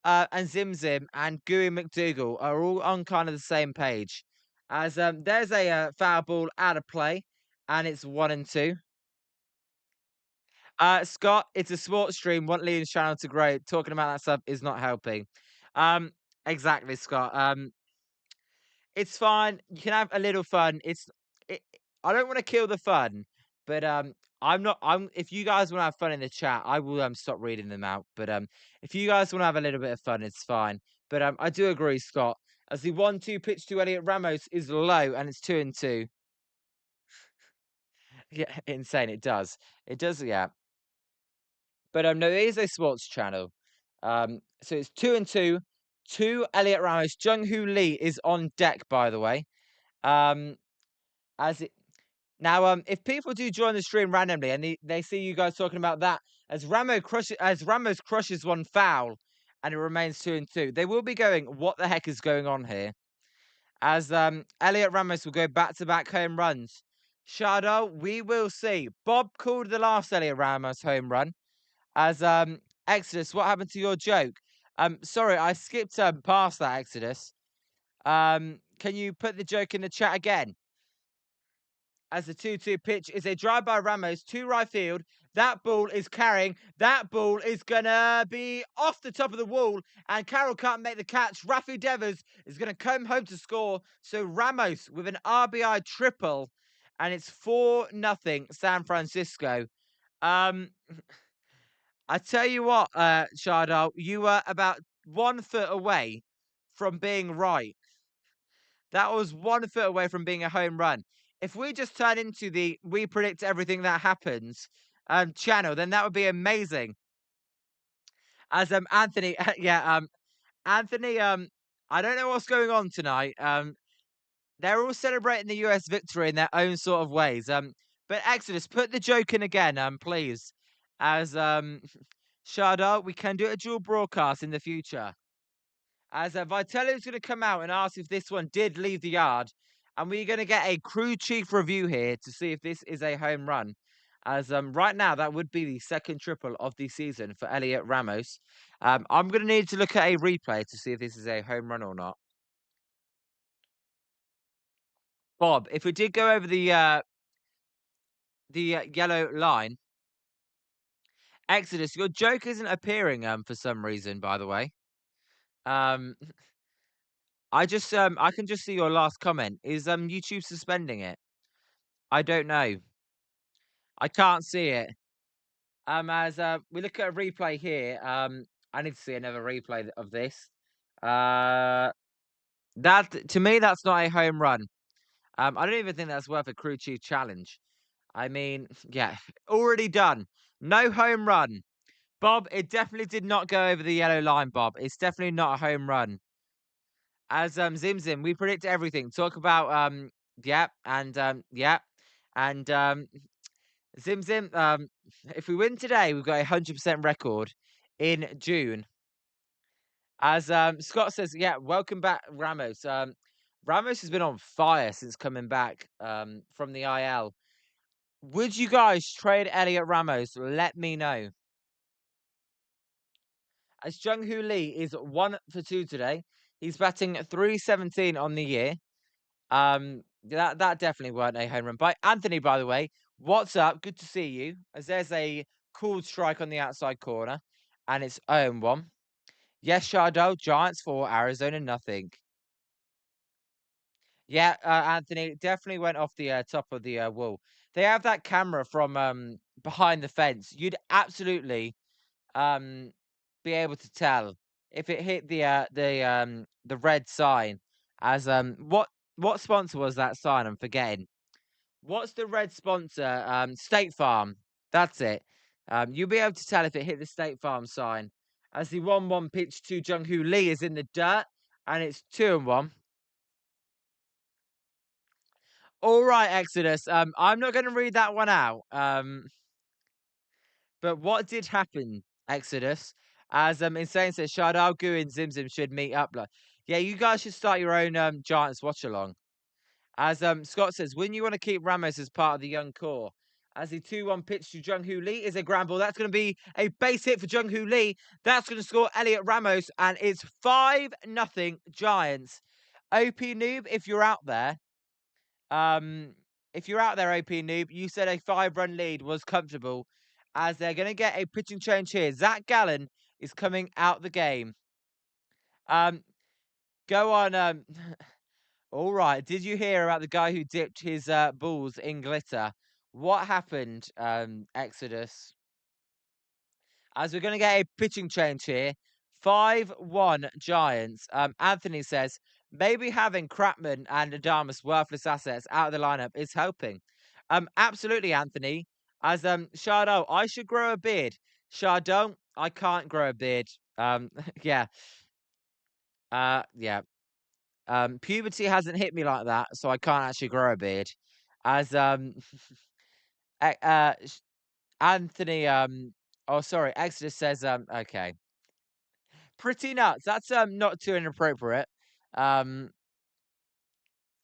and Zim Zim and Gooey McDougal are all on kind of the same page. As there's a foul ball out of play, and it's 1-2. Scott, it's a sports stream. Want Liam's channel to grow. Talking about that stuff is not helping. Um, exactly, Scott. It's fine. You can have a little fun. I don't want to kill the fun, but I'm not. If you guys want to have fun in the chat, I will stop reading them out. But if you guys want to have a little bit of fun, it's fine. But I do agree, Scott. As the 1-2 pitch to Elliot Ramos is low, and it's 2-2. Yeah, insane. It does. It does. Yeah. But no, it is a sports channel. So it's 2-2 to Elliot Ramos. Jung Hoo Lee is on deck, by the way. As it now, if people do join the stream randomly and they see you guys talking about that, as Ramos crushes one foul, and it remains 2-2, they will be going, "What the heck is going on here?" As Elliot Ramos will go back-to-back home runs. Shadow, we will see. Bob called the last Elliot Ramos home run. As Exodus, what happened to your joke? Sorry, I skipped past that, Exodus. Can you put the joke in the chat again? As the 2-2 pitch is a drive by Ramos to right field. That ball is carrying. That ball is gonna be off the top of the wall, and Carroll can't make the catch. Rafi Devers is gonna come home to score. So Ramos with an RBI triple, and it's 4-0 San Francisco. I tell you what, Shardal, you were about 1 foot away from being right. That was 1 foot away from being a home run. If we just turn into the "we predict everything that happens" channel, then that would be amazing. As Anthony, yeah, Anthony, I don't know what's going on tonight. They're all celebrating the US victory in their own sort of ways. But Exodus, put the joke in again, please. As Shada, we can do a dual broadcast in the future. As Vitello's going to come out and ask if this one did leave the yard, and we're going to get a crew chief review here to see if this is a home run. As right now, that would be the second triple of the season for Elliot Ramos. I'm going to need to look at a replay to see if this is a home run or not. Bob, if we did go over the yellow line, Exodus, your joke isn't appearing for some reason. By the way, um, I can just see your last comment. Is YouTube suspending it? I don't know. I can't see it. As we look at a replay here, I need to see another replay of this. That to me, that's not a home run. I don't even think that's worth a crew chief challenge. I mean, yeah, already done. No home run. Bob, it definitely did not go over the yellow line, Bob. It's definitely not a home run. As Zim Zim, we predict everything. Talk about yeah, and yeah. And Zim Zim, if we win today, we've got a 100% record in June. As Scott says, yeah, welcome back, Ramos. Ramos has been on fire since coming back from the IL. Would you guys trade Elliot Ramos? Let me know. As Jung Hoo Lee is 1 for 2 today. He's batting 317 on the year. That definitely weren't a home run. By Anthony, by the way, what's up? Good to see you. As there's a cool strike on the outside corner, and it's 0-1. Yes, Shardo, Giants 4, Arizona nothing. Yeah, Anthony definitely went off the top of the wall. They have that camera from behind the fence. You'd absolutely um be able to tell if it hit the red sign. As what sponsor was that sign? I'm forgetting. What's the red sponsor? State Farm. That's it. You'll be able to tell if it hit the State Farm sign. As the 1-1 pitch to Jung Hoo Lee is in the dirt, and it's 2-1. All right, Exodus. I'm not going to read that one out. But what did happen, Exodus? As Insane says, Shardal Gu and Zim Zim should meet up. Like, yeah, you guys should start your own Giants watch along. As Scott says, wouldn't you want to keep Ramos as part of the young core? As the 2-1 pitch to Jung Hoo Lee is a ground ball. That's going to be a base hit for Jung Hoo Lee. That's going to score Elliot Ramos, and it's 5-0 Giants. OP Noob, if you're out there, if you're out there, OP Noob, you said a 5-run lead was comfortable. As they're going to get a pitching change here. Zac Gallen is coming out the game. Go on. All right. Did you hear about the guy who dipped his balls in glitter? What happened, Exodus? As we're going to get a pitching change here. 5-1 Giants. Anthony says, maybe having Crapman and Adamas worthless assets out of the lineup is helping. Absolutely, Anthony. As Shardo, I should grow a beard. Shardo, I can't grow a beard. Yeah. Yeah. Puberty hasn't hit me like that, so I can't actually grow a beard. As Anthony, oh sorry, Exodus says, okay. Pretty nuts. That's not too inappropriate. Um,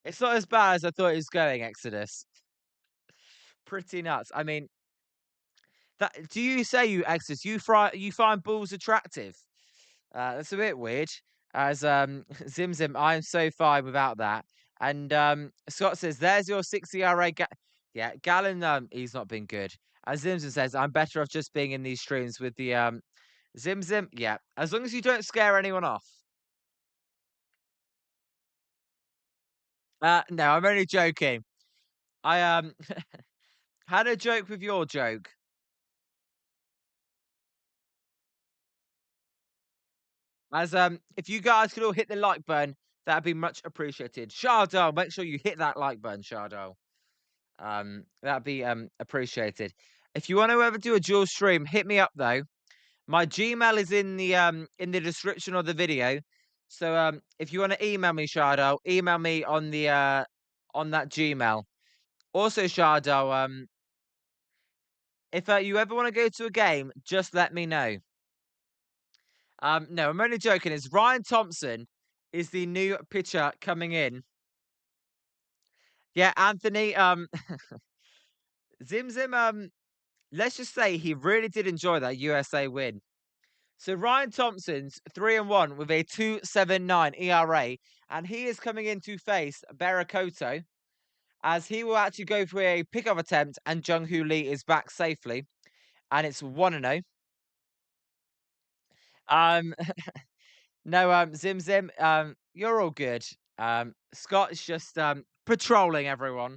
it's not as bad as I thought it was going, Exodus. Pretty nuts. I mean, that do you say you Exodus? You find bulls attractive? That's a bit weird. As Zim Zim, I'm so fine without that. And Scott says, "There's your 6 ERA." Yeah, Gallon. He's not been good. As Zim Zim says, "I'm better off just being in these streams with the Zim Zim." Yeah, as long as you don't scare anyone off. No, I'm only joking. I had a joke with your joke. As if you guys could all hit the like button, that'd be much appreciated. Shardo, make sure you hit that like button, Shardo. That'd be appreciated. If you want to ever do a dual stream, hit me up though. My Gmail is in the description of the video. So if you want to email me, Shardo, email me on that Gmail. Also, Shardo, if you ever want to go to a game, just let me know. No, I'm only joking. It's Ryan Thompson is the new pitcher coming in. Yeah, Anthony. Zim Zim. Let's just say he really did enjoy that USA win. So Ryan Thompson's 3-1 with a 2.79 ERA, and he is coming in to face Barakoto as he will actually go for a pickoff attempt, and Jung Hoo Lee is back safely, and it's 1-0. Um, no, Zim Zim, you're all good. Scott is just patrolling everyone.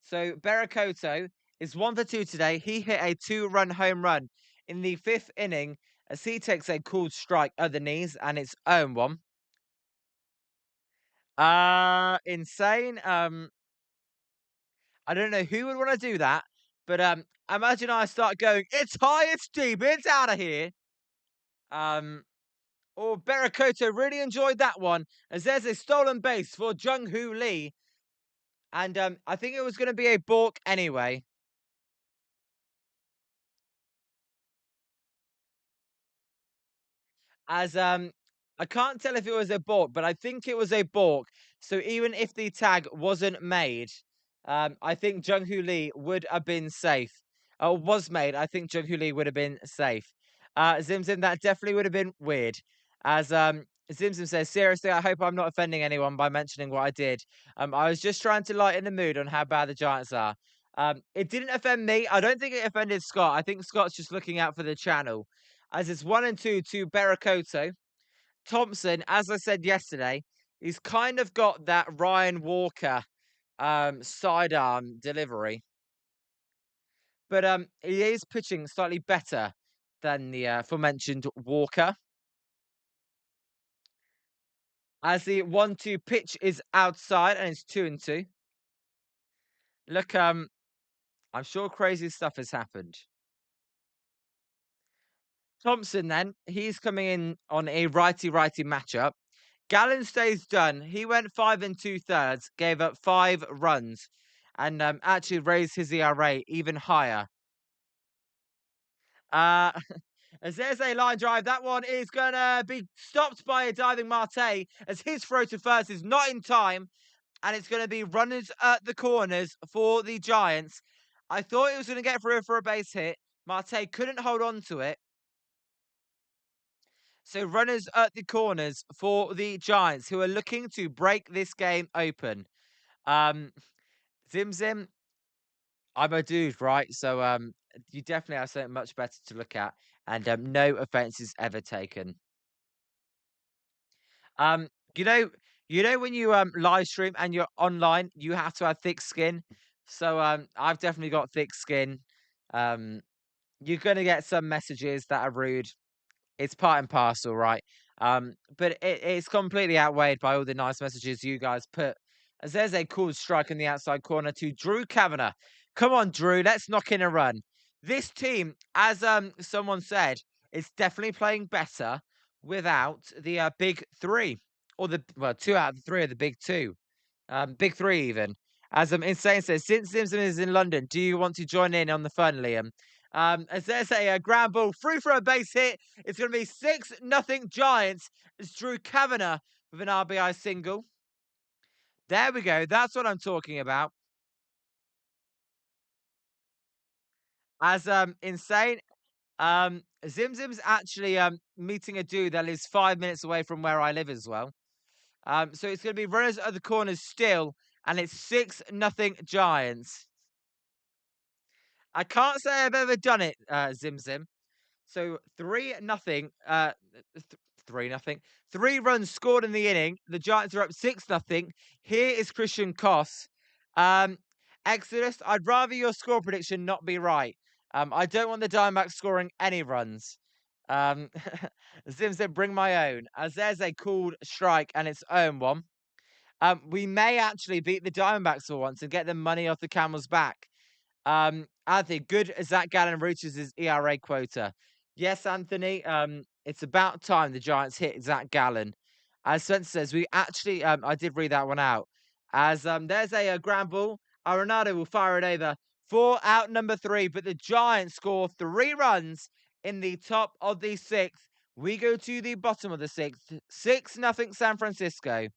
So Barakoto is 1 for 2 today. He hit a 2-run home run in the 5th inning as he takes a cool strike at the knees, and it's 0-1. Insane. I don't know who would want to do that, but imagine I start going, "It's high, it's deep, it's out of here." Um, or Barakoto really enjoyed that one as there's a stolen base for Jung Hoo Lee, and I think it was going to be a balk anyway. As I can't tell if it was a balk, but I think it was a balk. So even if the tag wasn't made, I think Jung Hoo Lee would have been safe. Or was made, I think Jung Hoo Lee would have been safe. Zim Zim, that definitely would have been weird. As Zim Zim says, seriously, I hope I'm not offending anyone by mentioning what I did. I was just trying to lighten the mood on how bad the Giants are. It didn't offend me. I don't think it offended Scott. I think Scott's just looking out for the channel as it's 1-2 to Barakoto. Thompson, as I said yesterday, he's kind of got that Ryan Walker sidearm delivery, but he is pitching slightly better than the aforementioned Walker. As the 1-2 pitch is outside and it's 2-2. Look, I'm sure crazy stuff has happened. Thompson, then he's coming in on a righty-righty matchup. Gallen stays done. He went 5 2/3, gave up 5 runs, and actually raised his ERA even higher. Uh, as there's a line drive, that one is gonna be stopped by a diving Marte, as his throw to first is not in time, and it's gonna be runners at the corners for the Giants. I thought he was gonna get through for a base hit. Marte couldn't hold on to it. So runners at the corners for the Giants, who are looking to break this game open. Um, Zim Zim, I'm a dude, right? So you definitely have something much better to look at, and no offense is ever taken. Um, you know, when you live stream and you're online, you have to have thick skin. So I've definitely got thick skin. Um, you're gonna get some messages that are rude. It's part and parcel, right? But it's completely outweighed by all the nice messages you guys put. As there's a cool strike in the outside corner to Drew Kavanagh. Come on, Drew, let's knock in a run. This team, as someone said, is definitely playing better without the big three, or the well, 2 out of the 3 of the big two, big three even. As Insane says, since Simpson is in London, do you want to join in on the fun, Liam? As there's a ground ball through for a base hit. It's going to be 6-0 Giants as Drew Kavanagh with an RBI single. There we go. That's what I'm talking about. As Insane, Zim Zim's actually meeting a dude that lives 5 minutes away from where I live as well. So it's going to be runners at the corners still, and it's 6-0 Giants. I can't say I've ever done it, Zim Zim. So 3-0, 3-0. 3 runs scored in the inning. The Giants are up 6-0. Here is Christian Koss. Exodus, I'd rather your score prediction not be right. I don't want the Diamondbacks scoring any runs. Zim said, bring my own. As there's a called strike and it's 0-1. We may actually beat the Diamondbacks for once and get them money off the camel's back. I think good as Zac Gallen reaches his ERA quota. Yes, Anthony. It's about time the Giants hit Zac Gallen. As Spencer says, we actually, I did read that one out. As there's a ground ball. Arenado will fire it over for out number three, but the Giants score 3 runs in the top of the sixth. We go to the bottom of the sixth. 6-0 San Francisco.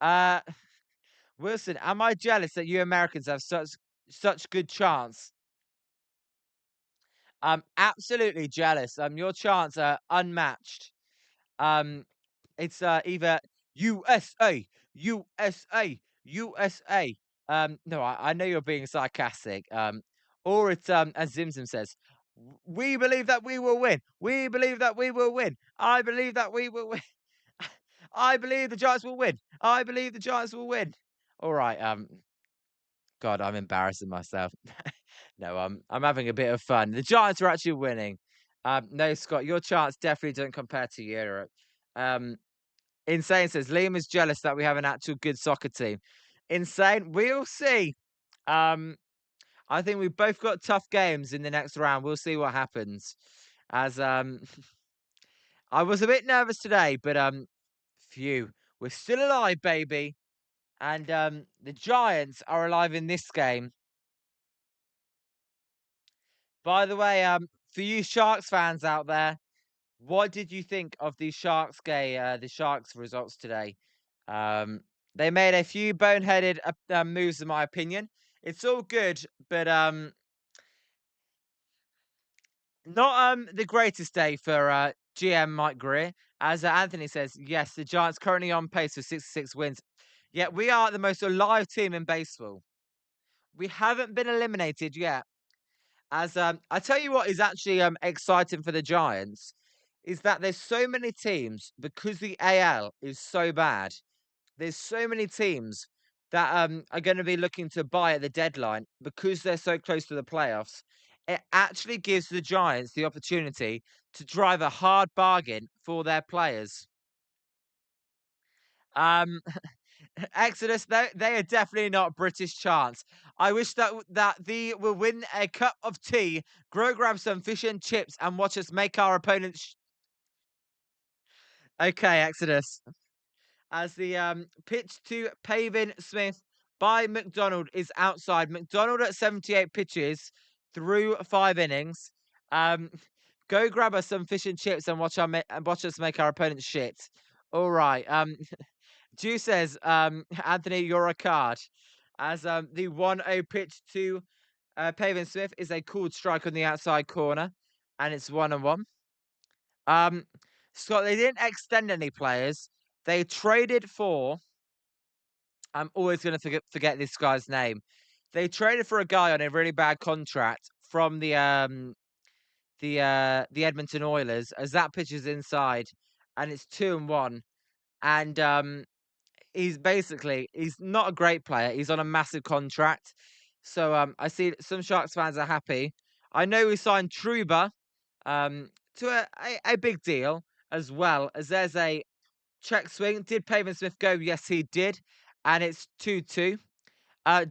Uh, Wilson, am I jealous that you Americans have such good chance? I'm absolutely jealous. Your chants are unmatched. Um, it's either USA, USA, USA. No, I know you're being sarcastic. Or it's as Zimzim says, We believe that we will win. We believe that we will win. I believe that we will win. I believe the Giants will win. I believe the Giants will win. All right. God, I'm embarrassing myself. No, I'm having a bit of fun. The Giants are actually winning. No, Scott, your charts definitely don't compare to Europe. Um, Insane says Liam is jealous that we have an actual good soccer team. Insane, we'll see. Um, I think we've both got tough games in the next round. We'll see what happens. As I was a bit nervous today, but phew, we're still alive, baby. And the Giants are alive in this game. By the way, for you Sharks fans out there, what did you think of the Sharks results today? Um, they made a few boneheaded moves, in my opinion. It's all good, but not the greatest day for GM Mike Greer. As Anthony says, yes, the Giants currently on pace for 66 wins. Yet we are the most alive team in baseball. We haven't been eliminated yet. As I tell you what is actually exciting for the Giants is that there's so many teams because the AL is so bad. There's so many teams that are going to be looking to buy at the deadline because they're so close to the playoffs. It actually gives the Giants the opportunity to drive a hard bargain for their players. Um, Exodus, they are definitely not British chants. I wish that they will win a cup of tea, grab some fish and chips, and watch us make our opponents. Okay, Exodus. As the pitch to Pavin Smith by McDonald is outside. McDonald at 78 pitches through 5 innings. Um, Go grab us some fish and chips and watch us make our opponents shit. All right. Jew says, Anthony, you're a card. As the 1-0 pitch to Pavin Smith is a called strike on the outside corner, and it's 1-1. Um, Scott, they didn't extend any players. They traded for. I'm always going to forget this guy's name. They traded for a guy on a really bad contract from the Edmonton Oilers, as that pitch is inside, and it's 2-1. And he's not a great player. He's on a massive contract. So I see some Sharks fans are happy. I know we signed Truba to a big deal, as well as there's a check swing. Did Pavin Smith go? Yes, he did. And it's 2-2.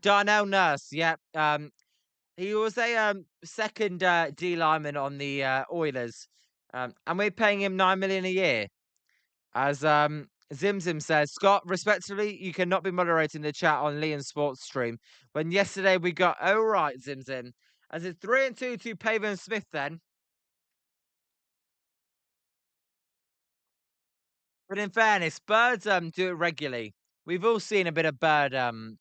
Darnell Nurse, yeah. He was a second D lineman on the Oilers. And we're paying him 9 million a year. As Zimzim says, Scott, respectively, you cannot be moderating the chat on Liam's sports stream. When yesterday we got right, Zimzim. As it's 3-2 to Pavin Smith then. But in fairness, birds do it regularly. We've all seen a bit of bird well,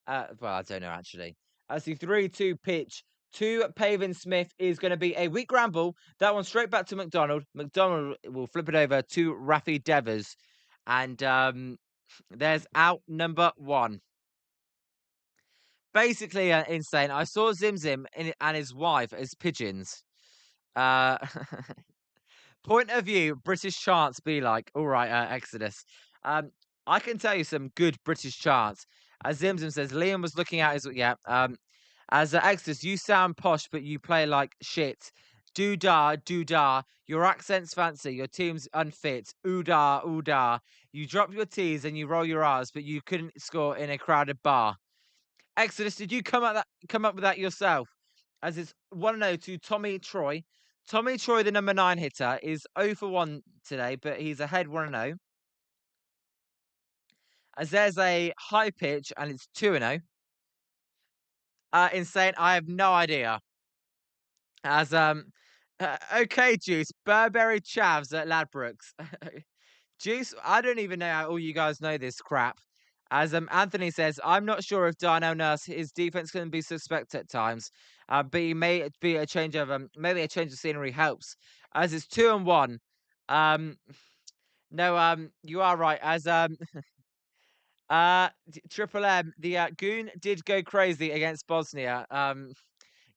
I don't know actually. As the 3-2 pitch to Pavin Smith is going to be a weak ramble. That one straight back to McDonald. McDonald will flip it over to Rafi Devers. And there's out number 1. Basically insane. I saw Zimzim and his wife as pigeons. Uh, Point of view, British chants be like, all right, Exodus. I can tell you some good British chants. As Zimzim says, Liam was looking at his, yeah. As Exodus, you sound posh, but you play like shit. Do da. Your accent's fancy. Your team's unfit. Ooh da. You drop your T's and you roll your R's, but you couldn't score in a crowded bar. Exodus, did you come up with that yourself? As it's 1-0 to Tommy Troy. Tommy Troy, the number 9 hitter, is 0 for 1 today, but he's ahead 1-0. As there's a high pitch and it's 2-0. Insane. I have no idea. As okay, Juice. Burberry Chavs at Ladbrokes. Juice, I don't even know how all you guys know this crap. As Anthony says, I'm not sure if Darnell Nurse his defense can be suspect at times, but he may be a change of maybe a change of scenery helps. As it's 2-1. Um, no, you are right. As Triple M, the goon did go crazy against Bosnia.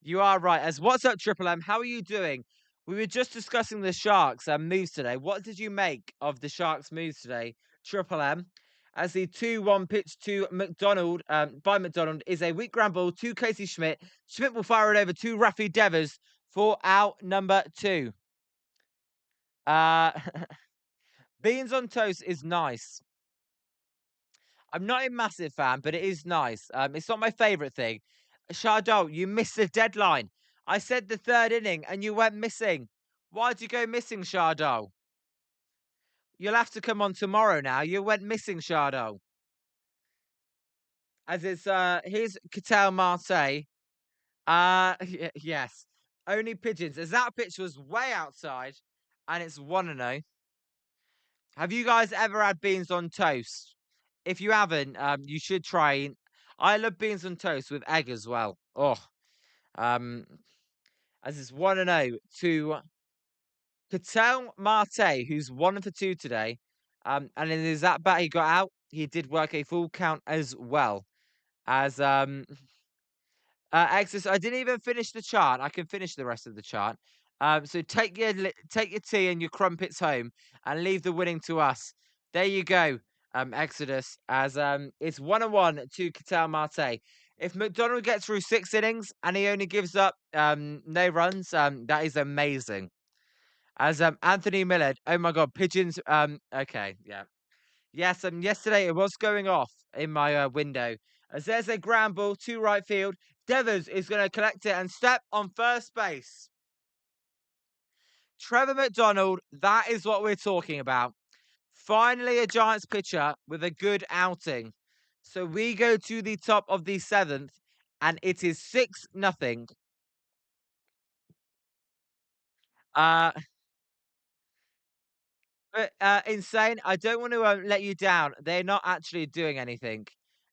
You are right. As what's up, Triple M? How are you doing? We were just discussing the Sharks moves today. What did you make of the Sharks moves today, Triple M? As the 2-1 pitch to McDonald by McDonald is a weak ground ball to Casey Schmidt. Schmidt will fire it over to Rafi Devers for out number 2. Uh, Beans on toast is nice. I'm not a massive fan, but it is nice. It's not my favourite thing. Shardol, you missed the deadline. I said the 3rd inning and you went missing. Why'd you go missing, Shardol? You'll have to come on tomorrow now. You went missing, Shardol. As it's here's Cattell Marte. Yes. Only pigeons. As that pitch was way outside and it's 1-0. Have you guys ever had beans on toast? If you haven't, you should try. I love beans on toast with egg as well. Oh, um, as it's 1-0 to Patel Marte, who's 1 for 2 today. And in his that bat he got out, he did work a full count as well. As Exodus, I didn't even finish the chart. I can finish the rest of the chart. So take your tea and your crumpets home and leave the winning to us. There you go, Exodus. As it's 1-1 to Cattell Marte. If McDonald gets through 6 innings and he only gives up no runs, that is amazing. As Anthony Millard, oh my God, pigeons. Okay, yeah. Yes, yesterday it was going off in my window. As there's a ground ball to right field. Devers is going to collect it and step on first base. Trevor McDonald, that is what we're talking about. Finally, a Giants pitcher with a good outing. So we go to the top of the 7th, and it is 6-0. Uh, Insane. I don't want to let you down. They're not actually doing anything.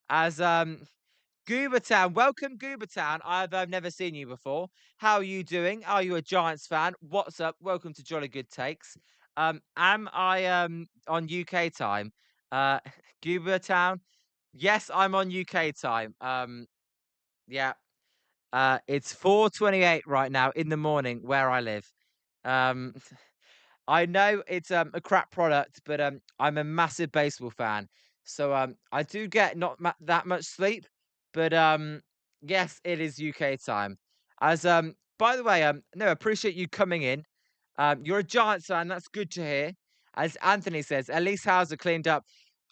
As Goobertown, welcome Goobertown. I've never seen you before. How are you doing? Are you a Giants fan? What's up? Welcome to Jolly Good Takes. Am I on UK time? Uh, Goobertown. Yes, I'm on UK time. Yeah. It's 4:28 right now in the morning where I live. Um, I know it's a crap product, but I'm a massive baseball fan, so I do get not that much sleep, but yes, it is UK time. As by the way, no, appreciate you coming in. You're a Giants fan, that's good to hear. As Anthony says, at least Hauser cleaned up.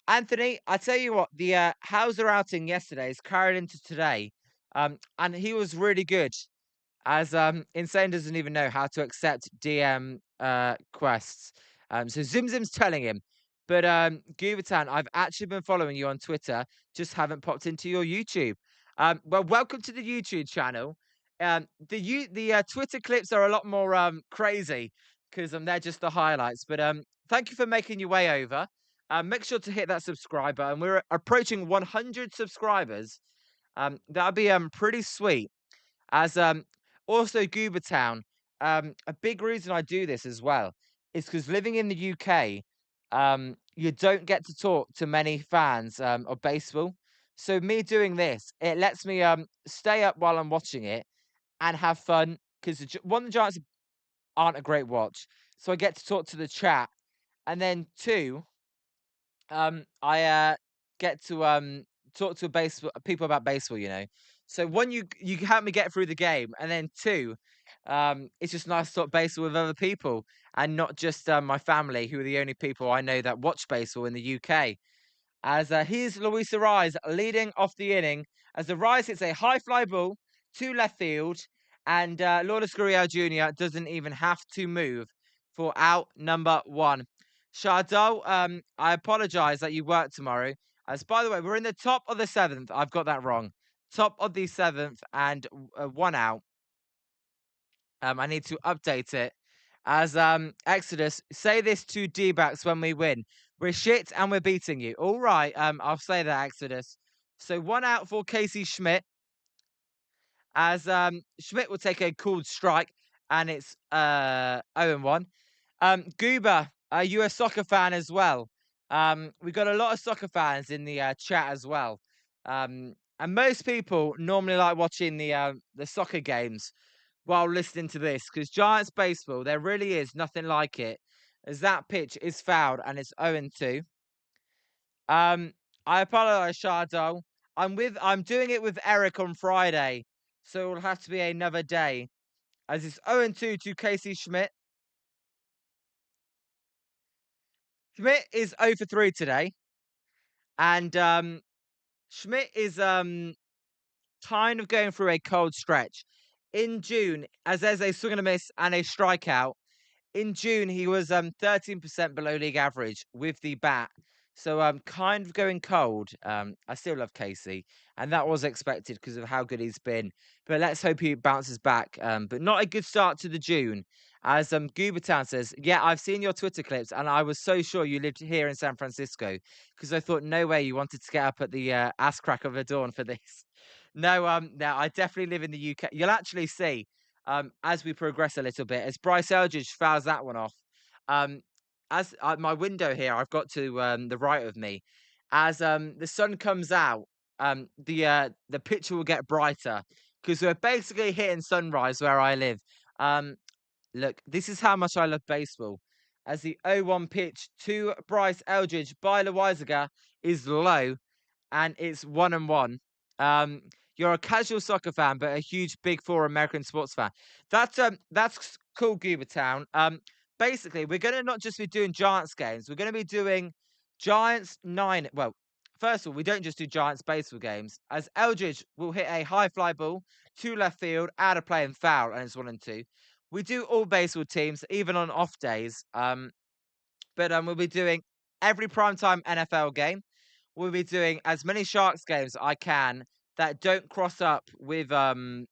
Anthony, I tell you what, the Hauser outing yesterday is carried into today, and he was really good. As Insane doesn't even know how to accept DM quests. So Zim's telling him. But Goobertan, I've actually been following you on Twitter, just haven't popped into your YouTube. Well, welcome to the YouTube channel. The Twitter clips are a lot more crazy because they're just the highlights. But thank you for making your way over. Make sure to hit that subscribe button. We're approaching 100 subscribers. That'd be pretty sweet. As also Goobertown, a big reason I do this as well is because living in the UK, you don't get to talk to many fans of baseball. So me doing this, it lets me stay up while I'm watching it and have fun because one, the Giants aren't a great watch, so I get to talk to the chat, and then 2, I get to talk to baseball people about baseball, you know. So one, you help me get through the game, and then 2, it's just nice to talk baseball with other people and not just my family, who are the only people I know that watch baseball in the UK. As here's Luis Ariz leading off the inning as the Rise hits a high fly ball to left field, And Lourdes Gurriel Jr. doesn't even have to move for out number one. Shardul, I apologize that you work tomorrow. As by the way, we're in the top of the seventh. I've got that wrong. Top of the seventh and one out. I need to update it. As Exodus, say this to D-backs when we win. We're shit and we're beating you. All right, I'll say that, Exodus. So one out for Casey Schmidt. As Schmidt will take a called strike, and it's 0-1. Goober, are you a soccer fan as well? We've got a lot of soccer fans in the chat as well. And most people normally like watching the soccer games while listening to this, because Giants baseball, there really is nothing like it, as that pitch is fouled and it's 0-2. I apologize, Shardo. I'm doing it with Eric on Friday, so it will have to be another day. As it's 0-2 to Casey Schmidt. Schmidt is 0 for 3 today. And Schmidt is kind of going through a cold stretch. In June, as there's a swing and a miss and a strikeout, in June he was 13% below league average with the bat. So kind of going cold. I still love Casey, and that was expected because of how good he's been. But let's hope he bounces back. But not a good start to the June. As Goobertown says, yeah, I've seen your Twitter clips, and I was so sure you lived here in San Francisco because I thought no way you wanted to get up at the ass crack of the dawn for this. No, I definitely live in the UK. You'll actually see as we progress a little bit, as Bryce Eldridge fouls that one off. Um, as my window here, I've got to the right of me. As the sun comes out, the picture will get brighter because we're basically hitting sunrise where I live. Look, this is how much I love baseball. As the 0-1 pitch to Bryce Eldridge by Loizaga is low, and it's 1-1. Um, you're a casual soccer fan, but a huge Big Four American sports fan. That's cool, Goobertown. Basically, we're gonna not just be doing Giants games. We're gonna be doing Giants 9. Well, first of all, we don't just do Giants baseball games. As Eldridge will hit a high fly ball to left field, out of play and foul, and it's 1-2. We do all baseball teams, even on off days. But we'll be doing every primetime NFL game. We'll be doing as many Sharks games I can that don't cross up with NFL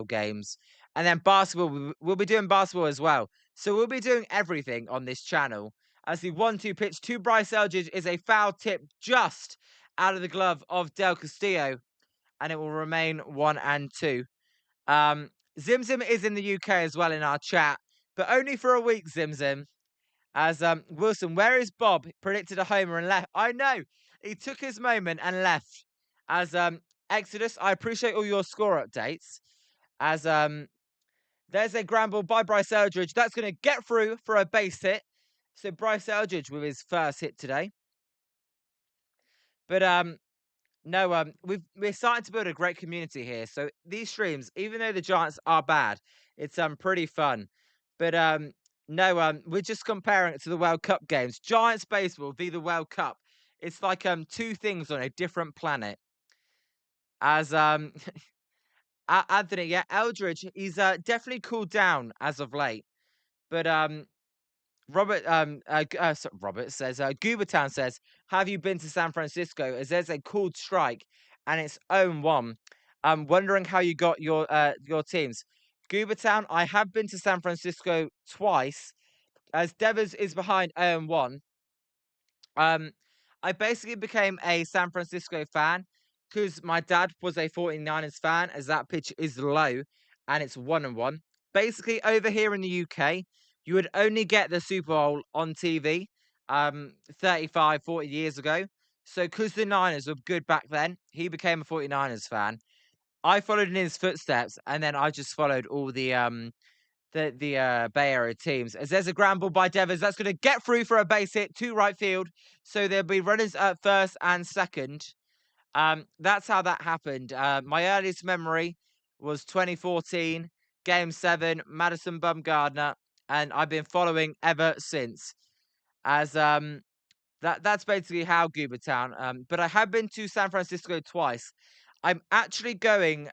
games. And then basketball, we'll be doing basketball as well. So we'll be doing everything on this channel. As the 1-2 pitch to Bryce Eldridge is a foul tip just out of the glove of Del Castillo, and it will remain 1-2. Zim Zim is in the UK as well in our chat, but only for a week, Zim Zim. As Wilson, where is Bob? Predicted a homer and left. I know. He took his moment and left. As Exodus, I appreciate all your score updates. As there's a ground ball by Bryce Eldridge. That's going to get through for a base hit. So Bryce Eldridge with his first hit today. But no, we're starting to build a great community here. So these streams, even though the Giants are bad, it's pretty fun. But no, we're just comparing it to the World Cup games. Giants baseball v the World Cup. It's like two things on a different planet. As Anthony, yeah, Eldridge, he's definitely cooled down as of late. But Robert Robert says Goobertown says, have you been to San Francisco? As there's a called strike and it's 0-1. I'm wondering how you got your teams. Goobertown, I have been to San Francisco twice, as Devers is behind 0-1. I basically became a San Francisco fan because my dad was a 49ers fan, as that pitch is low and it's 1-1. Basically, over here in the UK, you would only get the Super Bowl on TV 35, 40 years ago. So because the Niners were good back then, he became a 49ers fan. I followed in his footsteps, and then I just followed all the Bay Area teams. As there's a ground ball by Devers, that's going to get through for a base hit to right field. So there'll be runners at first and second. That's how that happened. My earliest memory was 2014, Game 7, Madison Bumgardner, and I've been following ever since. As that's basically how Goobertown. But I have been to San Francisco twice. I'm actually going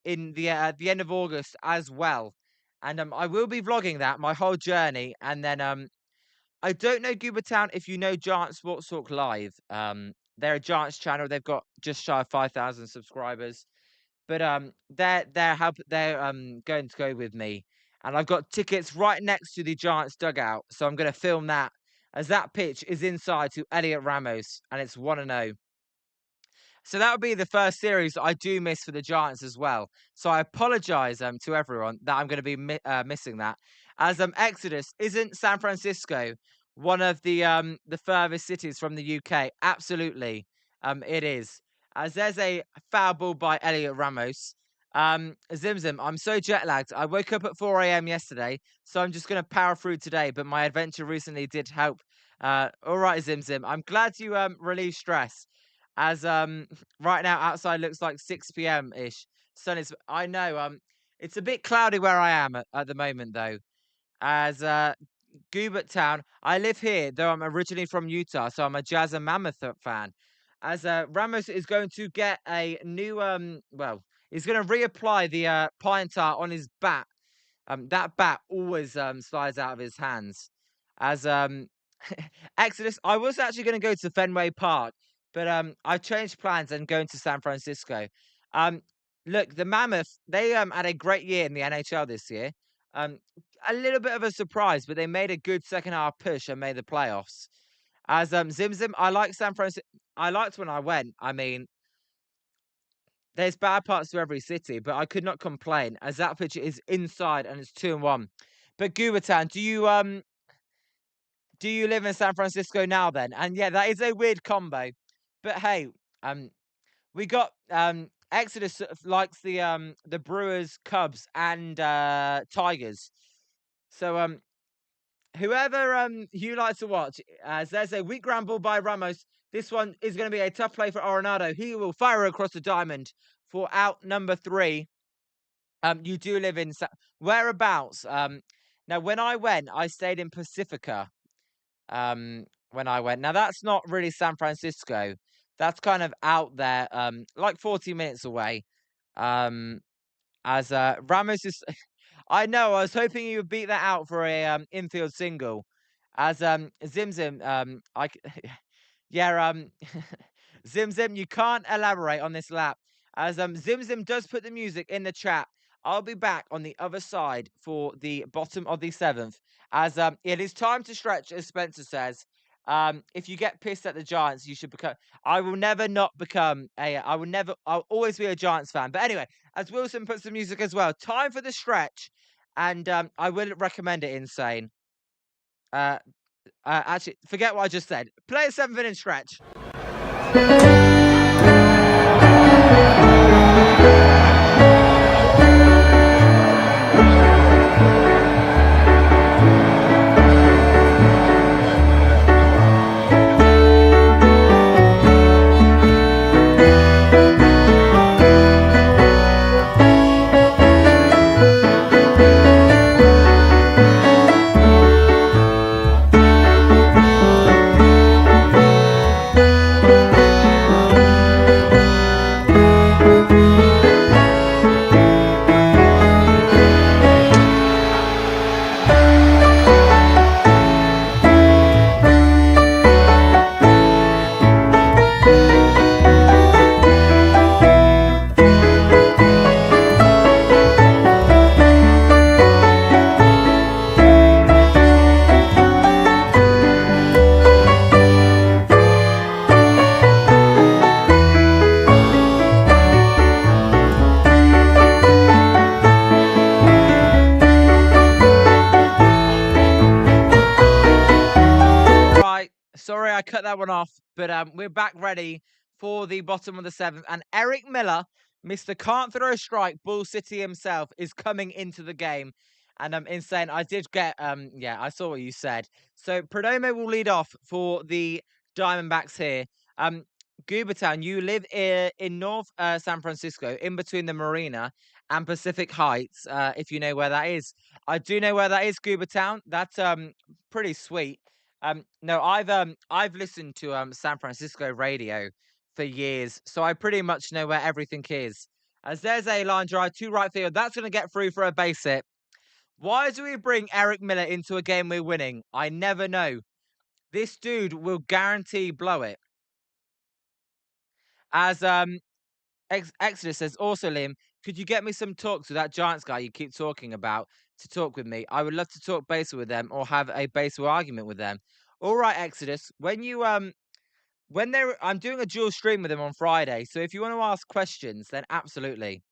in the end of August as well, and I will be vlogging that my whole journey, and then I don't know Goober Town if you know Giant Sports Talk Live. They're a Giants channel. They've got just shy of 5,000 subscribers. But they're going to go with me, and I've got tickets right next to the Giants dugout, so I'm going to film that as that pitch is inside to Elliot Ramos, and it's 1-0. So that would be the first series that I do miss for the Giants as well. So I apologize to everyone that I'm going to be missing that. As Exodus, isn't San Francisco one of the furthest cities from the UK? Absolutely, it is. As there's a foul ball by Elliot Ramos. Zim, I'm so jet lagged. I woke up at 4 a.m. yesterday, so I'm just going to power through today. But my adventure recently did help. All right, Zim, I'm glad you relieve stress. As right now outside looks like 6 p.m. ish. Sun is I know it's a bit cloudy where I am at the moment though. As Goobert Town, I live here though I'm originally from Utah, so I'm a Jazz and Mammoth fan. As Ramos is going to get a new he's going to reapply the pine tar on his bat. That bat always slides out of his hands. As Exodus, I was actually going to go to Fenway Park, but I changed plans and going to San Francisco. Um, Look, the Mammoth, they had a great year in the NHL this year. Um, a little bit of a surprise, but they made a good second half push and made the playoffs. As Zim, I like San Francisco. I liked when I went. I mean, there's bad parts to every city, but I could not complain as that pitch is inside and it's 2-1. But Goobertown, do you live in San Francisco now then? And yeah, that is a weird combo. But hey, we got Exodus likes the Brewers, Cubs, and Tigers. So whoever you like to watch, as there's a weak ramble by Ramos. This one is going to be a tough play for Arenado. He will fire across the diamond for out number 3. You do live in whereabouts? Now when I went, I stayed in Pacifica. When I went. Now that's not really San Francisco. That's kind of out there, like 40 minutes away. As Ramos is I know, I was hoping you would beat that out for a infield single. As Zim, yeah, Zim, you can't elaborate on this lap. As Zim does put the music in the chat. I'll be back on the other side for the bottom of the 7th. As it is time to stretch, as Spencer says. If you get pissed at the Giants, you should become. I will never not become a. I will never. I'll always be a Giants fan. But anyway, as Wilson puts the music as well, time for the stretch, and I will recommend it. Insane. Actually, forget what I just said. Play a 7-minute stretch. Sorry, I cut that one off, but we're back ready for the bottom of the 7th. And Eric Miller, Mr. Can't Throw a Strike, Bull City himself, is coming into the game. And I'm insane. I did get, yeah, I saw what you said. So Perdomo will lead off for the Diamondbacks here. Goobertown, you live in North San Francisco, in between the Marina and Pacific Heights, if you know where that is. I do know where that is, Goobertown. That's pretty sweet. No, I've listened to San Francisco radio for years, so I pretty much know where everything is. As there's a line drive to right field. That's going to get through for a base hit. Why do we bring Eric Miller into a game we're winning? I never know. This dude will guarantee blow it. As Exodus says, also Liam, could you get me some talks with that Giants guy you keep talking about to talk with me? I would love to talk baseball with them or have a baseball argument with them. All right, Exodus. I'm doing a dual stream with them on Friday, so if you want to ask questions, then absolutely.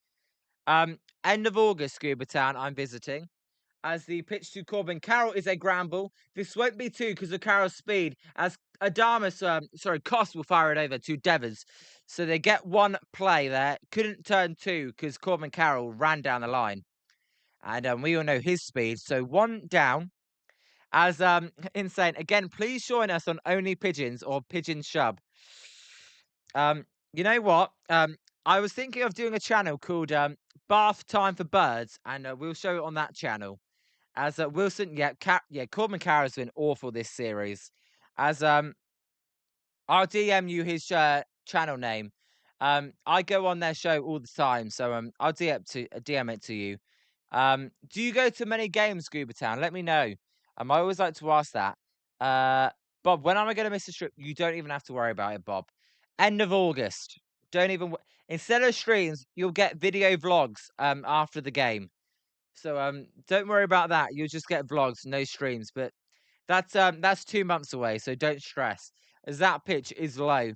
End of August, Scuba Town, I'm visiting. As the pitch to Corbin Carroll is a ground ball. This won't be two because of Carroll's speed. As Cost will fire it over to Devers. So they get one play there. Couldn't turn two because Corbin Carroll ran down the line. And we all know his speed. So one down. As insane. Again, please join us on Only Pigeons or Pigeon Shub. You know what? I was thinking of doing a channel called Bath Time for Birds, and we'll show it on that channel. As Wilson, Corbin Carroll's been awful this series. As I'll DM you his channel name. I go on their show all the time, so I'll DM it to you. Do you go to many games, Scuba Town? Let me know. I always like to ask that. Bob, when am I going to miss a trip? You don't even have to worry about it, Bob. End of August. Don't even instead of streams, you'll get video vlogs after the game. So don't worry about that. You'll just get vlogs, no streams. But that's 2 months away, so don't stress. As that pitch is low,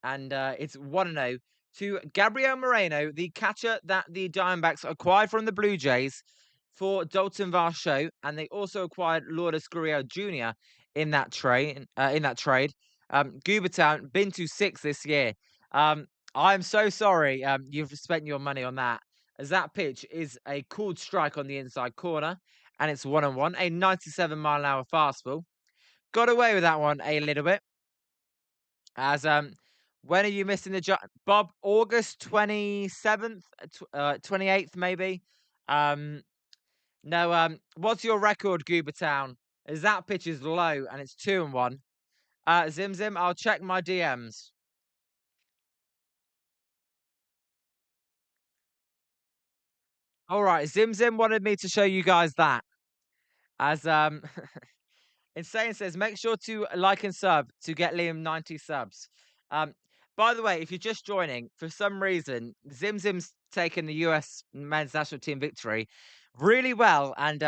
and it's 1-0 to Gabriel Moreno, the catcher that the Diamondbacks acquired from the Blue Jays for Dalton Varsho, and they also acquired Lourdes Gurriel Jr. in that trade. Goobertown been to 6 this year. I'm so sorry. You've spent your money on that, as that pitch is a called strike on the inside corner, and it's 1-1, a 97-mile-an-hour fastball. Got away with that one a little bit. As when are you missing the Bob? August 27th, 28th, maybe. No. What's your record, Goobertown? As that pitch is low and it's 2-1. Zim Zim, I'll check my DMs. All right, Zim Zim wanted me to show you guys that. As Insane says, make sure to like and sub to get Liam 90 subs. By the way, if you're just joining, for some reason, Zim Zim's taken the US men's national team victory really well, and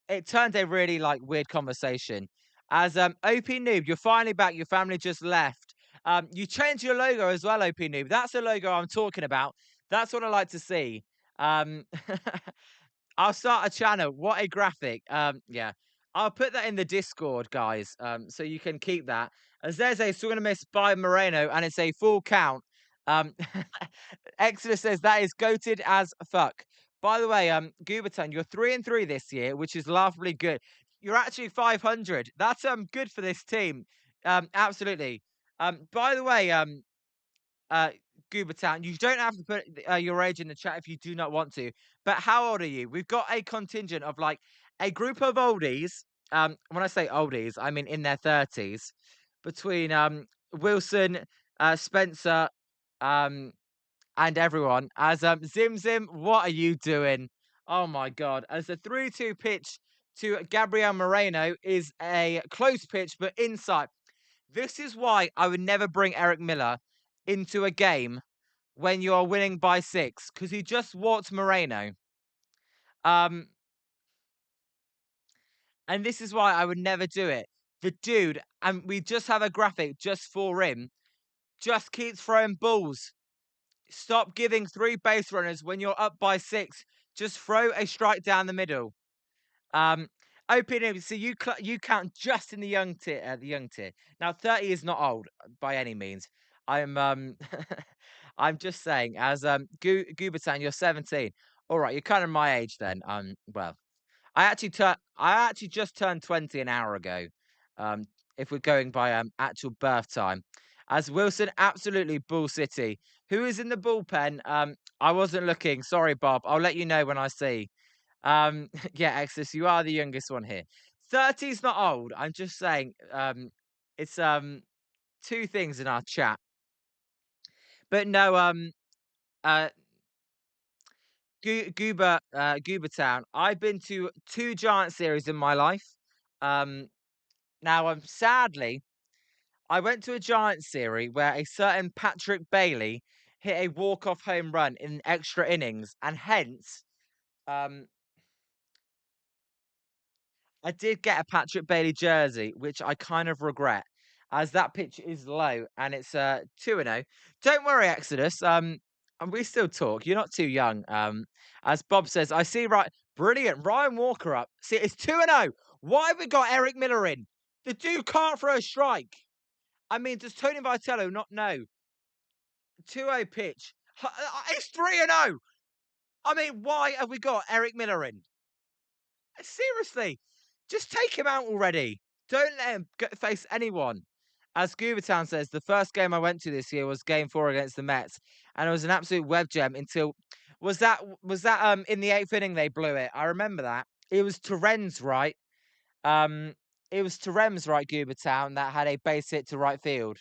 it turned a really like weird conversation. As OP Noob, you're finally back. Your family just left. You changed your logo as well, OP Noob. That's the logo I'm talking about. That's what I like to see. I'll start a channel. What a graphic. Yeah. I'll put that in the Discord, guys, so you can keep that. As there's a swing and a miss by Moreno, and it's a full count. Um, Exodus says that is goated as fuck. By the way, Gooberton, you're 3-3 this year, which is laughably good. You're actually 500. That's good for this team. Absolutely. By the way, uh, Goobertown, you don't have to put your age in the chat if you do not want to. But how old are you? We've got a contingent of like a group of oldies. When I say oldies, I mean in their 30s, between Wilson, Spencer, and everyone. As Zim Zim, what are you doing? Oh my god! As the 3-2 pitch to Gabriel Moreno is a close pitch, but inside. This is why I would never bring Eric Miller into a game when you are winning by 6, because he just walked Moreno. And this is why I would never do it. The dude, and we just have a graphic just for him, just keeps throwing balls. Stop giving 3 base runners when you're up by 6. Just throw a strike down the middle. OPN, so you count just in the young tier. Now 30 is not old by any means. I'm I'm just saying, as Goobertan, you're 17. All right, you're kind of my age then. Well, I actually just turned 20 an hour ago. If we're going by actual birth time. As Wilson, absolutely Bull City. Who is in the bullpen? I wasn't looking. Sorry, Bob. I'll let you know when I see. Yeah, Exodus, you are the youngest one here. 30 is not old. I'm just saying. It's 2 things in our chat. But no, Goober Town. I've been to 2 Giant series in my life. Um, now, sadly, I went to a Giants series where a certain Patrick Bailey hit a walk-off home run in extra innings, and hence, um, I did get a Patrick Bailey jersey, which I kind of regret, as that pitch is low and it's 2-0. Don't worry, Exodus. And we still talk. You're not too young. As Bob says, I see right. Brilliant. Ryan Walker up. See, it's 2-0. Why have we got Eric Miller in? The dude can't throw a strike. I mean, does Tony Vitello not know? 2-0 pitch. It's 3-0. I mean, why have we got Eric Miller in? Seriously, just take him out already. Don't let him face anyone. As Goobertown says, the first game I went to this year was Game 4 against the Mets, and it was an absolute web gem until was that in the eighth inning they blew it. I remember that. It was Terens, right? Um, it was Terens, right? Goobertown that had a base hit to right field.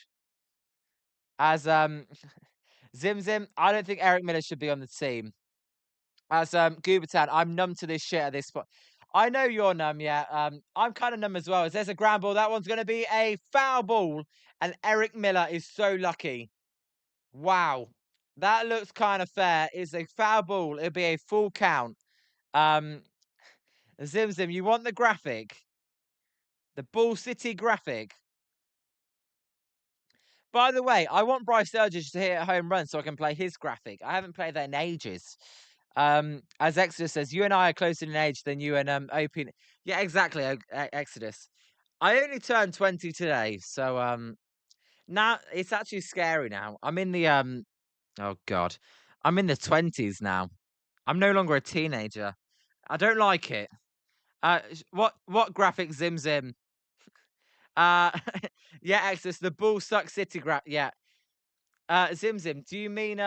As Zim Zim, I don't think Eric Miller should be on the team. As Goobertown, I'm numb to this shit at this point. I know you're numb, yeah. I'm kind of numb as well. As there's a ground ball, that one's going to be a foul ball, and Eric Miller is so lucky. Wow, that looks kind of fair. It's a foul ball. It'll be a full count. Um, Zim Zim, you want the graphic, the Ball City graphic? By the way, I want Bryce Sturgis to hit a home run so I can play his graphic. I haven't played that in ages. As Exodus says, you and I are closer in age than you and OP. Yeah, exactly, Exodus. I only turned 20 today, so now it's actually scary now. I'm in the oh god. I'm in the 20s now. I'm no longer a teenager. I don't like it. What graphic Zim Zim? Uh yeah, Exodus, the Bull Suck City yeah. Zim Zim, do you mean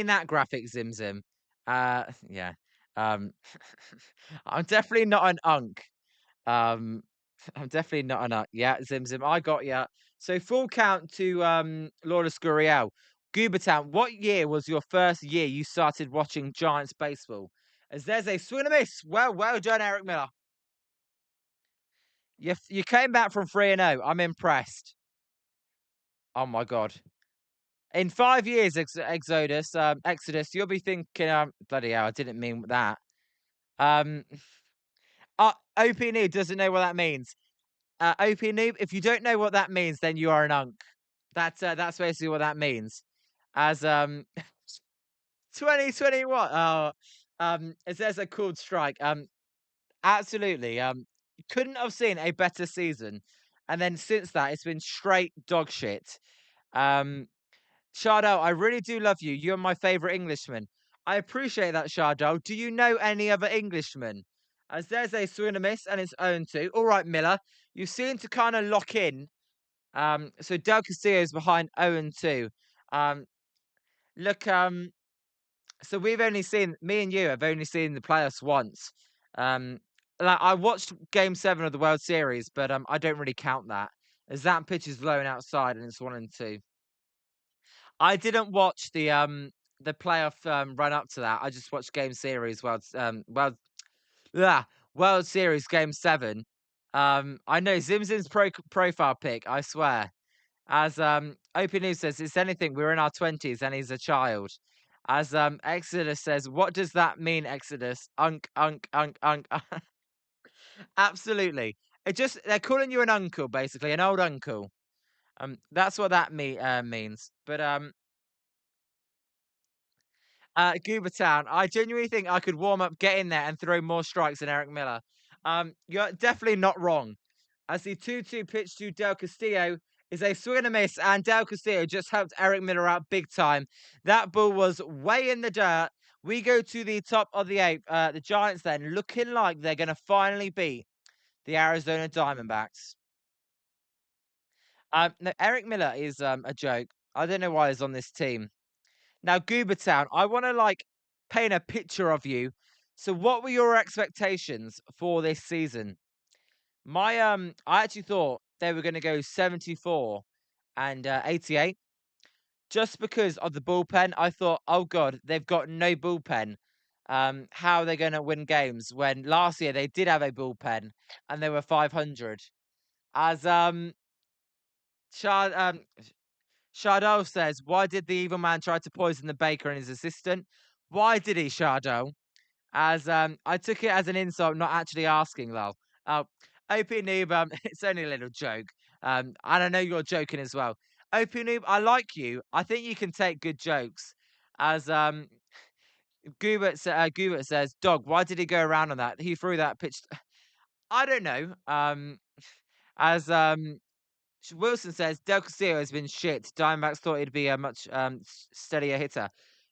that graphic, Zim Zim? Yeah. Um, I'm definitely not an unk. Um, I'm definitely not an unk. Yeah, Zim Zim, I got ya. So full count to Laura Scuriel. Goobertown, what year was your first year you started watching Giants baseball? As there's a swing and a miss. Well done, Eric Miller. You came back from 3-0. I'm impressed. Oh my god. In 5 years, Exodus, you'll be thinking, bloody hell, I didn't mean that. Um, OP Noob doesn't know what that means. OP Noob, if you don't know what that means, then you are an unk. That's basically what that means. As 2021. Oh, as there's a called strike. Absolutely. Couldn't have seen a better season. And then since that, it's been straight dog shit. Um, Shardo, I really do love you. You're my favorite Englishman. I appreciate that, Shardo. Do you know any other Englishmen? As there's a swing and a miss, and it's own 2. All right, Miller. You seem to kind of lock in. So Del Castillo's behind 0-2. Look, so we've only seen me and you have only seen the playoffs once. Like I watched Game 7 of the World Series, but I don't really count that as that pitch is blowing outside and it's 1-2. I didn't watch the playoff run up to that. I just watched Game Series yeah, World Series Game 7. I know Zim Zim's profile pic. I swear. As Open News says, it's anything. We're in our 20s and he's a child. As Exodus says, what does that mean, Exodus? Unk, unk, unk, unk. Absolutely. They're calling you an uncle, basically, an old uncle. That's what that means. But Goobertown, I genuinely think I could warm up, get in there, and throw more strikes than Eric Miller. You're definitely not wrong. As the 2-2 pitch to Del Castillo is a swing and a miss, and Del Castillo just helped Eric Miller out big time. That ball was way in the dirt. We go to the top of the 8th. The Giants then looking like they're going to finally beat the Arizona Diamondbacks. No, Eric Miller is a joke. I don't know why he's on this team. Now, Goobertown, I want to paint a picture of you. So, what were your expectations for this season? I actually thought they were going to go 74 and 88. just because of the bullpen, I thought, "Oh god, they've got no bullpen. How are they gonna win games?" When last year they did have a bullpen and they were 500. As Shard Shardul says, "Why did the evil man try to poison the baker and his assistant? Why did he, Shardul?" As I took it as an insult, not actually asking, lol. Oh, OP Noob, it's only a little joke. And I know you're joking as well. OP Noob, I like you. I think you can take good jokes. As Gubert says, "Dog, why did he go around on that? He threw that pitch." I don't know. As Wilson says, Del Castillo has been shit. Diamondbacks thought he'd be a much steadier hitter.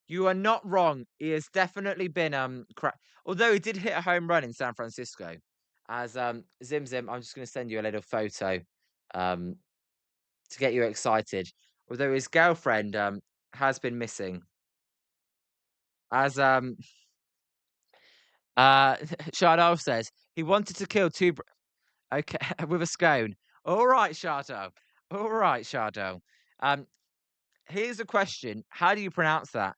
You are not wrong. He has definitely been crap. Although he did hit a home run in San Francisco. As Zim Zim, I'm just going to send you a little photo um, to get you excited. Although his girlfriend has been missing. As Shardov says, he wanted to kill two. Okay, with a scone. All right, Shardo. All right, Shardo. Um, Here's a question. How do you pronounce that?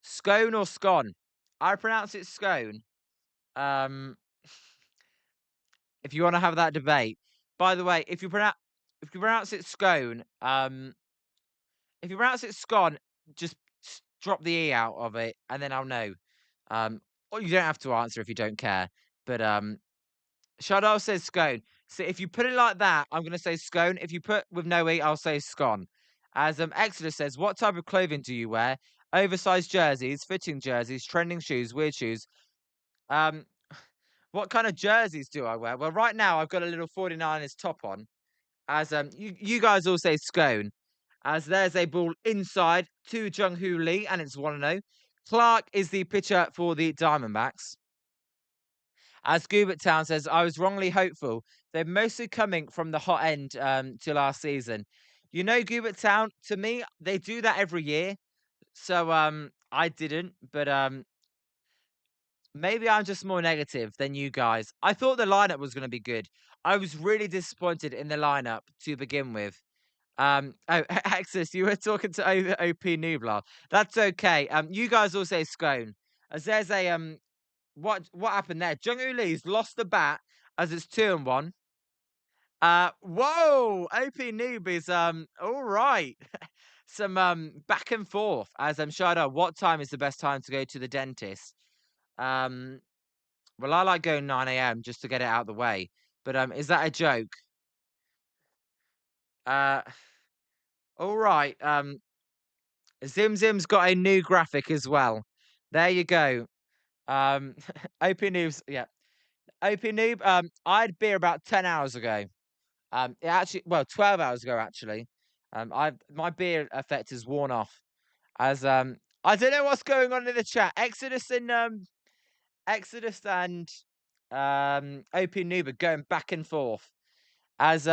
Scone or scone? I pronounce it scone. Um, if you want to have that debate. By the way, if you pronounce it scone, if you pronounce it scone, just drop the e out of it, and then I'll know. Or you don't have to answer if you don't care. But Shardal says scone. So if you put it like that, I'm going to say scone. If you put with no e, I'll say scone. As Exodus says, what type of clothing do you wear? Oversized jerseys, fitting jerseys, trending shoes, weird shoes. Um, what kind of jerseys do I wear? Well, right now I've got a little 49ers top on. As you guys all say scone. As there's a ball inside to Jung Hoo Lee, and it's 1-0. Clark is the pitcher for the Diamondbacks. As Gubert Town says, I was wrongly hopeful. They're mostly coming from the hot end to last season. You know, Gubert Town, to me, they do that every year. So I didn't, but maybe I'm just more negative than you guys. I thought the lineup was going to be good. I was really disappointed in the lineup to begin with. Oh, Axis, you were talking to OP Nublar. That's okay. You guys all say scone. As there's a what happened there? Jung-Woo Lee's lost the bat as it's 2-1. Whoa, OP Noob is all right. Some back and forth as I'm Shada. What time is the best time to go to the dentist? Um, well, I like going 9 a.m. just to get it out of the way. But is that a joke? Uh, all right. Zim Zim's got a new graphic as well. There you go. OP Noob's yeah. OP Noob. I had beer about 10 hours ago. It actually, well, 12 hours ago actually. My beer effect is worn off. As I don't know what's going on in the chat. Exodus and OP Noob are going back and forth. As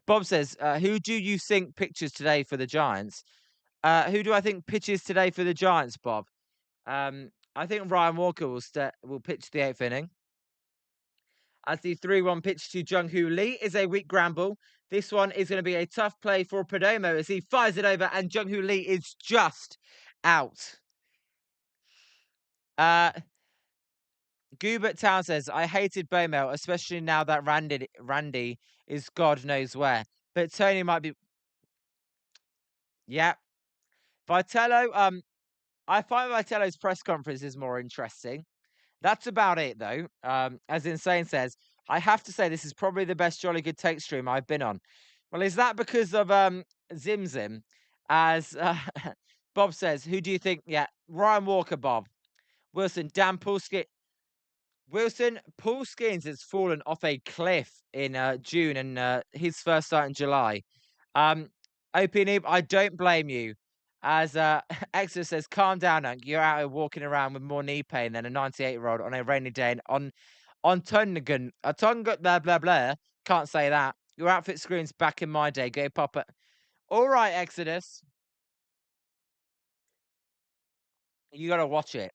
Bob says, who do you think pitches today for the Giants? Who do I think pitches today for the Giants, Bob? I think Ryan Walker will pitch the eighth inning. As the 3-1 pitch to Jung Hoo Lee is a weak ground ball. This one is going to be a tough play for Perdomo as he fires it over and Jung Hoo Lee is just out. Gubert Town says, I hated Bomel, especially now that Randy is God knows where. But Tony might be. Yeah. Vitello, I find Vitello's press conference is more interesting. That's about it, though. As Insane says, I have to say this is probably the best Jolly Good Take stream I've been on. Well, is that because of Zim Zim? As Bob says, who do you think? Yeah, Ryan Walker, Bob. Wilson, Dan Pulsky. Wilson, Paul Skins has fallen off a cliff in June and his first start in July. OP Noob, I don't blame you. As Exeter says, calm down, Unc. You're out here walking around with more knee pain than a 98-year-old on a rainy day on Tungan. A Tunga, blah, blah, blah. Can't say that. Your outfit screams back in my day. Go pop it. All right, Exodus. You got to watch it.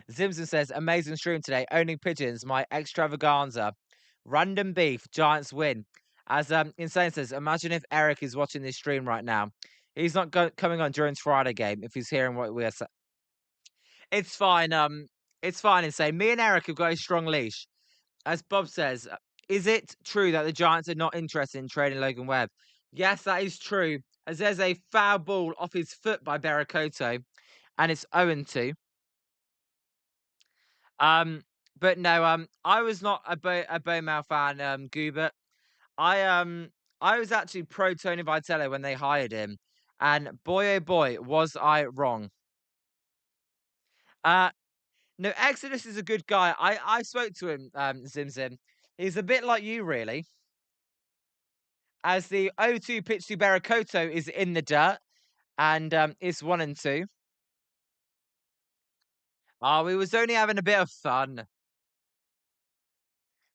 Zimson says, amazing stream today. Owning pigeons, my extravaganza. Random beef, Giants win. As Insane says, imagine if Eric is watching this stream right now. He's not coming on during Friday game if he's hearing what we're saying. It's fine. It's fine. Insane. Me and Eric have got a strong leash. As Bob says, is it true that the Giants are not interested in trading Logan Webb? Yes, that is true. As there's a foul ball off his foot by Barakoto, and it's 0-2. Um, but no, I was not a Bowmau fan, Goobert. I um I was actually pro Tony Vitello when they hired him, and boy oh boy was I wrong. Uh no, Exodus is a good guy. I spoke to him, Zim Zim. He's a bit like you, really. As the 0-2 pitch to Barakoto is in the dirt, and it's 1-2. Oh, we was only having a bit of fun.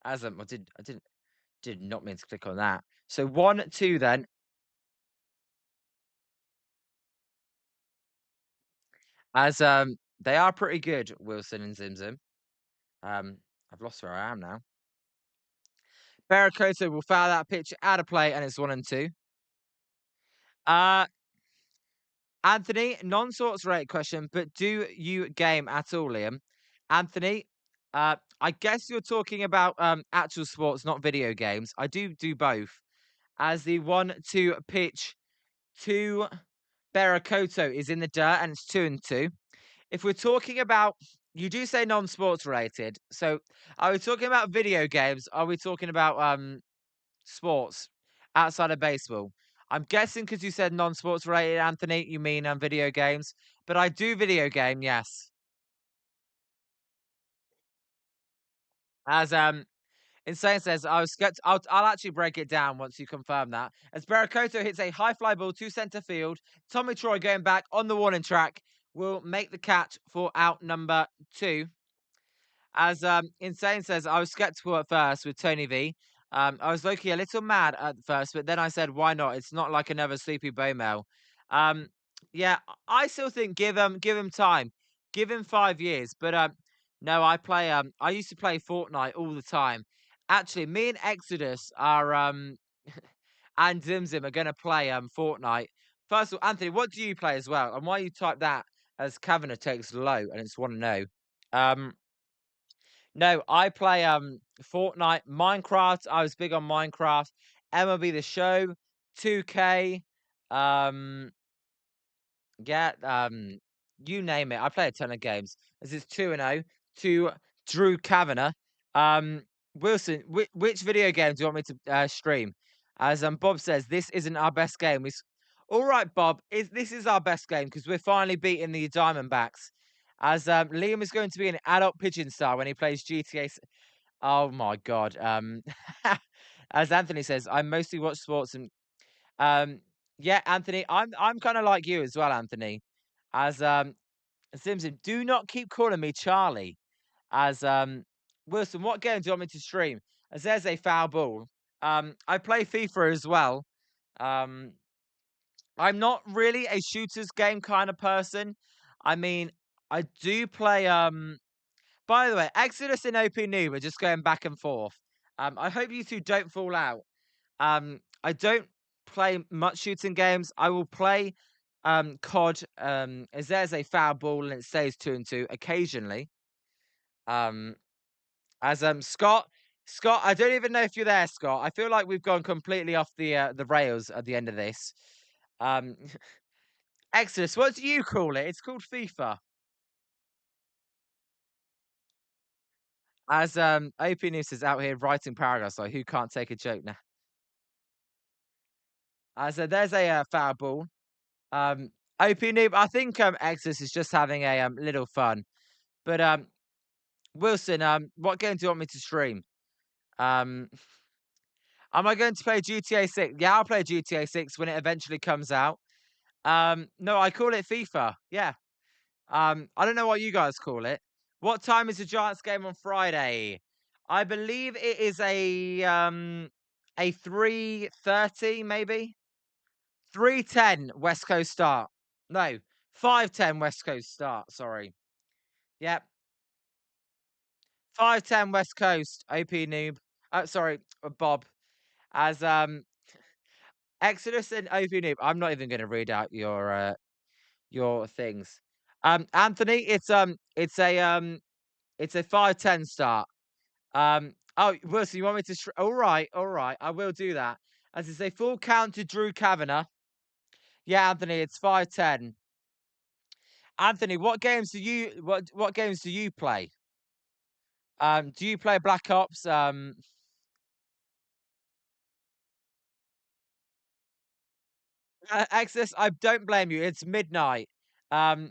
As I did not mean to click on that. So 1-2 then. As they are pretty good, Wilson and Zim Zim. Um, I've lost where I am now. Barakoto will foul that pitch out of play, and it's 1-2. Uh, Anthony, non-sports rate question, but do you game at all, Liam? Anthony, I guess you're talking about actual sports, not video games. I do both. As the 1-2 pitch to Barakoto is in the dirt, and it's 2-2. If we're talking about, you do say non-sports related. So, are we talking about video games? Are we talking about sports outside of baseball? I'm guessing because you said non-sports related, Anthony, you mean video games. But I do video game, yes. As Insane says, I was skeptical. I'll actually break it down once you confirm that. As Barakoto hits a high fly ball to centre field, Tommy Troy going back on the warning track will make the catch for out number 2. As Insane says, I was skeptical at first with Tony V. I was low-key a little mad at first, but then I said, why not? It's not like another sleepy Bowmel. Um, yeah, I still think give him time. Give him 5 years. But no, I used to play Fortnite all the time. Actually, me and Exodus are and Zimzim are gonna play Fortnite. First of all, Anthony, what do you play as well? And why you type that as Kavanagh takes low and it's 1-0? Um no, I play Fortnite, Minecraft. I was big on Minecraft, MLB The Show, 2K, um yeah, you name it. I play a ton of games. This is 2-0 to Drew Kavanagh. Um Wilson, which video game do you want me to stream? As Bob says, this isn't our best game. All right, Bob. This is our best game because we're finally beating the Diamondbacks. As Liam is going to be an adult pigeon star when he plays GTA. Oh my god. As Anthony says, I mostly watch sports and um yeah, Anthony, I'm kind of like you as well, Anthony. As Simpson, do not keep calling me Charlie. As Wilson, what game do you want me to stream? As there's a foul ball. I play FIFA as well. Um I'm not really a shooters game kind of person. I mean, I do play by the way, Exodus and OP Noob are just going back and forth. I hope you two don't fall out. I don't play much shooting games. I will play COD as there's a foul ball and it stays 2-2 occasionally. Um as Scott, I don't even know if you're there, Scott. I feel like we've gone completely off the rails at the end of this. Um Exodus, what do you call it? It's called FIFA. As OP News is out here writing paragraphs like who can't take a joke now. So there's a foul ball. OP Noob, I think Exodus is just having a little fun. But Wilson, what game do you want me to stream? Um am I going to play GTA 6? Yeah, I'll play GTA 6 when it eventually comes out. No, I call it FIFA. Yeah. I don't know what you guys call it. What time is the Giants game on Friday? I believe it is a 3:30 maybe. 3:10 West Coast start. No, 5:10 West Coast start, sorry. Yep. 5:10 West Coast, OP noob. Sorry, Bob. As Exodus and OP Noob. I'm not even going to read out your things. Anthony, it's a 5-10 start. Oh, Wilson, you want me to? All right, I will do that. As it's a full count to Drew Kavanagh. Yeah, Anthony, it's 5-10. Anthony, what games do you play? Do you play Black Ops? Exodus, I don't blame you. It's midnight. Um,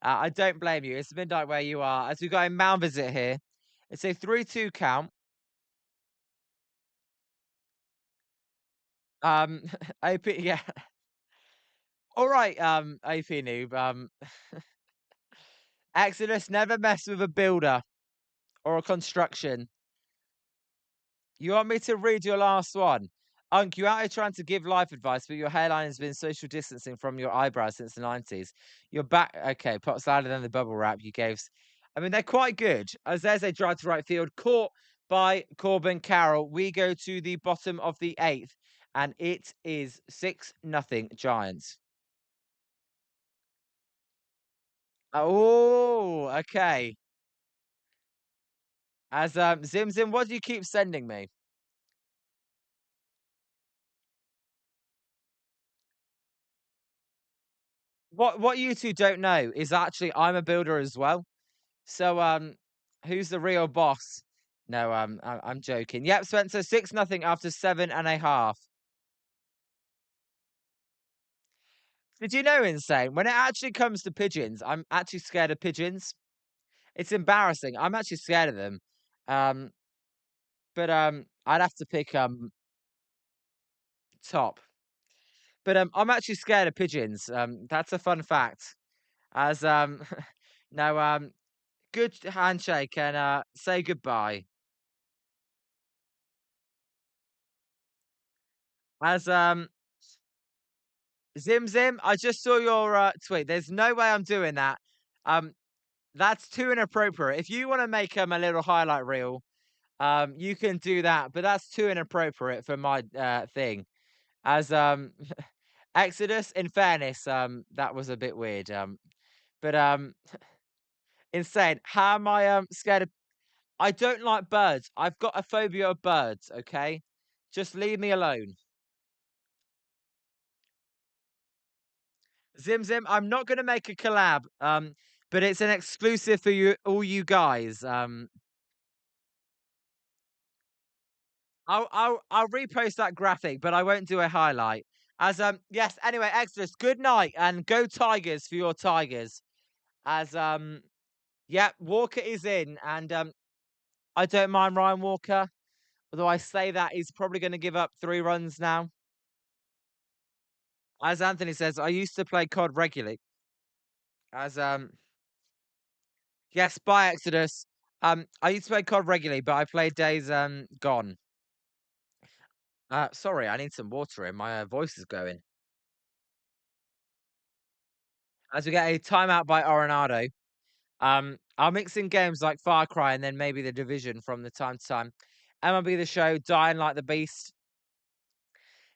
I don't blame you. It's midnight where you are. As we got a mound visit here, it's a 3-2 count. Um, OP, yeah. All right, AP noob. Exodus, never mess with a builder or a construction. You want me to read your last one? Unk, you out here trying to give life advice, but your hairline has been social distancing from your eyebrows since the 90s. You're back. Okay, pops louder than the bubble wrap you gave. I mean, they're quite good. As there's a drive to right field, caught by Corbin Carroll. We go to the bottom of the eighth, and it is 6-0 Giants. Oh, okay. As Zim Zim, what do you keep sending me? What you two don't know is actually I'm a builder as well. So who's the real boss? No, I'm joking. Yep, Spencer, 6-0 after 7.5. Did you know, insane? When it actually comes to pigeons, I'm actually scared of pigeons. It's embarrassing. I'm actually scared of them. Um, but I'd have to pick top. But I'm actually scared of pigeons. That's a fun fact. As no good handshake and say goodbye. As Zim Zim, I just saw your tweet. There's no way I'm doing that. Um, that's too inappropriate. If you want to make a little highlight reel, you can do that, but that's too inappropriate for my thing. As Exodus, in fairness, that was a bit weird. But insane. How am I scared of? I don't like birds. I've got a phobia of birds. Okay, just leave me alone. Zim Zim, I'm not gonna make a collab, but it's an exclusive for you, all you guys. I'll repost that graphic, but I won't do a highlight. As yes. Anyway, Exodus, good night and go Tigers for your Tigers. As yeah, Walker is in, and I don't mind Ryan Walker, although I say that he's probably going to give up 3 runs now. As Anthony says, I used to play COD regularly. As yes, by Exodus. I used to play COD regularly, but I played days gone. Sorry, I need some water in. My voice is going. As we get a timeout by Arenado. I'll mix in games like Far Cry and then maybe The Division from the time to time. MLB The Show, Dying Like the Beast.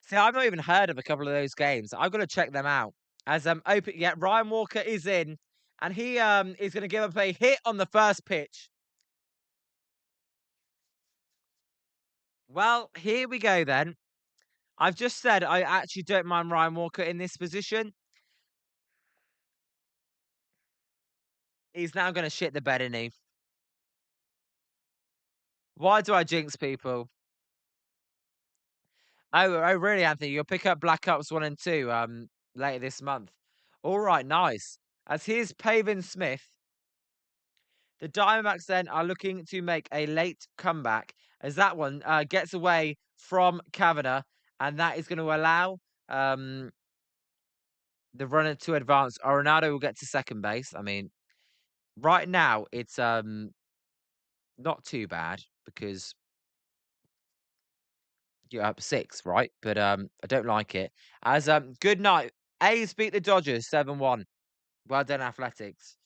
See, I've not even heard of a couple of those games. I've got to check them out. As open, yeah, Ryan Walker is in, and he is going to give up a hit on the first pitch. Well, here we go then. I've just said I actually don't mind Ryan Walker in this position. He's now going to shit the bed, isn't he? Why do I jinx people? Oh, really, Anthony? You'll pick up Black Ops 1 and 2 later this month. All right, nice. As here's Pavin Smith. The Diamondbacks then are looking to make a late comeback as that one gets away from Kavanagh, and that is going to allow the runner to advance. Arenado will get to second base. I mean, right now it's not too bad because you're up 6, right? But I don't like it. As good night. A's beat the Dodgers 7-1. Well done, Athletics.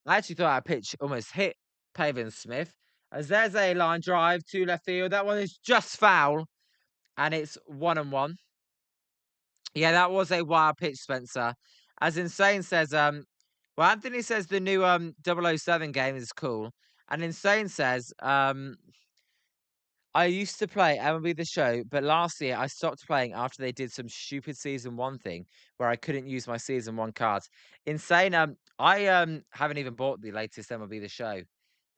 I actually thought our pitch almost hit Pavin Smith. As there's a line drive to left field. That one is just foul, and it's 1-1. Yeah, that was a wild pitch, Spencer. As Insane says, well, Anthony says the new 007 game is cool. And Insane says, I used to play MLB The Show, but last year I stopped playing after they did some stupid season one thing where I couldn't use my season one cards. Insane. I haven't even bought the latest MLB The Show.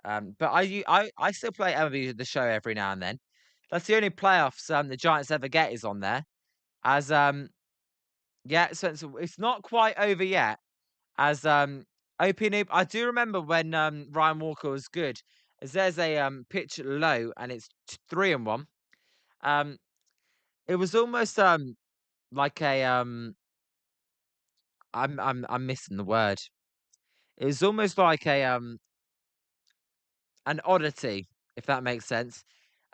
But I still play MLB The Show every now and then. That's the only playoffs the Giants ever get is on there. As yeah, so it's not quite over yet. As OP Noob, I do remember when Ryan Walker was good. As there's a pitch low and it's 3-1. Um, it was almost like a I'm missing the word. It was almost like a an oddity, if that makes sense.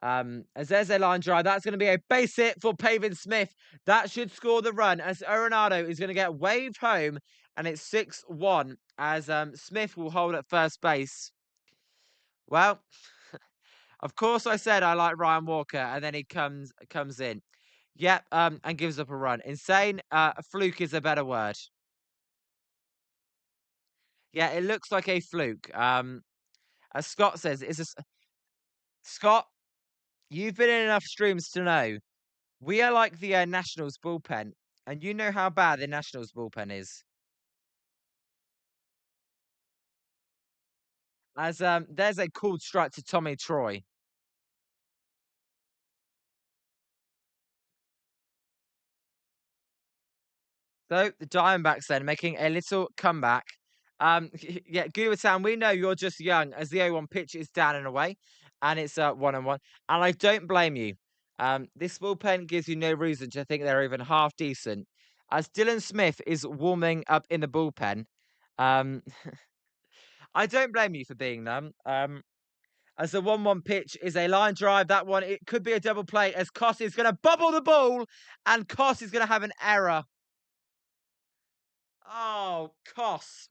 As there's a line drive, that's going to be a base hit for Pavin Smith. That should score the run as Arenado is going to get waved home, and it's 6-1 as Smith will hold at first base. Well, of course I said I like Ryan Walker, and then he comes in. Yep, and gives up a run. Insane. Fluke is a better word. Yeah, it looks like a fluke. As Scott says, Scott. You've been in enough streams to know we are like the Nationals bullpen, and you know how bad the Nationals bullpen is. As there's a cool strike to Tommy Troy. So the Diamondbacks then making a little comeback. Yeah, Gubertown, we know you're just young as the 0-1 pitch is down and away, and it's 1-1. And I don't blame you. This bullpen gives you no reason to think they're even half decent. As Dylan Smith is warming up in the bullpen, um, I don't blame you for being them. As the 1-1 pitch is a line drive, that one it could be a double play as Koss is going to bubble the ball, and Koss is going to have an error. Oh, Koss.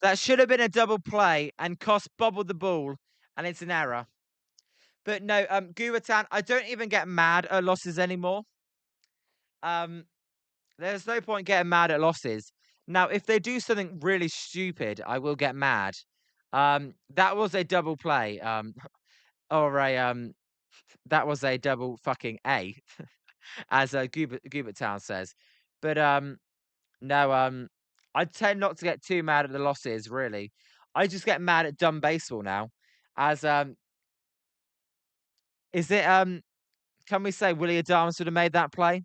That should have been a double play, and Koss bobbled the ball, and it's an error. But no, Guratan, I don't even get mad at losses anymore. Um, there's no point getting mad at losses. Now, if they do something really stupid, I will get mad. That was a double play. Or a that was a double fucking A, as Gubert Town says. But no, I tend not to get too mad at the losses, really. I just get mad at dumb baseball now. As is it can we say Willie Adames would have made that play?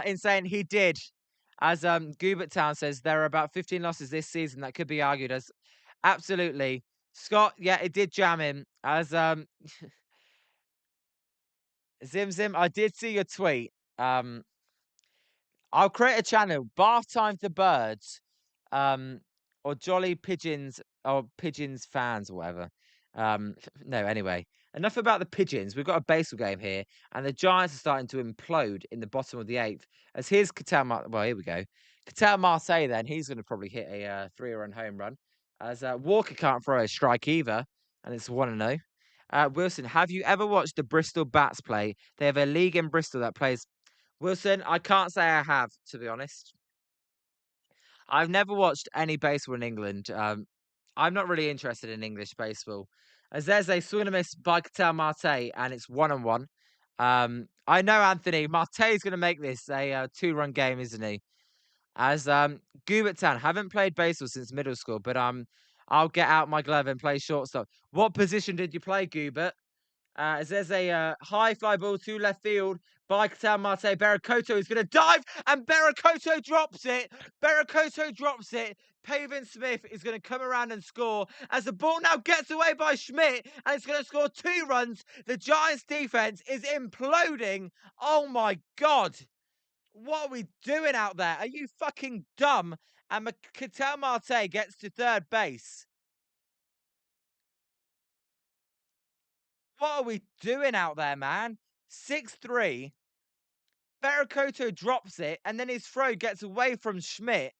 In saying he did. As Gubert Town says, there are about 15 losses this season that could be argued as absolutely. Scott, yeah, it did jam him. As Zim Zim, I did see your tweet. I'll create a channel, Bath Time for Birds, or Jolly Pigeons or Pigeons fans or whatever. No, anyway, enough about the Pigeons. We've got a baseball game here, and the Giants are starting to implode in the bottom of the eighth. As here's well, here we go. Catal Marte, then he's going to probably hit a 3-run home run. As Walker can't throw a strike either, and it's 1-0. Wilson, have you ever watched the Bristol Bats play? They have a league in Bristol that plays Wilson, I can't say I have, to be honest. I've never watched any baseball in England. I'm not really interested in English baseball. As there's a swing and a miss by Catal Marte, and it's 1-1. I know Anthony Marte is going to make this a 2-run game, isn't he? As Gubert Town haven't played baseball since middle school, but I'll get out my glove and play shortstop. What position did you play, Gubert? As there's a high fly ball to left field by Catal Marte. Barakoto is going to dive, and Barakoto drops it. Barakoto drops it. Pavin Smith is going to come around and score as the ball now gets away by Schmidt, and it's going to score 2 runs. The Giants' defense is imploding. Oh my God. What are we doing out there? Are you fucking dumb? And Catal Marte gets to third base. What are we doing out there, man? 6-3. Barakoto drops it, and then his throw gets away from Schmidt.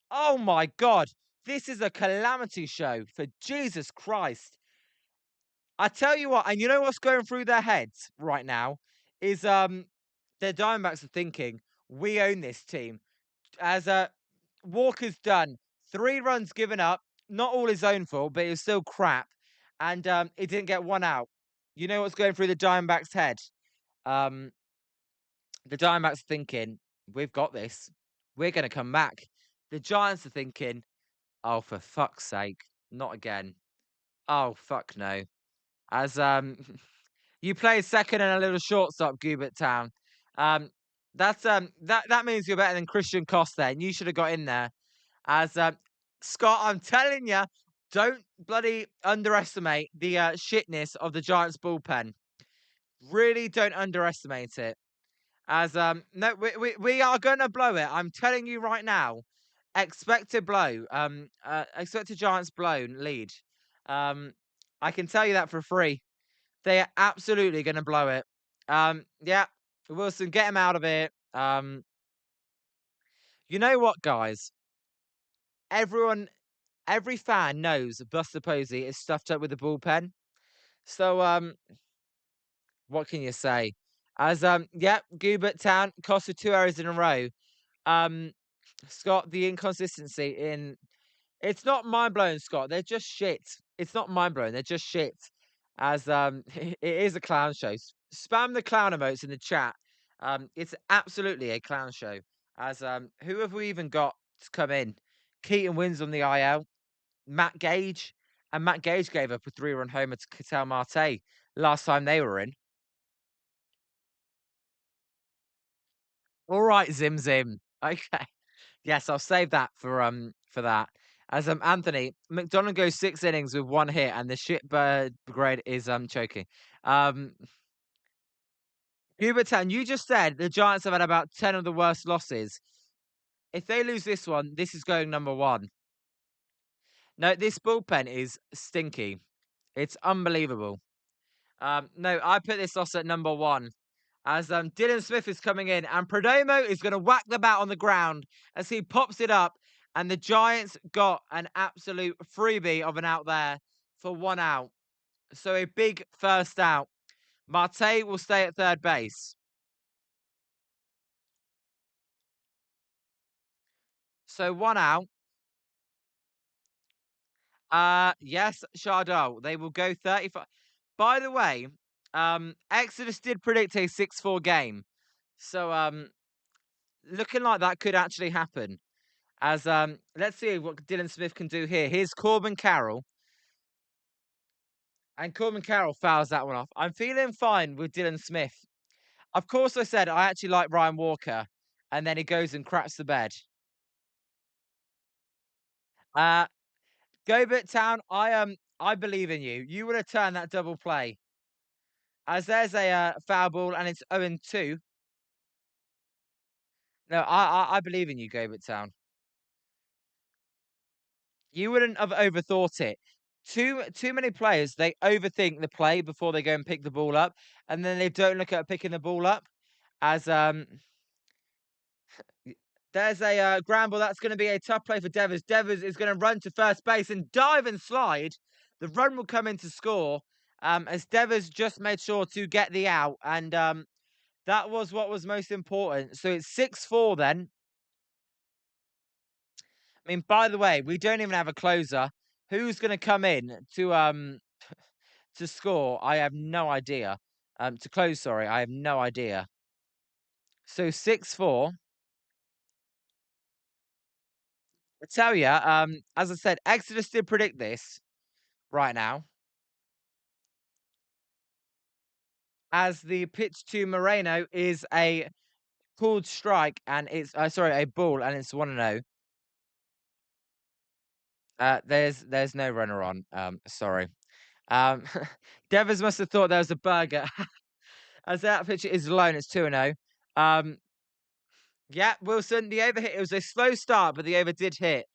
Oh my God. This is a calamity show for Jesus Christ. I tell you what, and you know what's going through their heads right now is their Diamondbacks are thinking, we own this team. As Walker's done 3 runs given up, not all his own fault, but it was still crap. And he didn't get one out. You know what's going through the Diamondbacks' head? Um, the Diamondbacks are thinking, we've got this. We're going to come back. The Giants are thinking, oh, for fuck's sake, not again. Oh, fuck no. As you play second and a little shortstop, Gubert Town. Um, that means you're better than Christian Costa, and you should have got in there. As Scott, I'm telling you, don't bloody underestimate the shitness of the Giants bullpen. Really, don't underestimate it. As no, we are gonna blow it. I'm telling you right now. Expect a blow. Expect a Giants blown lead. Um, I can tell you that for free. They are absolutely going to blow it. Yeah, Wilson, get him out of it. You know what, guys? Everyone, every fan knows Buster Posey is stuffed up with the bullpen. So, what can you say? As yeah, Gubert Town costed 2 errors in a row. Um, Scott, the inconsistency in it's not mind blowing, Scott. They're just shit. It's not mind blowing. They're just shit. As it is a clown show. Spam the clown emotes in the chat. It's absolutely a clown show. As who have we even got to come in? Keaton wins on the IL. Matt Gage, and Matt Gage gave up a 3-run homer to Ketel Marte last time they were in. All right, Zim Zim. Okay. Yes, I'll save that for that. As Anthony McDonald goes 6 innings with 1 hit, and the shitbird grade is choking. Hubertan, you just said the Giants have had about 10 of the worst losses. If they lose this one, this is going number 1. No, this bullpen is stinky. It's unbelievable. No, I put this loss at number 1. As Dylan Smith is coming in, and Perdomo is going to whack the bat on the ground as he pops it up, and the Giants got an absolute freebie of an out there for 1 out. So a big first out. Marte will stay at third base. So 1 out. Yes, Chardot. They will go 35. By the way, Exodus did predict a 6-4 game. So looking like that could actually happen. As let's see what Dylan Smith can do here. Here's Corbin Carroll. And Corbin Carroll fouls that one off. I'm feeling fine with Dylan Smith. Of course, I said I actually like Ryan Walker, and then he goes and craps the bed. Gobert Town, I believe in you. You would have turned that double play. As there's a foul ball, and it's 0-2. No, I believe in you, Gobert Town. You wouldn't have overthought it. Too many players, they overthink the play before they go and pick the ball up, and then they don't look at picking the ball up. As there's a ground ball. That's going to be a tough play for Devers. Devers is going to run to first base and dive and slide. The run will come in to score. As Devers just made sure to get the out, and that was what was most important. So it's 6-4 then. I mean, by the way, we don't even have a closer. Who's going to come in to score? I have no idea. To close, sorry, I have no idea. So 6-4. I tell you, as I said, Exodus did predict this right now. As the pitch to Moreno is a called strike, and it's sorry, a ball, and it's 1-0. There's no runner on. Sorry. Um, Devers must have thought there was a burger. As that pitch is alone, it's 2-0. Yeah, Wilson, the over hit. It was a slow start, but the over did hit.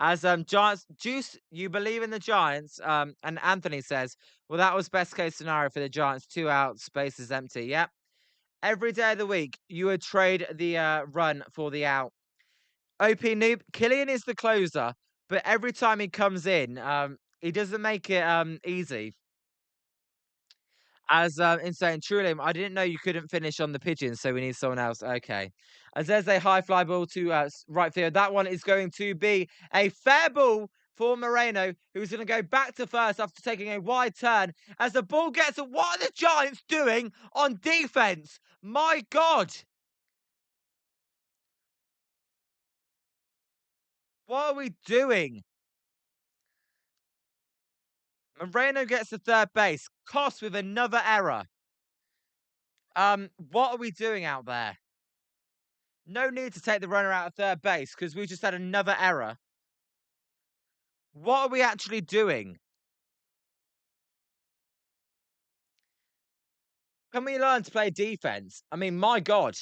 As Giants Juice, you believe in the Giants. And Anthony says, well, that was best case scenario for the Giants. 2 out, space is empty. Yep. Every day of the week, you would trade the run for the out. OP Noob, Killian is the closer. but every time he comes in, he doesn't make it easy. As insane, truly, I didn't know you couldn't finish on the pigeon, so we need someone else. Okay, as there's a high fly ball to right field. That one is going to be a fair ball for Moreno, who's going to go back to first after taking a wide turn. As the ball gets, what are the Giants doing on defense? My God, what are we doing? Moreno gets to third base. Cost with another error. What are we doing out there? No need to take the runner out of third base because we just had another error. What are we actually doing? Can we learn to play defense? I mean, my God,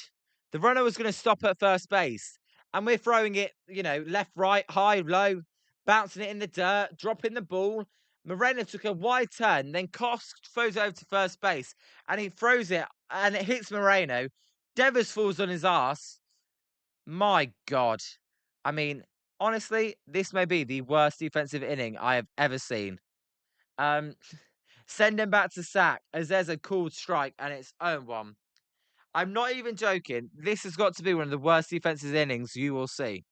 the runner was going to stop at first base, and we're throwing it, left, right, high, low, bouncing it in the dirt, dropping the ball. Moreno took a wide turn, then Kosk throws over to first base, and he throws it, and it hits Moreno. Devers falls on his ass. My God. I mean, honestly, this may be the worst defensive inning I have ever seen. Um, Send him back to sack as there's a called strike and it's 0-1. I'm not even joking. This has got to be one of the worst defensive innings you will see.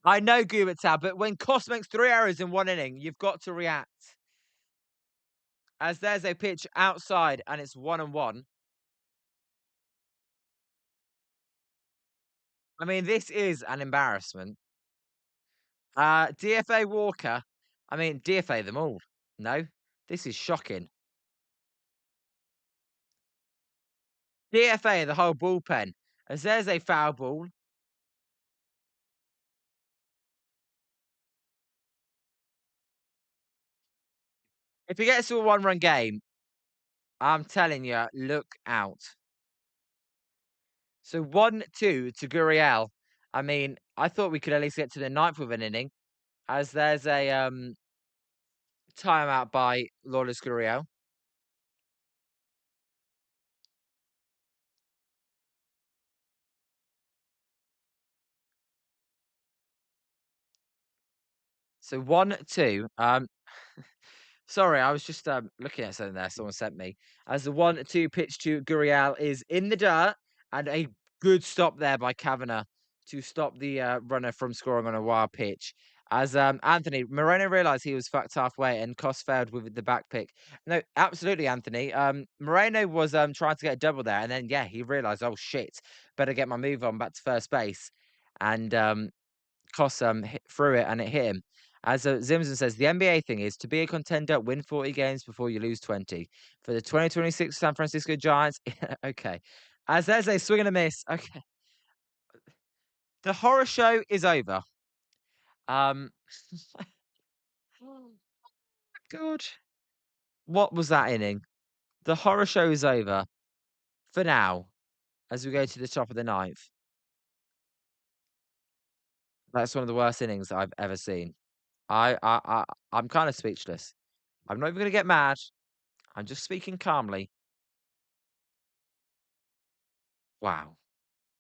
I know Gubert Tab, but when Koss makes 3 errors in one inning, you've got to react. As there's a pitch outside and it's 1-1. I mean, this is an embarrassment. DFA Walker. I mean, DFA them all. No, this is shocking. DFA the whole bullpen. As there's a foul ball. If he gets to a 1-run game, I'm telling you, look out. So 1-2 to Gurriel. I mean, I thought we could at least get to the ninth with an inning, as there's a timeout by Lourdes Gurriel. So 1-2. Sorry, I was just looking at something there. Someone sent me as the 1-2 pitch to Gurriel is in the dirt, and a good stop there by Kavanagh to stop the runner from scoring on a wild pitch. As Anthony Moreno realised he was fucked halfway and Koss failed with the back pick. No, absolutely, Anthony. Moreno was trying to get a double there, and then yeah, he realised, oh shit, better get my move on back to first base, and Koss threw it and it hit him. As Zimmerson says, the NBA thing is to be a contender, win 40 games before you lose 20. For the 2026 San Francisco Giants, okay. As there's a swing and a miss, okay. The horror show is over. Um, God, what was that inning? The horror show is over for now. As we go to the top of the ninth, that's one of the worst innings I've ever seen. I'm kind of speechless. I'm not even going to get mad. I'm just speaking calmly. Wow,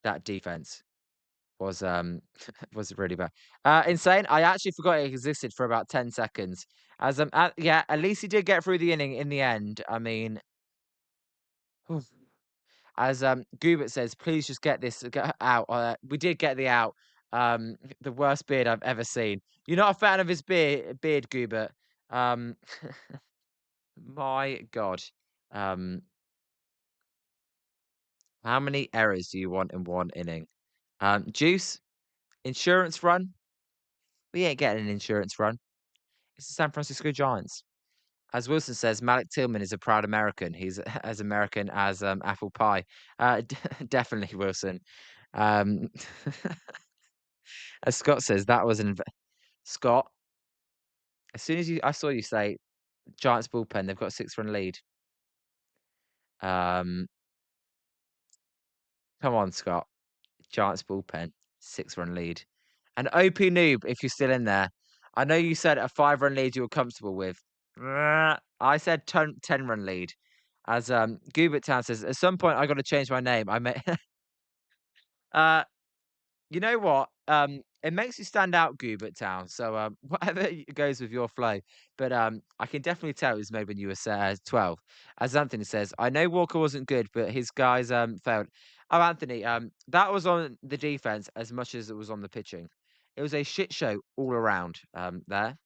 that defense was was really bad. Insane. I actually forgot it existed for about 10 seconds. As yeah, at least he did get through the inning in the end. I mean, oof. As Gubert says, please just get this out. We did get the out. The worst beard I've ever seen. You're not a fan of his beard, Gubert. Um, my God. Um, how many errors do you want in one inning? Juice, insurance run. We ain't getting an insurance run. It's the San Francisco Giants. As Wilson says, Malik Tillman is a proud American. He's as American as apple pie. Definitely, Wilson. Um, as Scott says, that was Scott. As soon as I saw you say Giants bullpen, they've got a 6-run lead. Um, come on, Scott. Giants bullpen, 6-run lead. And OP Noob, if you're still in there, I know you said a 5-run lead you were comfortable with. I said 10-run lead. As Gubert Town says, at some point I got to change my name. I may. uh, You know what? It makes you stand out, Goobert Town. So whatever goes with your flow. But I can definitely tell it was made when you were 12. As Anthony says, I know Walker wasn't good, but his guys failed. Oh, Anthony, that was on the defense as much as it was on the pitching. It was a shit show all around there.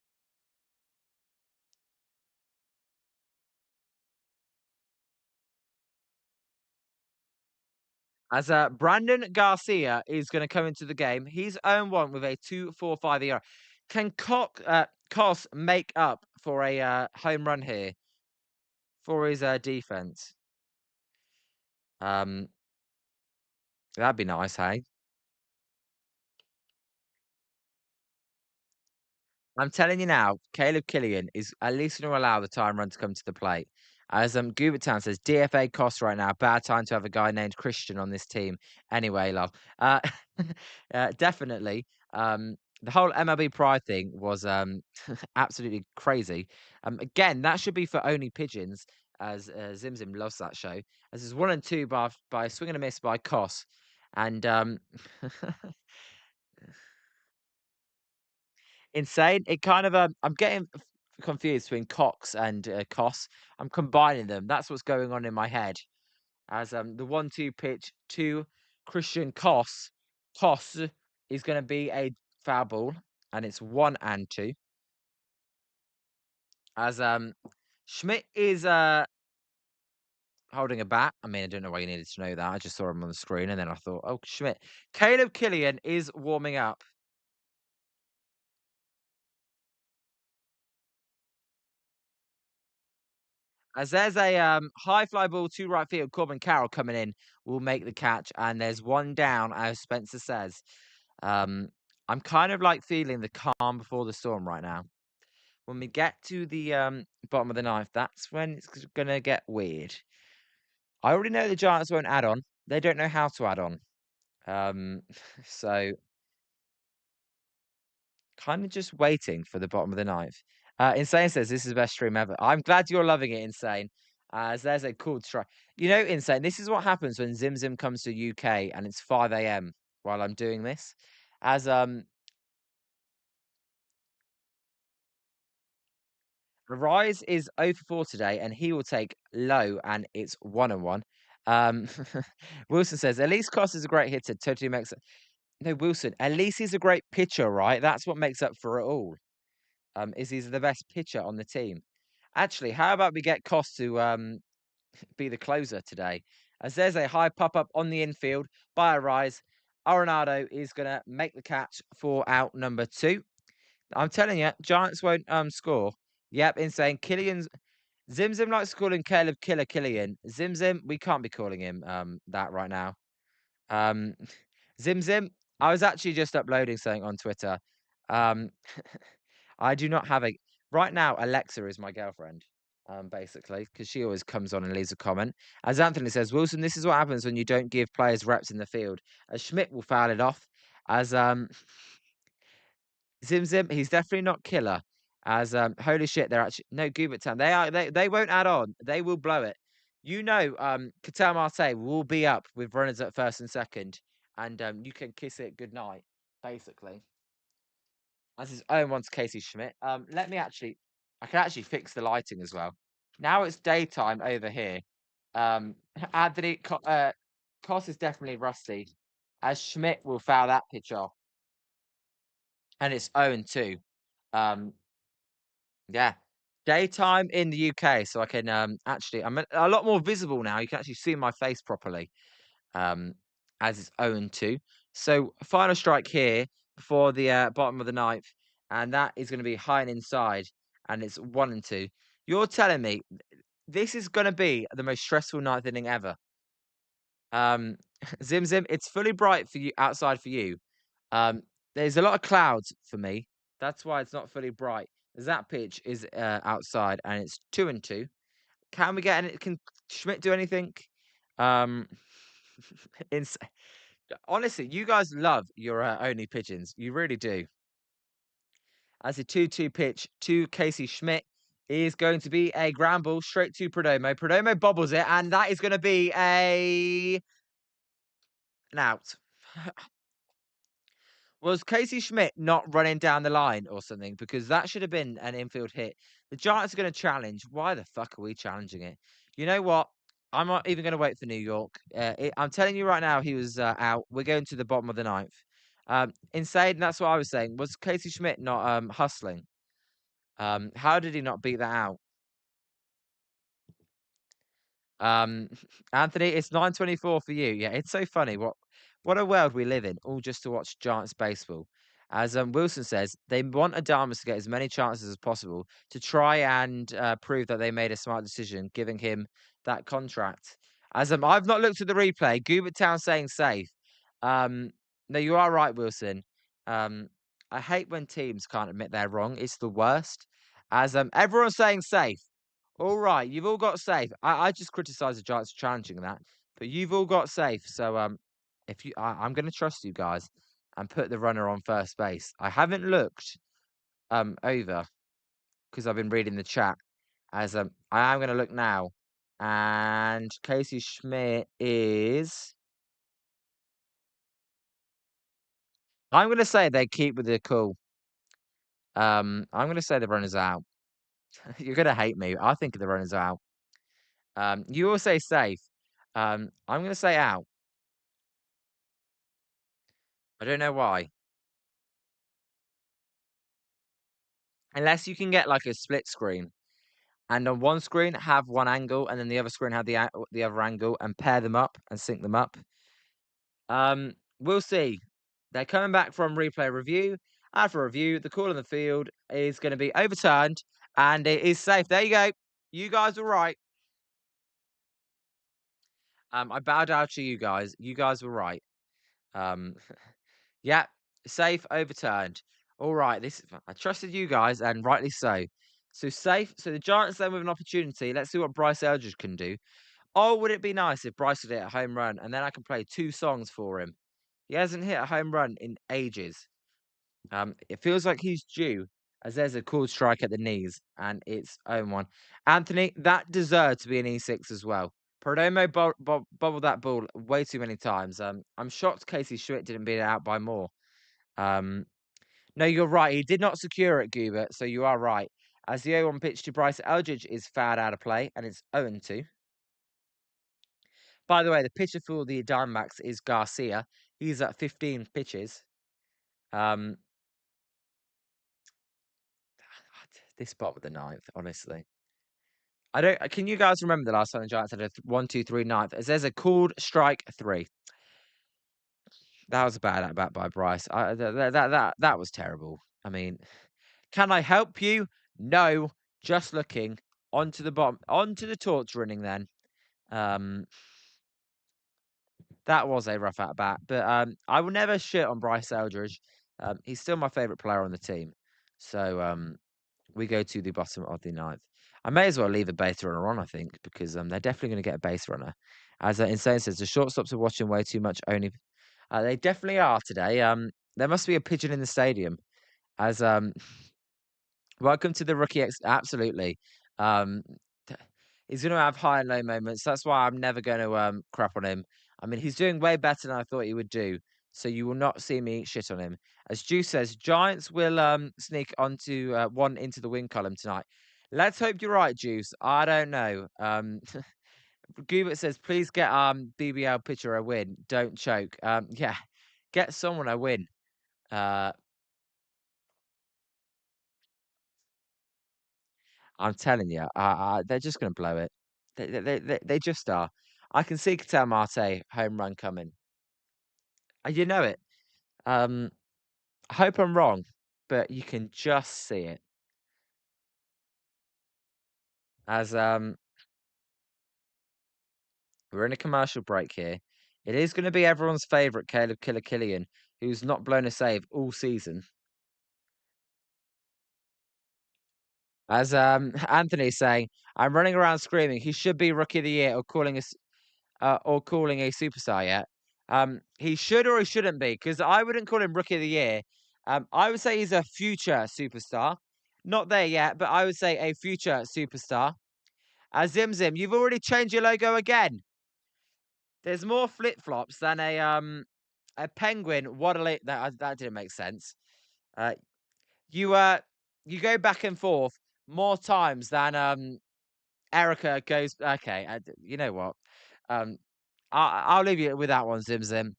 As Brandon Garcia is going to come into the game, he's own one with a 2.45 ERA. Can Cos make up for a home run here for his defense? Um, that'd be nice, hey? I'm telling you now, Caleb Killian is at least going to allow the time run to come to the plate. As Gubert Town says, DFA costs right now. Bad time to have a guy named Christian on this team. Anyway, love. Definitely. The whole MLB Pride thing was absolutely crazy. Again, that should be for only pigeons, as Zim Zim loves that show. As is 1 and 2 by a swing and a miss by Koss. And insane. It kind of I'm getting confused between Cox and Koss. I'm combining them. That's what's going on in my head. As the 1-2 pitch to Christian Koss. Koss is going to be a foul ball, and it's 1 and 2. As Schmidt is holding a bat. I mean, I don't know why you needed to know that. I just saw him on the screen, and then I thought, oh, Schmidt. Caleb Killian is warming up. As there's a high fly ball to right field, Corbin Carroll coming in will make the catch, and there's one down, as Spencer says. Um, I'm kind of like feeling the calm before the storm right now. When we get to the bottom of the ninth, that's when it's gonna get weird. I already know the Giants won't add on. They don't know how to add on. Um, so kind of just waiting for the bottom of the ninth. Insane says this is the best stream ever. I'm glad you're loving it, Insane. As there's a cool try. You know, Insane, this is what happens when Zim Zim comes to UK and it's 5 a.m. while I'm doing this. As Rise is 0 for 4 today, and he will take low, and it's 1 and 1. Um, Wilson says, at least Cost is a great hitter. Totally makes it. No, Wilson, at least he's a great pitcher, right? That's what makes up for it all. Is he's the best pitcher on the team. Actually, how about we get Cost to be the closer today? As there's a high pop up on the infield by a Rise. Arenado is going to make the catch for out number 2. I'm telling you, Giants won't score. Yep, insane. Killian's Zim Zim likes calling Caleb Killer Killian. Zim Zim, we can't be calling him that right now. Um, Zim Zim, I was actually just uploading something on Twitter. Um, I do not have a right now. Alexa is my girlfriend, basically, because she always comes on and leaves a comment. As Anthony says, Wilson, this is what happens when you don't give players reps in the field. As Schmidt will foul it off. As Zim Zim, he's definitely not killer. As holy shit, they're actually no Gubert Town. They won't add on. They will blow it. You know, Qatar Marte will be up with runners at first and second, and you can kiss it goodnight, basically. As his own one's Casey Schmidt. Let me actually, I can actually fix the lighting as well. Now it's daytime over here. Anthony Koss is definitely rusty, as Schmidt will foul that pitch off, and it's 0-2. Yeah, daytime in the UK, so I can actually, I'm a lot more visible now. You can actually see my face properly. Um, as it's 0-2. So final strike here before the bottom of the ninth, and that is going to be high and inside, and it's 1-2. You're telling me this is going to be the most stressful ninth inning ever. Zim Zim, it's fully bright for you outside for you. There's a lot of clouds for me. That's why it's not fully bright. That pitch is outside, and it's 2-2. Can we get any? Can Schmidt do anything? Um, ins- Honestly, you guys love your only pigeons. You really do. As a 2-2 pitch to Casey Schmidt is going to be a ground ball straight to Perdomo. Perdomo bobbles it, and that is going to be an out. Was Casey Schmidt not running down the line or something? Because that should have been an infield hit. The Giants are going to challenge. Why the fuck are we challenging it? You know what? I'm not even going to wait for New York. I'm telling you right now, he was out. We're going to the bottom of the ninth. Insane. That's what I was saying. Was Casey Schmidt not hustling? How did he not beat that out? Um, Anthony, it's 9:24 for you. Yeah, it's so funny. What a world we live in, all just to watch Giants baseball. As Wilson says, they want Adamas to get as many chances as possible to try and prove that they made a smart decision, giving him that contract. As I've not looked at the replay, Gubert Town saying safe. Um, no, you are right, Wilson. Um, I hate when teams can't admit they're wrong. It's the worst. As everyone's saying safe. All right, you've all got safe. I just criticise the Giants for challenging that, but you've all got safe. So if you, I'm going to trust you guys and put the runner on first base. I haven't looked over because I've been reading the chat. As I am going to look now, and Casey Schmidt is. I'm going to say they keep with the call. I'm going to say the runner's out. You're going to hate me. I think the runner's out. You all say safe. I'm going to say out. I don't know why. Unless you can get like a split screen, and on one screen have one angle, and then the other screen have the other angle, and pair them up and sync them up. We'll see. They're coming back from replay review. After review, the call on the field is going to be overturned, and it is safe. There you go. You guys were right. I bow down to you guys. You guys were right. Um, yeah, safe, overturned. All right, this I trusted you guys, and rightly so. So safe. So the Giants then with an opportunity. Let's see what Bryce Eldridge can do. Oh, would it be nice if Bryce could hit a home run, and then I can play 2 songs for him? He hasn't hit a home run in ages. It feels like he's due, as there's a cool strike at the knees, and it's 0-1. Anthony, that deserved to be an E6 as well. Perdomo bobbled that ball way too many times. I'm shocked Casey Schmidt didn't beat it out by more. Um, no, you're right. He did not secure it, Gubert, so you are right. As the 0-1 pitch to Bryce Eldridge is fouled out of play, and it's 0-2. By the way, the pitcher for the Diamondbacks is Garcia. He's at 15 pitches. This spot with the ninth, honestly. I don't. Can you guys remember the last time the Giants had a 1-2-3 ninth? As there's a called strike 3. That was a bad at bat by Bryce. That was terrible. I mean, can I help you? No. Just looking onto the bottom, onto the torch running. Then, that was a rough at bat. But I will never shit on Bryce Eldridge. He's still my favorite player on the team. So we go to the bottom of the ninth. I may as well leave a base runner on, I think, because they're definitely going to get a base runner. As Insane says, the shortstops are watching way too much. Only they definitely are today. There must be a pigeon in the stadium. As welcome to the rookie X. Absolutely. He's going to have high and low moments. That's why I'm never going to crap on him. I mean, he's doing way better than I thought he would do. So you will not see me shit on him. As Juice says, Giants will sneak onto one into the win column tonight. Let's hope you're right, Juice. I don't know. Gubert says, please get BBL pitcher a win. Don't choke. Yeah, get someone a win. I'm telling you, they're just going to blow it. They just are. I can see Ketel Marte home run coming. You know it. I hope I'm wrong, but you can just see it. As we're in a commercial break here. It is going to be everyone's favourite Caleb Killer Killian, who's not blown a save all season. As Anthony's saying, I'm running around screaming he should be rookie of the year or calling us or calling a superstar yet. He should or he shouldn't be, because I wouldn't call him rookie of the year. I would say he's a future superstar. Not there yet, but I would say a future superstar. Zim Zim, you've already changed your logo again. There's more flip flops than a A penguin waddling. That didn't make sense. Uh, you you go back and forth more times than Erica goes. Okay, you know what? Um, I'll leave you with that one, Zim Zim.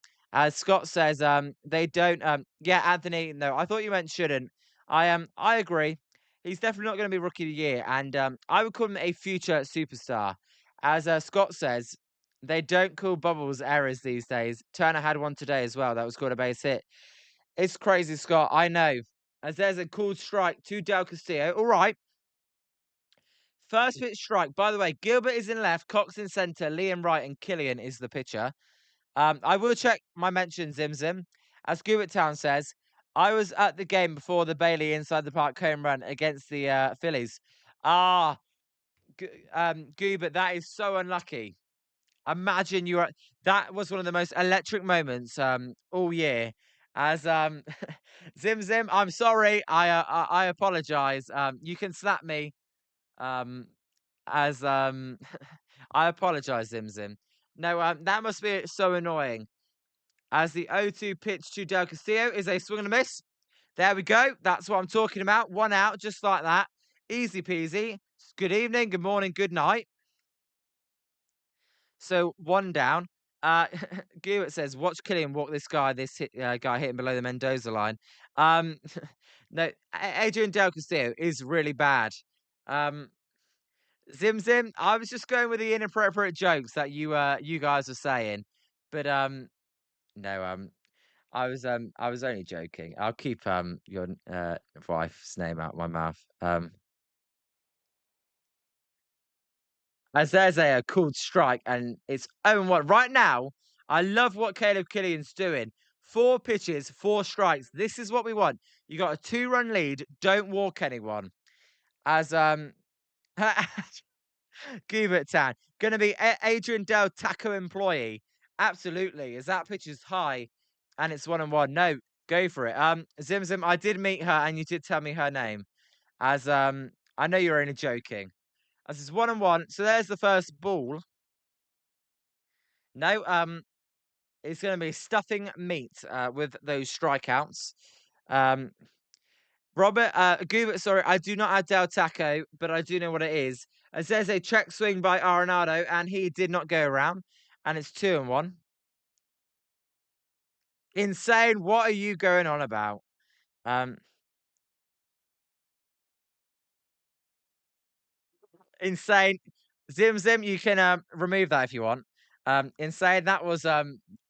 Scott says, they don't. Yeah, Anthony. No, I thought you meant shouldn't. I agree. He's definitely not going to be rookie of the year, and I would call him a future superstar. As Scott says, they don't call bubbles errors these days. Turner had one today as well. That was called a base hit. It's crazy, Scott. I know. As there's a called strike to Del Castillo. All right. First pitch strike. By the way, Gilbert is in left, Cox in centre, Liam right, and Killian is the pitcher. I will check my mention, Zim Zim. As Gilbert Town says, I was at the game before the Bailey inside the park home run against the Phillies. Ah, Gilbert, that is so unlucky. Imagine you were. That was one of the most electric moments all year. As Zim Zim, I'm sorry. I apologize. You can slap me. Um, as I apologize, Zim Zim. No, that must be so annoying. As the 0-2 pitch to Del Castillo is a swing and a miss. There we go. That's what I'm talking about. One out, just like that. Easy peasy. Good evening, good morning, good night. So one down. Uh, Gilbert says, "Watch Killian walk this guy. Guy hitting below the Mendoza line." Um, no, Adrian Del Castillo is really bad. Um, Zim Zim, I was just going with the inappropriate jokes that you guys were saying, but no I was only joking. I'll keep your wife's name out of my mouth. As there's a called strike and it's 0-1 right now. I love what Caleb Killian's doing. 4 pitches, 4 strikes. This is what we want. You got a 2-run lead. Don't walk anyone. As Gilbert Town. Gonna be Adrian Del Taco employee. Absolutely. As that pitch is high and it's 1-1. No, go for it. Zim Zim, I did meet her and you did tell me her name. As I know you're only joking. As it's 1-1. So there's the first ball. No, it's gonna be stuffing meat with those strikeouts. Um Robert, Gilbert, sorry, I do not have Del Taco, but I do know what it is. As there's a check swing by Arenado, and he did not go around, and it's 2-1. Insane. What are you going on about? Um, insane. Zim Zim, you can remove that if you want. Insane. That was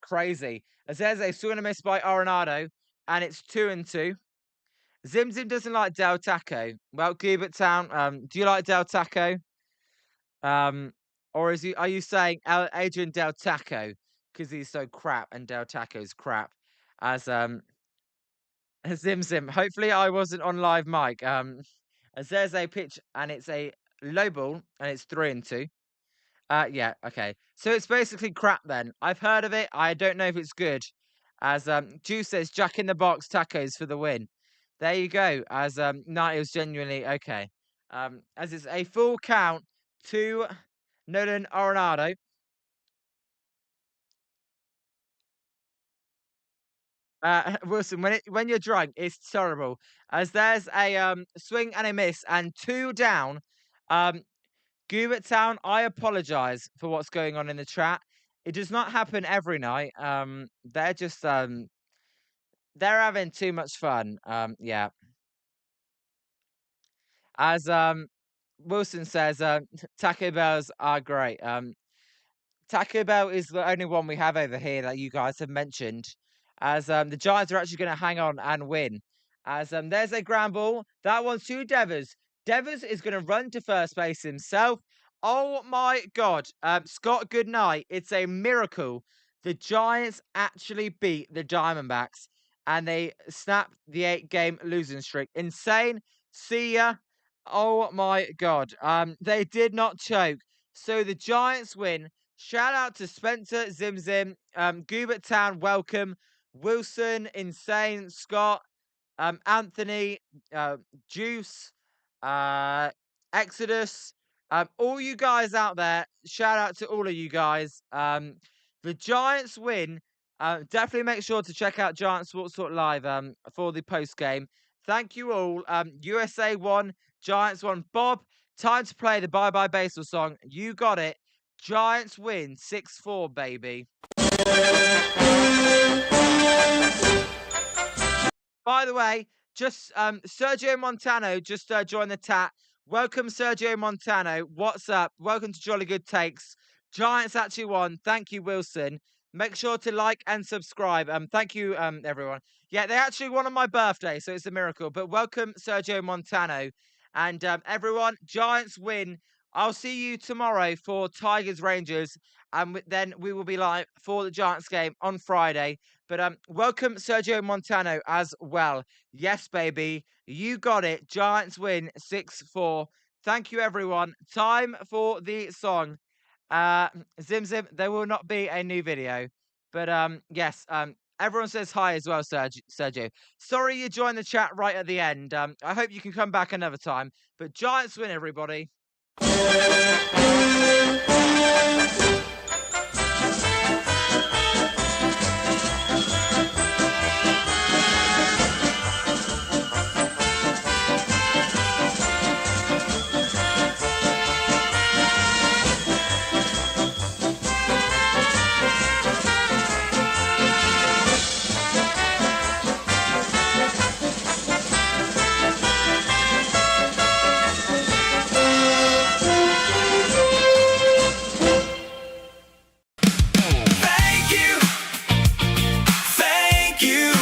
crazy. As there's a swing and a miss by Arenado, and it's 2-2. Zim Zim doesn't like Del Taco. Well, Gilbert Town, do you like Del Taco? Or are you saying Adrian Del Taco because he's so crap and Del Taco's crap? As Zim Zim. Hopefully, I wasn't on live mic. As there's a pitch and it's a low ball and it's 3-2. Yeah, okay. So it's basically crap then. I've heard of it. I don't know if it's good. As Juice says, Jack in the Box tacos for the win. There you go. As no, it was genuinely okay. As it's a full count to Nolan Arenado. Wilson, when you're drunk, it's terrible. As there's a swing and a miss and 2 down. Um, Gilbert Town, I apologize for what's going on in the chat. It does not happen every night. They're just they're having too much fun. Yeah. As Wilson says, Taco Bells are great. Taco Bell is the only one we have over here that you guys have mentioned. As the Giants are actually going to hang on and win. As there's a ground ball. That one's to Devers. Devers is going to run to first base himself. Oh my God. Scott, good night. It's a miracle. The Giants actually beat the Diamondbacks and they snapped the 8-game losing streak. Insane. See ya. Oh my God. They did not choke. So the Giants win. Shout out to Spencer, Zim Zim, Gilbert Town, welcome, Wilson, Insane, Scott, Anthony, Juice, Exodus, all you guys out there. Shout out to all of you guys. The Giants win. Definitely make sure to check out Giant Sports Talk Live for the post game. Thank you all. USA won, Giants won. Bob, time to play the Bye Bye Baseball song. You got it. Giants win 6-4, baby. By the way, just Sergio Montano just joined the chat. Welcome, Sergio Montano. What's up? Welcome to Jolly Good Takes. Giants actually won. Thank you, Wilson. Make sure to like and subscribe. Thank you, everyone. Yeah, they actually won on my birthday, so it's a miracle. But welcome, Sergio Montano. And everyone, Giants win. I'll see you tomorrow for Tigers Rangers, and then we will be live for the Giants game on Friday. But welcome Sergio Montano as well. Yes, baby, you got it. Giants win 6-4. Thank you, everyone. Time for the song. Zim Zim, there will not be a new video. But yes, everyone says hi as well, Sergio. Sorry you joined the chat right at the end. I hope you can come back another time. But Giants win, everybody.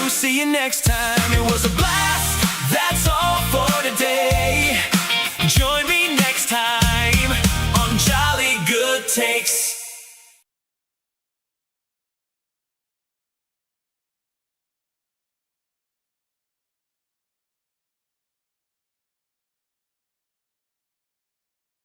See you next time. It was a blast. That's all for today. Join me next time on Jolly Good Takes.